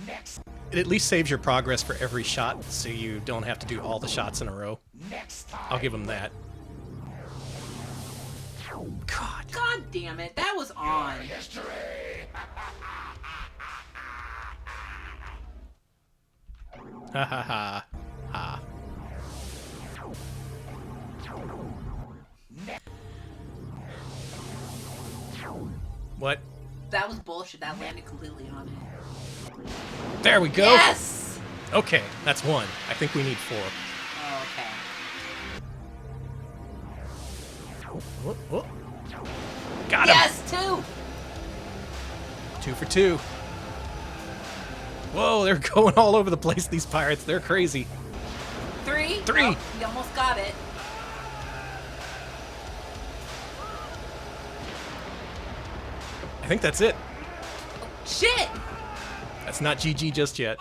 Next. It at least saves your progress for every shot, so you don't have to do all the shots in a row. Next time. I'll give him that. God damn it, that was on. History. Ha ha ha. Ha. What? That was bullshit. That landed completely on it. There we go. Yes! Okay, that's one. I think we need 4. Oh, okay. Oh, oh. Got him. Yes, 2! 2 for 2. Whoa, they're going all over the place, these pirates. They're crazy. 3? 3! Oh, you almost got it. I think that's it. Shit! That's not GG just yet.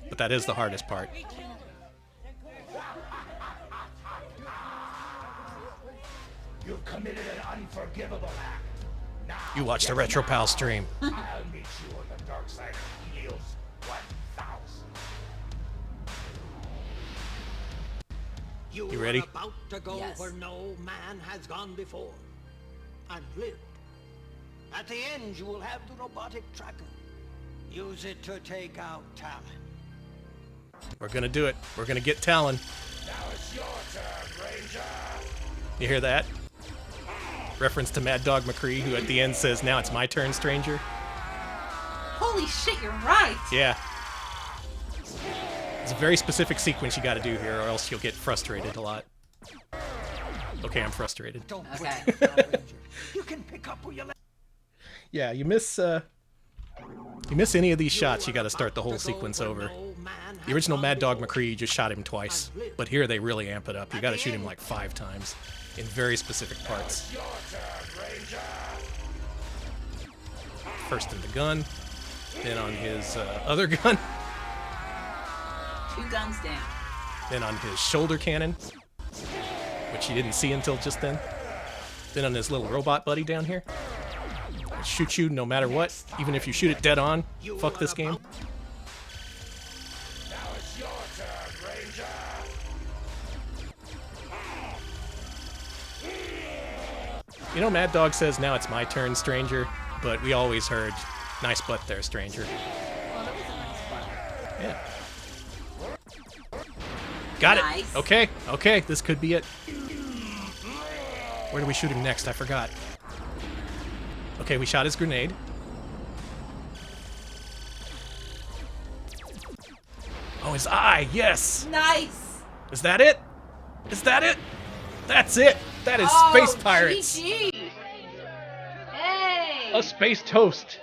But that is the hardest part. You've committed an unforgivable act. Now, You watched the RetroPal stream. I'll meet you on the dark side of Helios 1000. You ready? Are about to go Yes. where no man has gone before. And lived. At the end, you will have the robotic tracker. Use it to take out Talon. We're gonna do it. We're gonna get Talon. Now it's your turn, Ranger. You hear that? Reference to Mad Dog McCree, who at the end says, "Now it's my turn, stranger." Holy shit, you're right! Yeah. It's a very specific sequence you gotta do here, or else you'll get frustrated a lot. Okay, I'm frustrated. Okay. You can pick up where you left. Yeah, you miss any of these shots, you gotta start the whole sequence over. The original Mad Dog McCree, you just shot him twice. But here they really amp it up. You gotta shoot him like 5 times. In very specific parts. Your turn, Ranger. First in the gun, then on his other gun, 2 guns down. then on his shoulder cannon, which you didn't see until just then. Then on his little robot buddy down here. It'll shoot you no matter what, even if you shoot it dead on. Fuck this game. Now it's your turn, Ranger. You know, Mad Dog says, "Now it's my turn, stranger," but we always heard, "Nice butt there, stranger." Well, that was a nice one. Yeah. Got it. Nice. Okay, okay, this could be it. Where do we shoot him next? I forgot. Okay, we shot his grenade. Oh, his eye, yes! Nice! Is that it? Is that it? That's it! That is Space Pirates! GG! Hey! A space toast!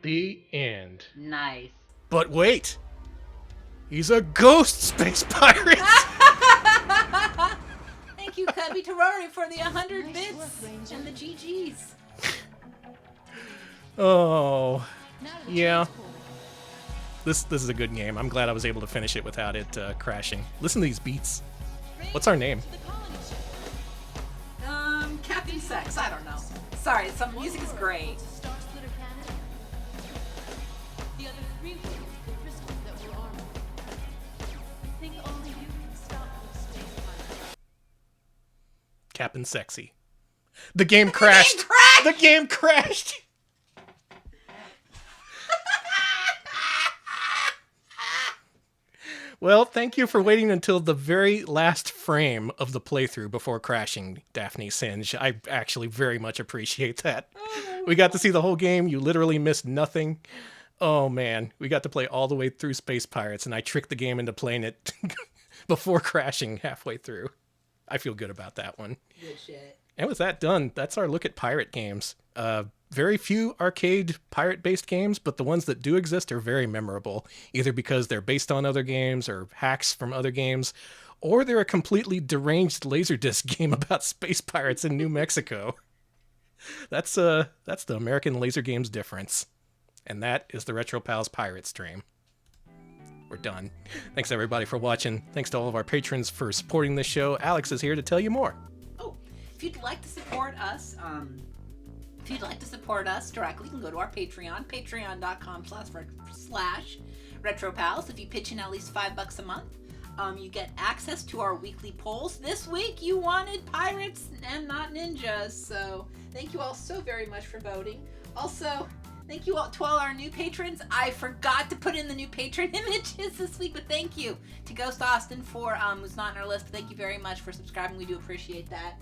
The end. Nice. But wait! He's a ghost space pirate! Thank you, Cubby Terrari, for the 100 bits and the GGs. Oh, yeah. This is a good game. I'm glad I was able to finish it without it crashing. Listen to these beats. What's our name? Captain Sex. I don't know. Sorry, some music is great. Captain Sexy. The game crashed. The game crashed. Well, thank you for waiting until the very last frame of the playthrough before crashing, Daphne Singe. I actually very much appreciate that. We got to see the whole game. You literally missed nothing. Oh, man. We got to play all the way through Space Pirates, and I tricked the game into playing it before crashing halfway through. I feel good about that one. Good shit. And with that done, that's our look at pirate games. Very few arcade pirate-based games, but the ones that do exist are very memorable, either because they're based on other games or hacks from other games, or they're a completely deranged laserdisc game about space pirates in New Mexico. That's the American Laser Games difference. And that is the Retro Pals Pirate stream. We're done. Thanks everybody for watching. Thanks to all of our patrons for supporting this show. Alex is here to tell you more. Oh, if you'd like to support us, directly, you can go to our Patreon, patreon.com/retropals. If you pitch in at least $5 a month, you get access to our weekly polls. This week, you wanted pirates and not ninjas, so thank you all so very much for voting. Also, thank you all to all our new patrons. I forgot to put in the new patron images this week, but thank you to Ghost Austin for who's not on our list. Thank you very much for subscribing. We do appreciate that.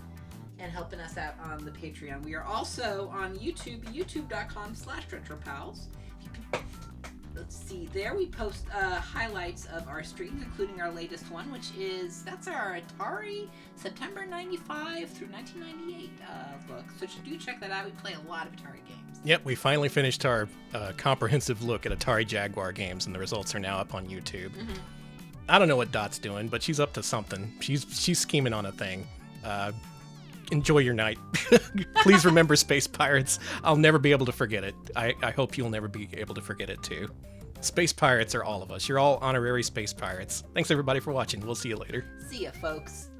And helping us out on the Patreon. We are also on YouTube, youtube.com/retropals. Let's see, there we post highlights of our streams, including our latest one, that's our Atari September 95 through 1998 look. So do check that out. We play a lot of Atari games. Yep, we finally finished our comprehensive look at Atari Jaguar games, and the results are now up on YouTube. Mm-hmm. I don't know what Dot's doing, but she's up to something. She's scheming on a thing. Enjoy your night. Please remember Space Pirates. I'll never be able to forget it. I hope you'll never be able to forget it too. Space Pirates are all of us. You're all honorary Space Pirates. Thanks everybody for watching. We'll see you later. See ya, folks.